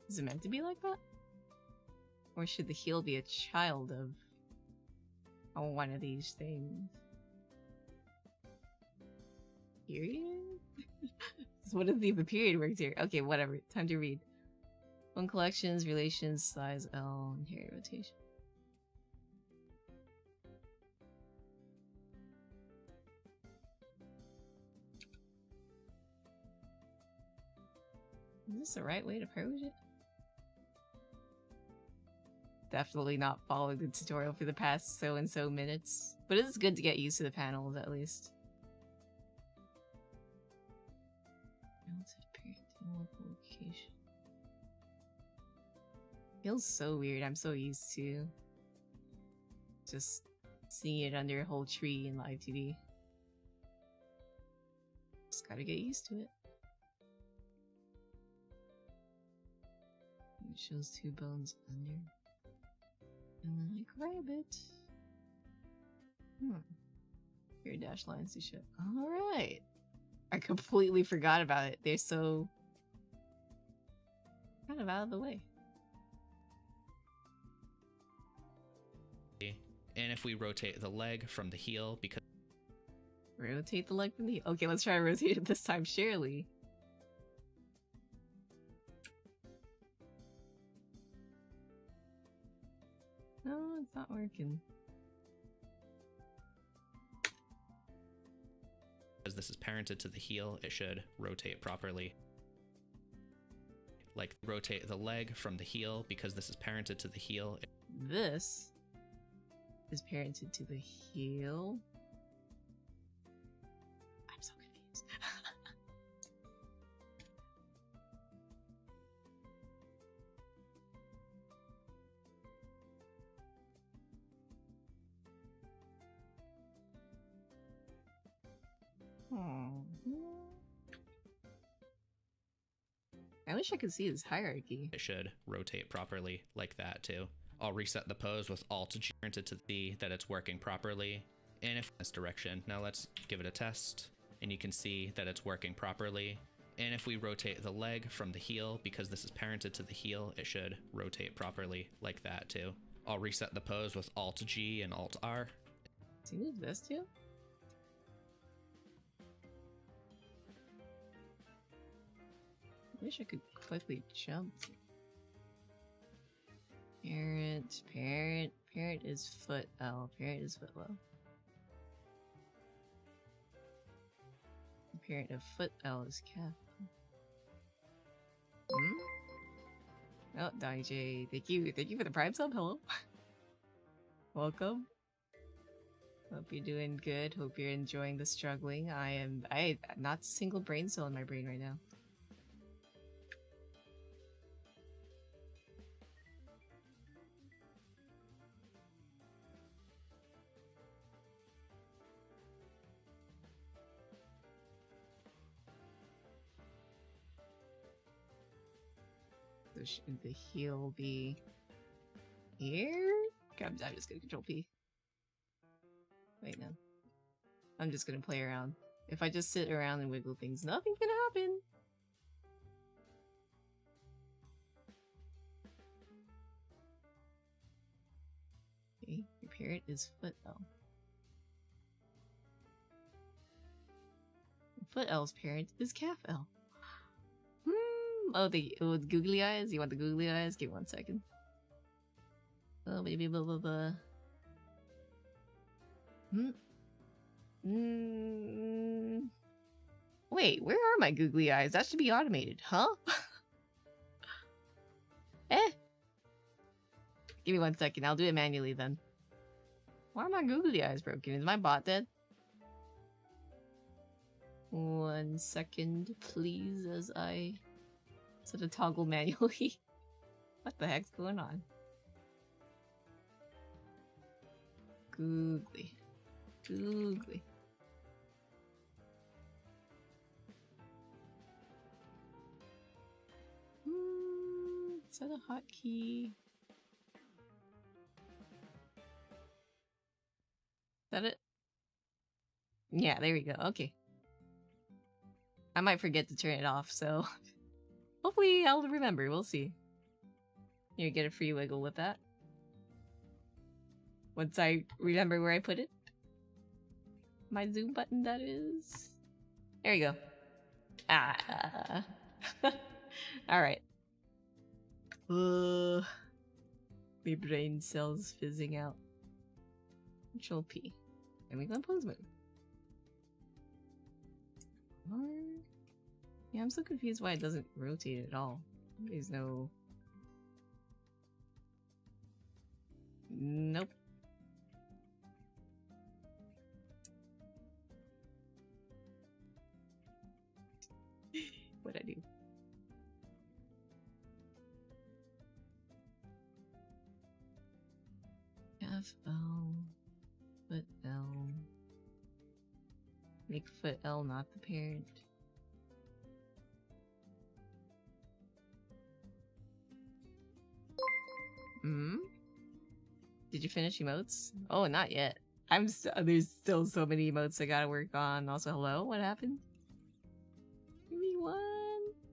Is it meant to be like that? Or should the heel be a child of one of these things? Period? So what if the period works here? Okay, whatever. Time to read. Bone collections, relations, size L, and hair rotation. Is this the right way to approach it? Definitely not following the tutorial for the past so-and-so minutes. But it is good to get used to the panels, at least. Location. Feels so weird. I'm so used to just seeing it under a whole tree in live TV. Just gotta get used to it. It shows 2 bones under. And then I grab it. Here, dash lines to show. Alright. I completely forgot about it. They're so kind of out of the way. And if we rotate the leg from the heel, because Rotate the leg from the heel. Okay, let's try to rotate it this time, surely. No, it's not working. as this is parented to the heel, it should rotate properly. Like, rotate the leg from the heel, because this is parented to the heel. This is parented to the heel. I'm so confused. I wish I could see this hierarchy. It should rotate properly like that too. I'll reset the pose with Alt-G to see that it's working properly. And if this direction, now let's give it a test. And you can see that it's working properly. And if we rotate the leg from the heel, because this is parented to the heel, it should rotate properly like that too. I'll reset the pose with Alt-G and Alt-R. Does he move this too? I wish I could quickly jump. Parent is foot L. Parent is foot low. Parent of foot L is calf. Oh, Donnie J, thank you for the Prime sub. Hello, welcome. Hope you're doing good. Hope you're enjoying the struggling. I not a single brain cell in my brain right now. So should the heel be here? Okay, I'm just gonna control P. Wait, no. I'm just gonna play around. If I just sit around and wiggle things, nothing's gonna happen! Okay, your parent is foot L. Foot L's parent is calf L. Oh, the googly eyes? You want the googly eyes? Give me 1 second. Oh, maybe blah blah blah. Wait, where are my googly eyes? That should be automated, huh? Give me 1 second, I'll do it manually then. Why are my googly eyes broken? Is my bot dead? 1 second, please, as I set a toggle manually. What the heck's going on? Googly. Googly. Set a hotkey. Is that it? Yeah, there we go. Okay. I might forget to turn it off, so hopefully I'll remember. We'll see. You get a free wiggle with that. Once I remember where I put it. My zoom button, that is. There you go. Ah. Alright. My brain cells fizzing out. Control P. And we go pose mode. Yeah, I'm so confused why it doesn't rotate at all. There's no... Nope. What'd I do? F L foot L. Make foot L not the parent. Hmm? Did you finish emotes? Oh, not yet. There's still so many emotes I gotta work on. Also, hello? What happened? Give me 1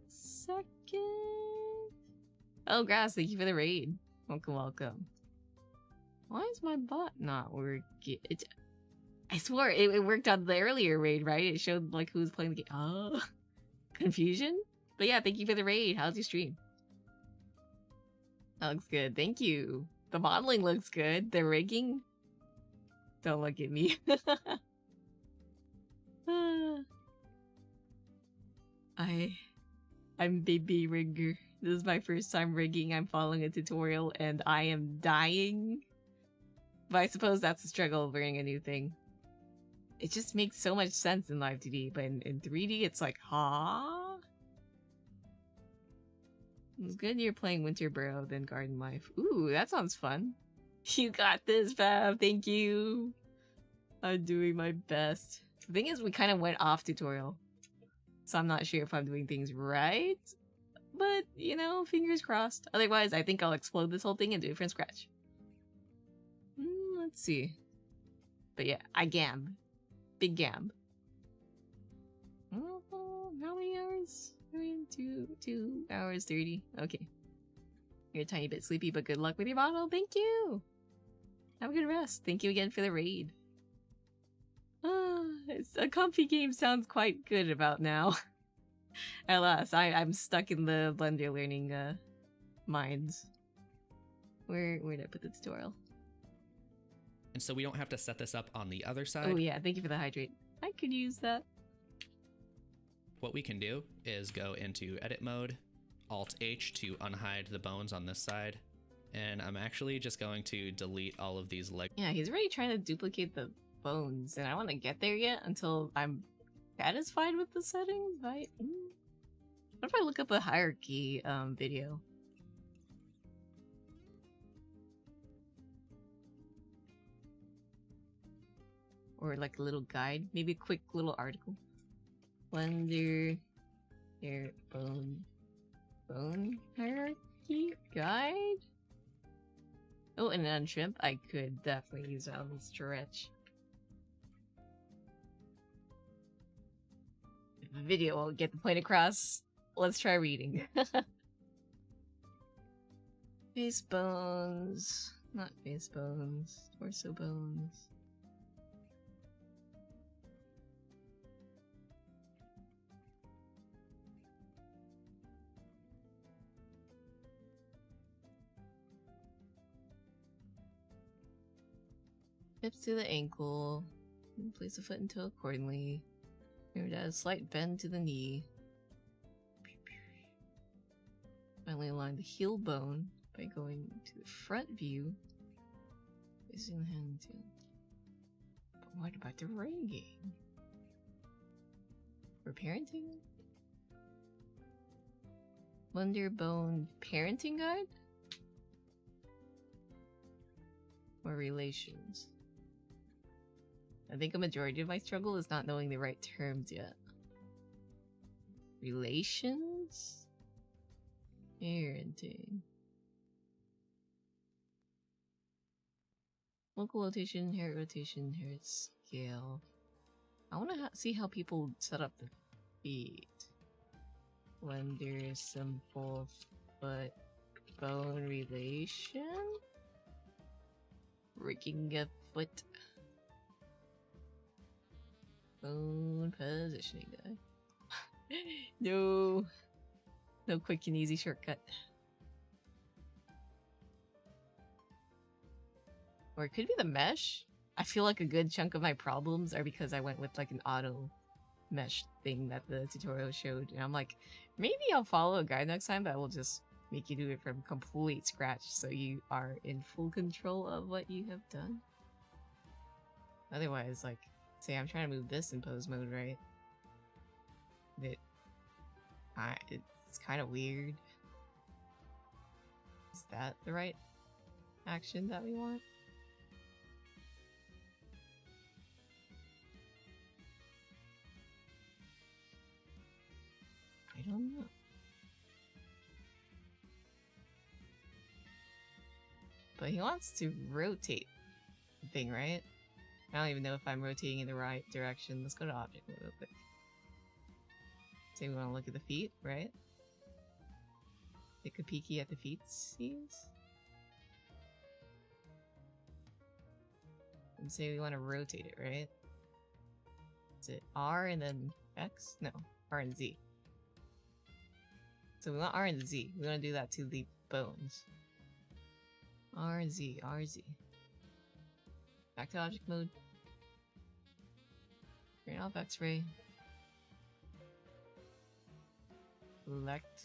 second. Oh, Grass, thank you for the raid. Welcome, welcome. Why is my bot not working? I swore it worked on the earlier raid, right? It showed like who was playing the game. Oh, confusion? But yeah, thank you for the raid. How's your stream? That looks good. Thank you. The modeling looks good. The rigging? Don't look at me. I'm baby rigger. This is my first time rigging. I'm following a tutorial and I am dying. But I suppose that's the struggle of learning a new thing. It just makes so much sense in live 2D, but in 3D it's like, huh? It's good you're playing Winter Burrow than Garden Life. Ooh, that sounds fun. You got this, Fav. Thank you. I'm doing my best. The thing is, we kind of went off tutorial. So I'm not sure if I'm doing things right. But, you know, fingers crossed. Otherwise, I think I'll explode this whole thing and do it from scratch. Let's see. But yeah, I gamb. Big gamb. How many hours? 2 hours 30. Okay. You're a tiny bit sleepy, but good luck with your bottle. Thank you. Have a good rest. Thank you again for the raid. A comfy game sounds quite good about now. Alas, I'm stuck in the Blender learning minds. Where'd I put the tutorial? And so we don't have to set this up on the other side. Oh yeah, thank you for the hydrate. I could use that. What we can do is go into edit mode, Alt-H to unhide the bones on this side. And I'm actually just going to delete all of these leg. Yeah, he's already trying to duplicate the bones, and I want to get there yet until I'm satisfied with the settings, right? What if I look up a hierarchy video? Or like a little guide, maybe a quick little article. Blender hair bone hierarchy guide. Oh, and an unshrimp. I could definitely use that on the stretch. If the video won't get the point across, let's try reading. Face bones, not face bones, torso bones. Hips to the ankle. Place the foot and toe accordingly. Remember to add a slight bend to the knee. Finally align the heel bone by going to the front view. Placing the hand to. But what about the rigging? For parenting? Blender bone parenting guide? Or relations? I think a majority of my struggle is not knowing the right terms yet. Relations? Parenting. Local rotation, hair rotation, hair scale. I want to see how people set up the feet. Blender, simple foot, bone relation? Rigging a foot. Bone positioning guy. No quick and easy shortcut. Or it could be the mesh. I feel like a good chunk of my problems are because I went with like an auto mesh thing that the tutorial showed, and I'm like, maybe I'll follow a guide next time that will just make you do it from complete scratch so you are in full control of what you have done. Otherwise, like, say I'm trying to move this in pose mode, right? It's kind of weird. Is that the right action that we want? don't know. But he wants to rotate the thing, right? I don't even know if I'm rotating in the right direction. Let's go to object real quick. Say we want to look at the feet, right? Take a peeky at the feet, and say we want to rotate it, right? Is it R and then X? No, R and Z. So we want R and Z. We want to do that to the bones. R, Z, R, Z. Back to object mode. Turn off X-ray. Select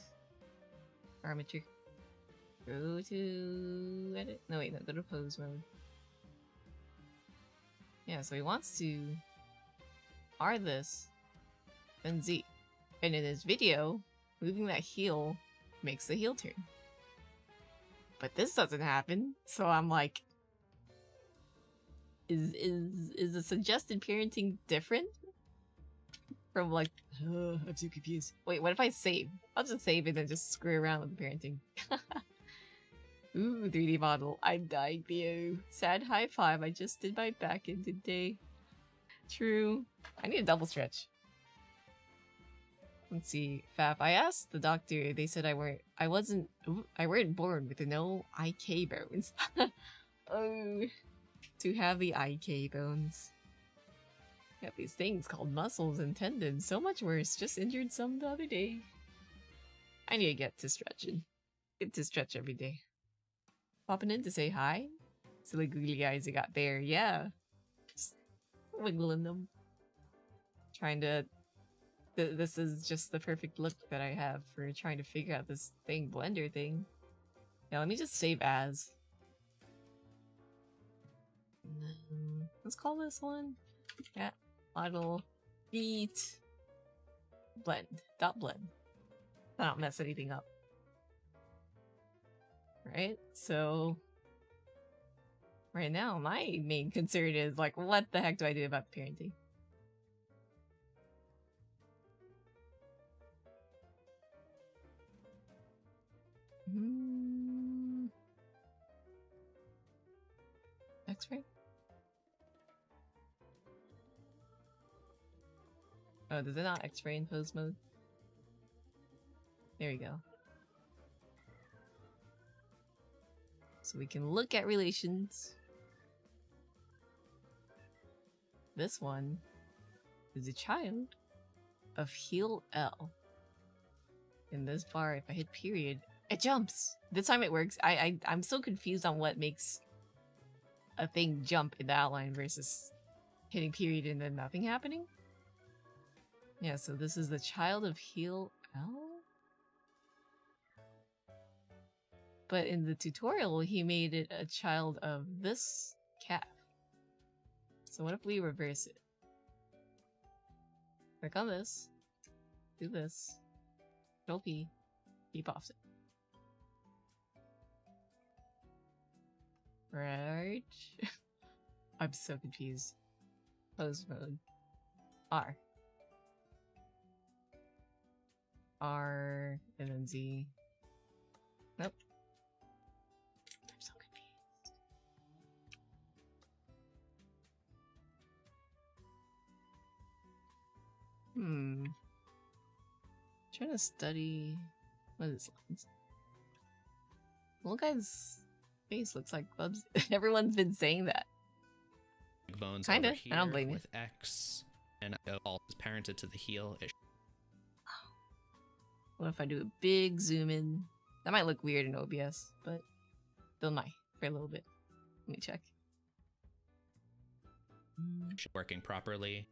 parameter. Go to edit. No, wait, no, go to pose mode. Yeah, so he wants to R this, then Z. And in his video, moving that heel makes the heel turn. But this doesn't happen, so I'm like, is the suggested parenting different from like? I'm so confused. Wait, what if I save? I'll just save it and just screw around with the parenting. Ooh, 3D model. I'm dying, Theo. Sad high five. I just did my back end today. True. I need a double stretch. Let's see, Faf. I asked the doctor. They said I weren't born with no IK bones. Oh, to have the IK bones. Got these things called muscles and tendons. So much worse. Just injured some the other day. I need to get to stretching. Get to stretch every day. Popping in to say hi. Silly googly eyes you got there. Yeah. Just wiggling them. Trying to... This is just the perfect look that I have for trying to figure out this thing, blender thing. Yeah, let me just save as. And then, let's call this one. Yeah, model beat blend. Dot blend. I don't mess anything up. Right? So right now my main concern is like, what the heck do I do about the parenting? X-ray? Oh, does it not X-ray in pose mode? There we go. So we can look at relations. This one is a child of heel L. In this bar, if I hit period, it jumps! This time it works. I'm so confused on what makes a thing jump in the outline versus hitting period and then nothing happening. Yeah, so this is the child of heel L? But in the tutorial, he made it a child of this calf. So what if we reverse it? Click on this. Do this. Control P. Keep offset. Right. I'm so confused. Pose mode. R. R and then Z. Nope. I'm so confused. Trying to study what is lines. Little guy's face looks like Bubs. Everyone's been saying that. Bones Kinda. over here I don't blame you. with X, and alt is parented to the heel. What if I do a big zoom in? That might look weird in OBS, but still might for a little bit. Let me check. Working properly.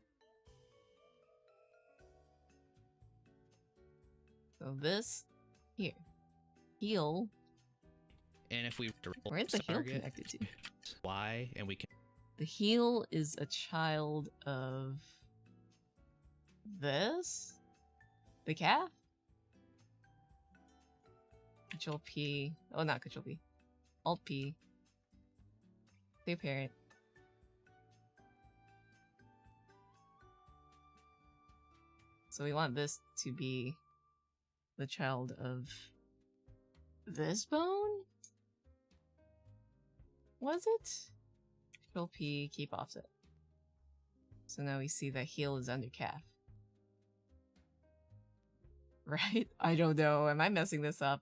So this here, heel. And if we Where's the heel connected to? Y, and we can. The heel is a child of this, the calf. Control P. Oh, not Control P. Alt P. Clear parent. So we want this to be the child of this bone? Was it? Control P, keep offset. So now we see that heel is under calf. Right? I don't know. Am I messing this up?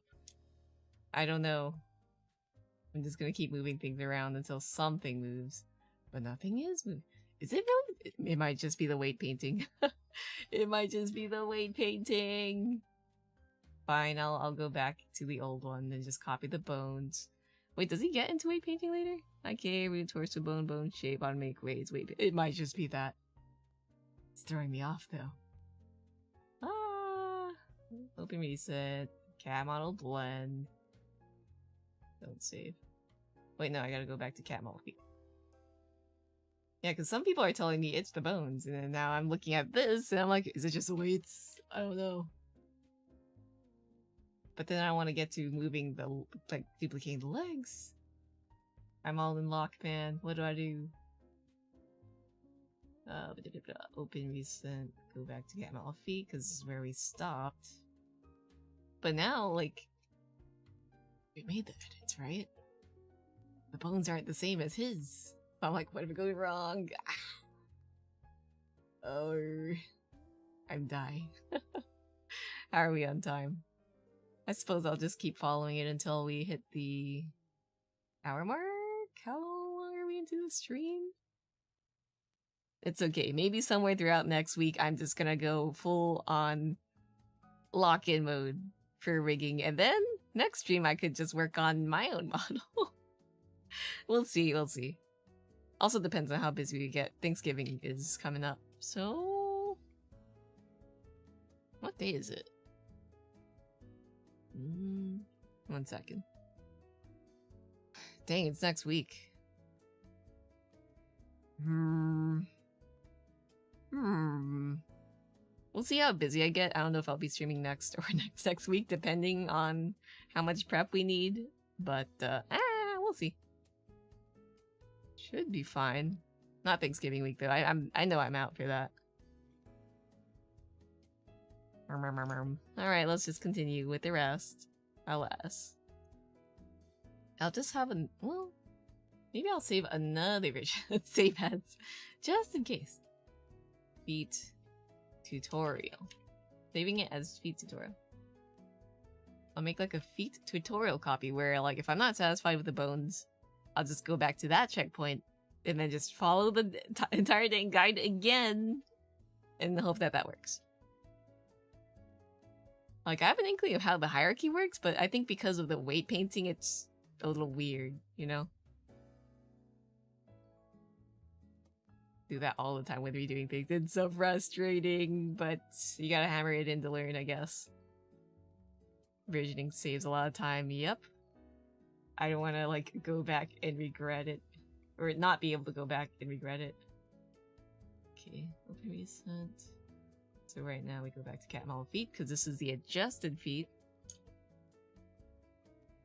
I don't know. I'm just gonna keep moving things around until something moves. But nothing is moving. Is it really? It might just be the weight painting. It might just be the weight painting. Fine, I'll go back to the old one and just copy the bones. Wait, does he get into weight painting later? Okay, root, torso, bone shape, automatic ways. Wait, it might just be that. It's throwing me off though. Ah, open reset, cat model blend. Don't save. Wait, no, I gotta go back to cat model feet. Yeah, because some people are telling me it's the bones, and then now I'm looking at this, and I'm like, is it just the weights? I don't know. But then I want to get to moving the, like, duplicating the legs. I'm all in lock, man. What do I do? Open recent, go back to cat model feet, because this is where we stopped. But now, like, we made the edits, right? The bones aren't the same as his. I'm like, what if it goes wrong? Oh, I'm dying. How are we on time? I suppose I'll just keep following it until we hit the hour mark? How long are we into the stream? It's okay. Maybe somewhere throughout next week, I'm just gonna go full on lock-in mode for rigging. And then next stream, I could just work on my own model. We'll see, we'll see. Also depends on how busy we get. Thanksgiving is coming up. So... what day is it? 1 second. Dang, it's next week. We'll see how busy I get. I don't know if I'll be streaming next or next week, depending on how much prep we need. But, we'll see. Should be fine. Not Thanksgiving week though. I know I'm out for that. Alright, let's just continue with the rest. Alas. I'll just have well, maybe I'll save another version of save ads, just in case. Feet tutorial. Saving it as feet tutorial. I'll make like a feet tutorial copy where, like, if I'm not satisfied with the bones, I'll just go back to that checkpoint and then just follow the entire dang guide again in the hope that that works. Like, I have an inkling of how the hierarchy works, but I think because of the weight painting, it's a little weird, you know? Do that all the time when redoing things. It's so frustrating, but you gotta hammer it in to learn, I guess. Versioning saves a lot of time, yep. I don't want to, like, go back and regret it. Or not be able to go back and regret it. Okay, open recent. So right now we go back to cat model feet, because this is the adjusted feet.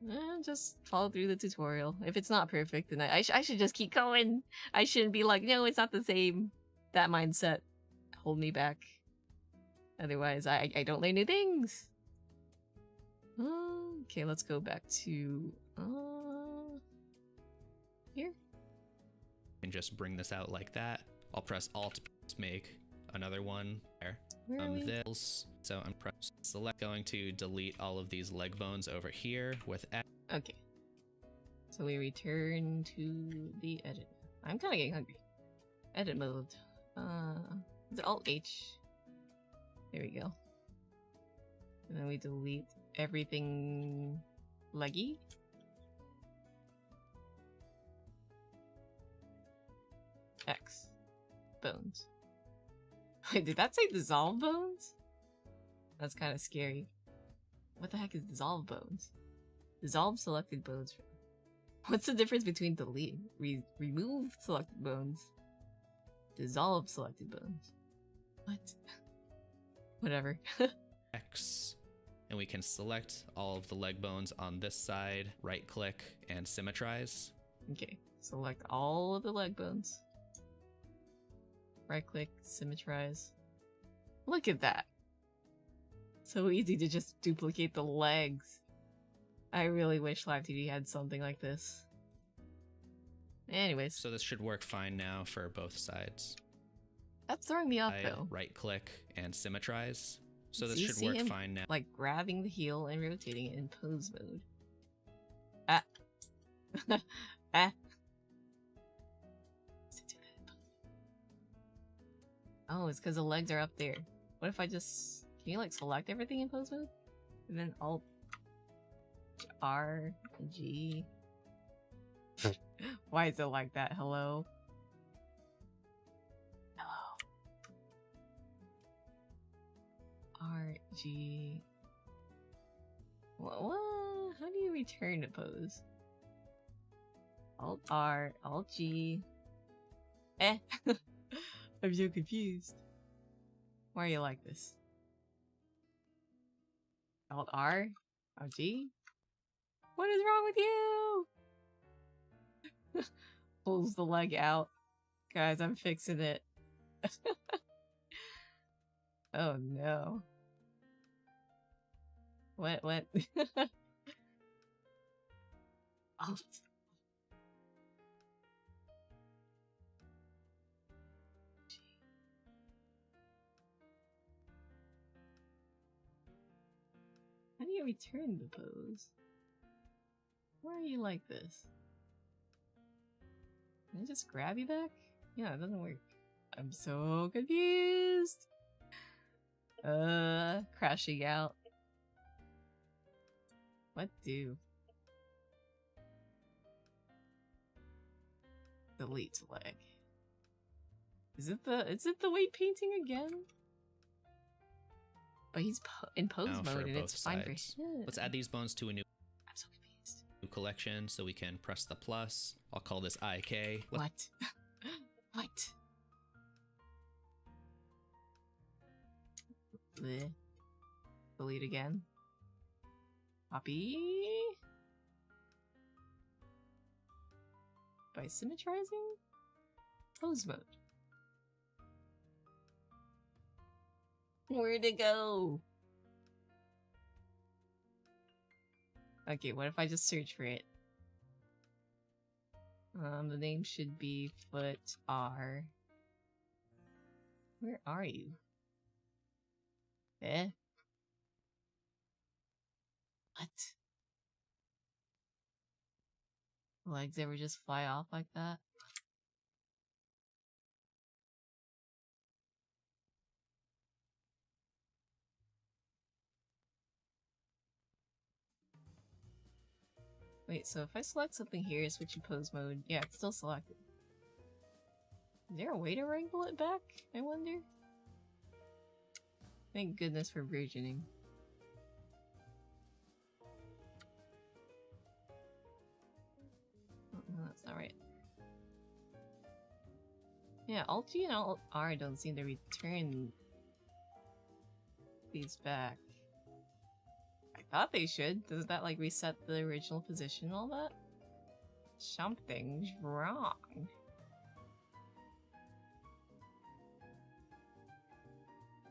And just follow through the tutorial. If it's not perfect, then I should just keep going. I shouldn't be like, no, it's not the same. That mindset hold me back. Otherwise, I don't learn new things. Okay, let's go back to here. And just bring this out like that. I'll press Alt to make another one there. This. So I'm going to delete all of these leg bones over here with X. Okay. So we return to the edit. I'm kind of getting hungry. Edit mode. Is it Alt H? There we go. And then we delete everything leggy. X. Bones. Wait, did that say dissolve bones? That's kind of scary. What the heck is dissolve bones? Dissolve selected bones. What's the difference between delete? Remove selected bones. Dissolve selected bones. What? Whatever. X. And we can select all of the leg bones on this side, right click, and symmetrize. Okay, select all of the leg bones. Right click, symmetrize. Look at that. So easy to just duplicate the legs. I really wish Live TV had something like this. Anyways. So this should work fine now for both sides. That's throwing me off though. Right click and symmetrize. So this you should see work him, fine now. Like grabbing the heel and rotating it in pose mode. Ah. Ah. Oh, it's because the legs are up there. What if I just... Can you like select everything in pose mode? And then Alt R G. Why is it like that? Hello? Hello. R G. What? How do you return to pose? Alt R, Alt G. Eh. I'm so confused. Why are you like this? Alt R? Alt G? What is wrong with you? Pulls the leg out. Guys, I'm fixing it. Oh no. What? Alt. How do you return the pose? Why are you like this? Can I just grab you back? Yeah, it doesn't work. I'm so confused! Crashing out. What do? Delete leg. Is it the weight painting again? But he's in pose mode and it's fine for him. Let's add these bones to a new I'm so confused. collection so we can press the plus. I'll call this IK. What? What? Bleh. Delete again. Copy. By symmetrizing? Pose mode. Where'd it go? Okay, what if I just search for it? The name should be Foot R. Where are you? Eh? What? Legs ever just fly off like that? Wait, so if I select something here, switch to pose mode, yeah, it's still selected. Is there a way to wrangle it back, I wonder? Thank goodness for versioning. Oh, no, that's not right. Yeah, Alt G and Alt R don't seem to return these back. I thought they should. Does that like reset the original position and all that? Something's wrong.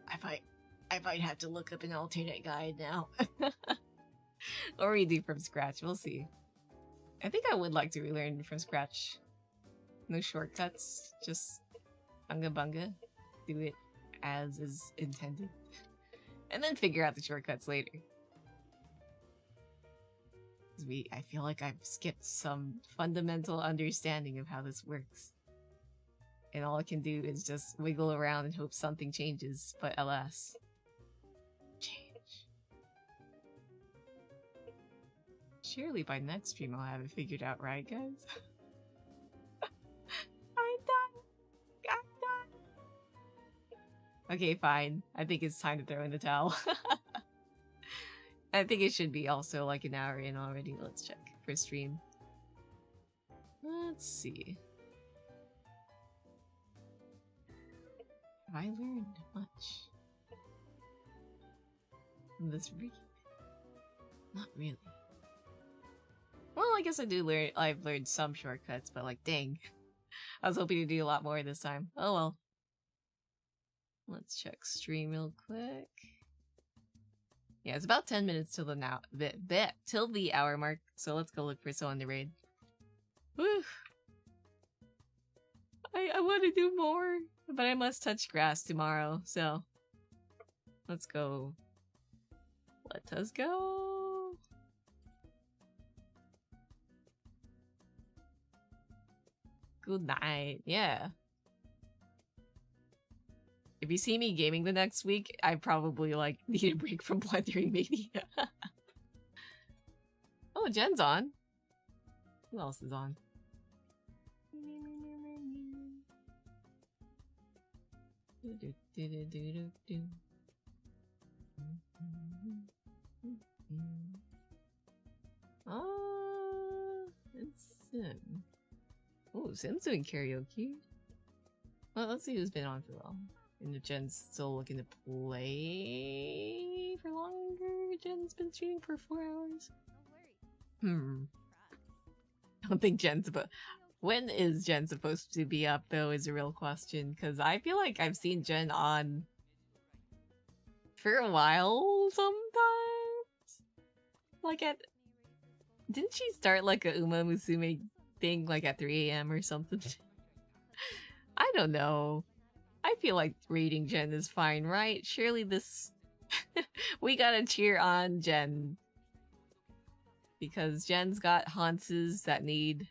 I might have to look up an alternate guide now. Or redo from scratch, we'll see. I think I would like to relearn from scratch. No shortcuts, just bunga bunga. Do it as is intended. And then figure out the shortcuts later. I feel like I've skipped some fundamental understanding of how this works. And all I can do is just wiggle around and hope something changes, but alas. Change. Surely by next stream I'll have it figured out, right, guys? I'm done! Okay, fine. I think it's time to throw in the towel. I think it should be also like an hour in already. Let's check for stream. Let's see. Have I learned much from this read? Not really. Well, I guess I've learned some shortcuts, but like, dang. I was hoping to do a lot more this time. Oh well. Let's check stream real quick. Yeah, it's about 10 minutes till till the hour mark. So let's go look for someone to raid. Woo! I want to do more, but I must touch grass tomorrow. So let's go. Let us go. Good night. Yeah. If you see me gaming the next week, I probably like need a break from blendering, maybe. Oh, Jen's on. Who else is on? It's Sim. Oh, Sim's doing karaoke. Well, let's see who's been on for a while. And if Jen's still looking to play for longer, Jen's been streaming for 4 hours. I don't think Jen's about. When is Jen supposed to be up, though, is a real question. Because I feel like I've seen Jen on for a while sometimes. Like at. Didn't she start like a Uma Musume thing like at 3 AM or something? I don't know. I feel like rating Jen is fine, right? Surely this... we gotta cheer on Jen. Because Jen's got Hanses that need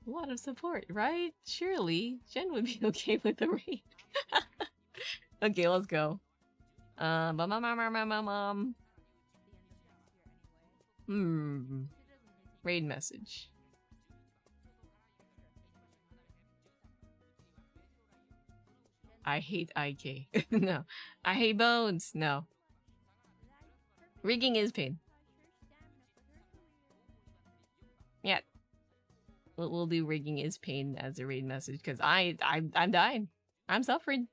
a lot of support, right? Surely Jen would be okay with the raid. Okay, let's go. Raid message. I hate IK. No. I hate bones. No. Rigging is pain. Yeah. We'll do rigging is pain as a raid message because I'm dying. I'm suffering.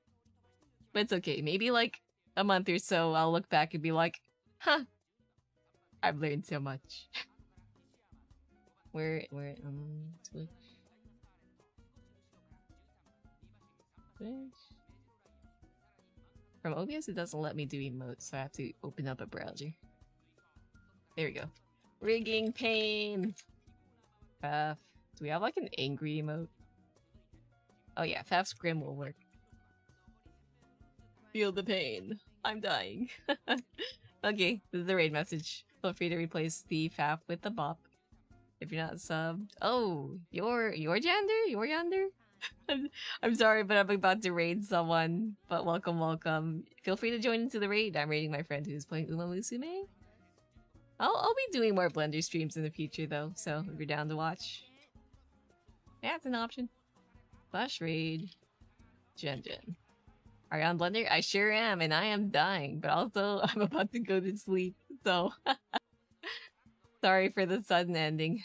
But it's okay. Maybe like a month or so I'll look back and be like, huh. I've learned so much. Where Twitch. From OBS, it doesn't let me do emotes, so I have to open up a browser. There we go. Rigging pain! Faf. Do we have like an angry emote? Oh yeah, Faf's Grim will work. Feel the pain. I'm dying. Okay, this is the raid message. Feel free to replace the Faf with the bop. If you're not subbed. Oh, you're Jander? You're Yander? I'm sorry, but I'm about to raid someone. But welcome, welcome. Feel free to join into the raid. I'm raiding my friend who's playing Uma Musume. I'll be doing more Blender streams in the future though, so if you're down to watch. Yeah, it's an option. Flash raid. Jen. Are you on Blender? I sure am, and I am dying, but also I'm about to go to sleep, so sorry for the sudden ending.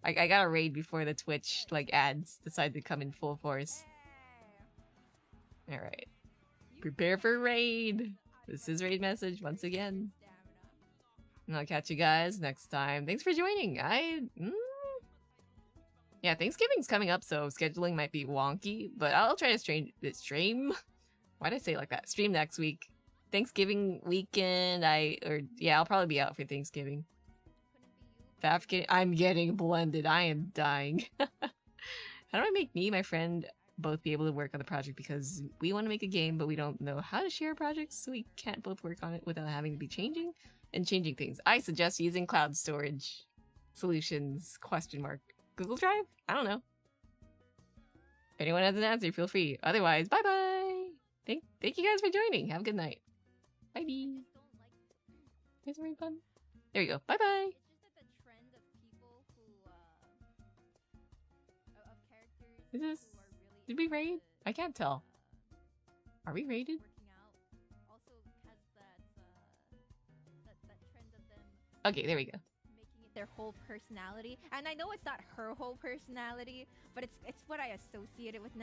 I got a raid before the Twitch like ads decide to come in full force. Alright. Prepare for raid! This is raid message once again. And I'll catch you guys next time. Thanks for joining! Yeah, Thanksgiving's coming up, so scheduling might be wonky, but I'll try to stream? Why'd I say it like that? Stream next week. Thanksgiving weekend, I'll probably be out for Thanksgiving. I'm getting blended. I am dying. How do I make me and my friend both be able to work on the project? Because we want to make a game, but we don't know how to share projects, so we can't both work on it without having to be changing things. I suggest using cloud storage solutions, ? Google Drive? I don't know. If anyone has an answer, feel free. Otherwise, bye-bye! Thank you guys for joining. Have a good night. Bye-bye. Here's a raid button. There you go. Bye-bye! Did we raid? I can't tell. Are we raided? Okay, there we go. Making it their whole personality, and I know it's not her whole personality, but it's what I associate it with now.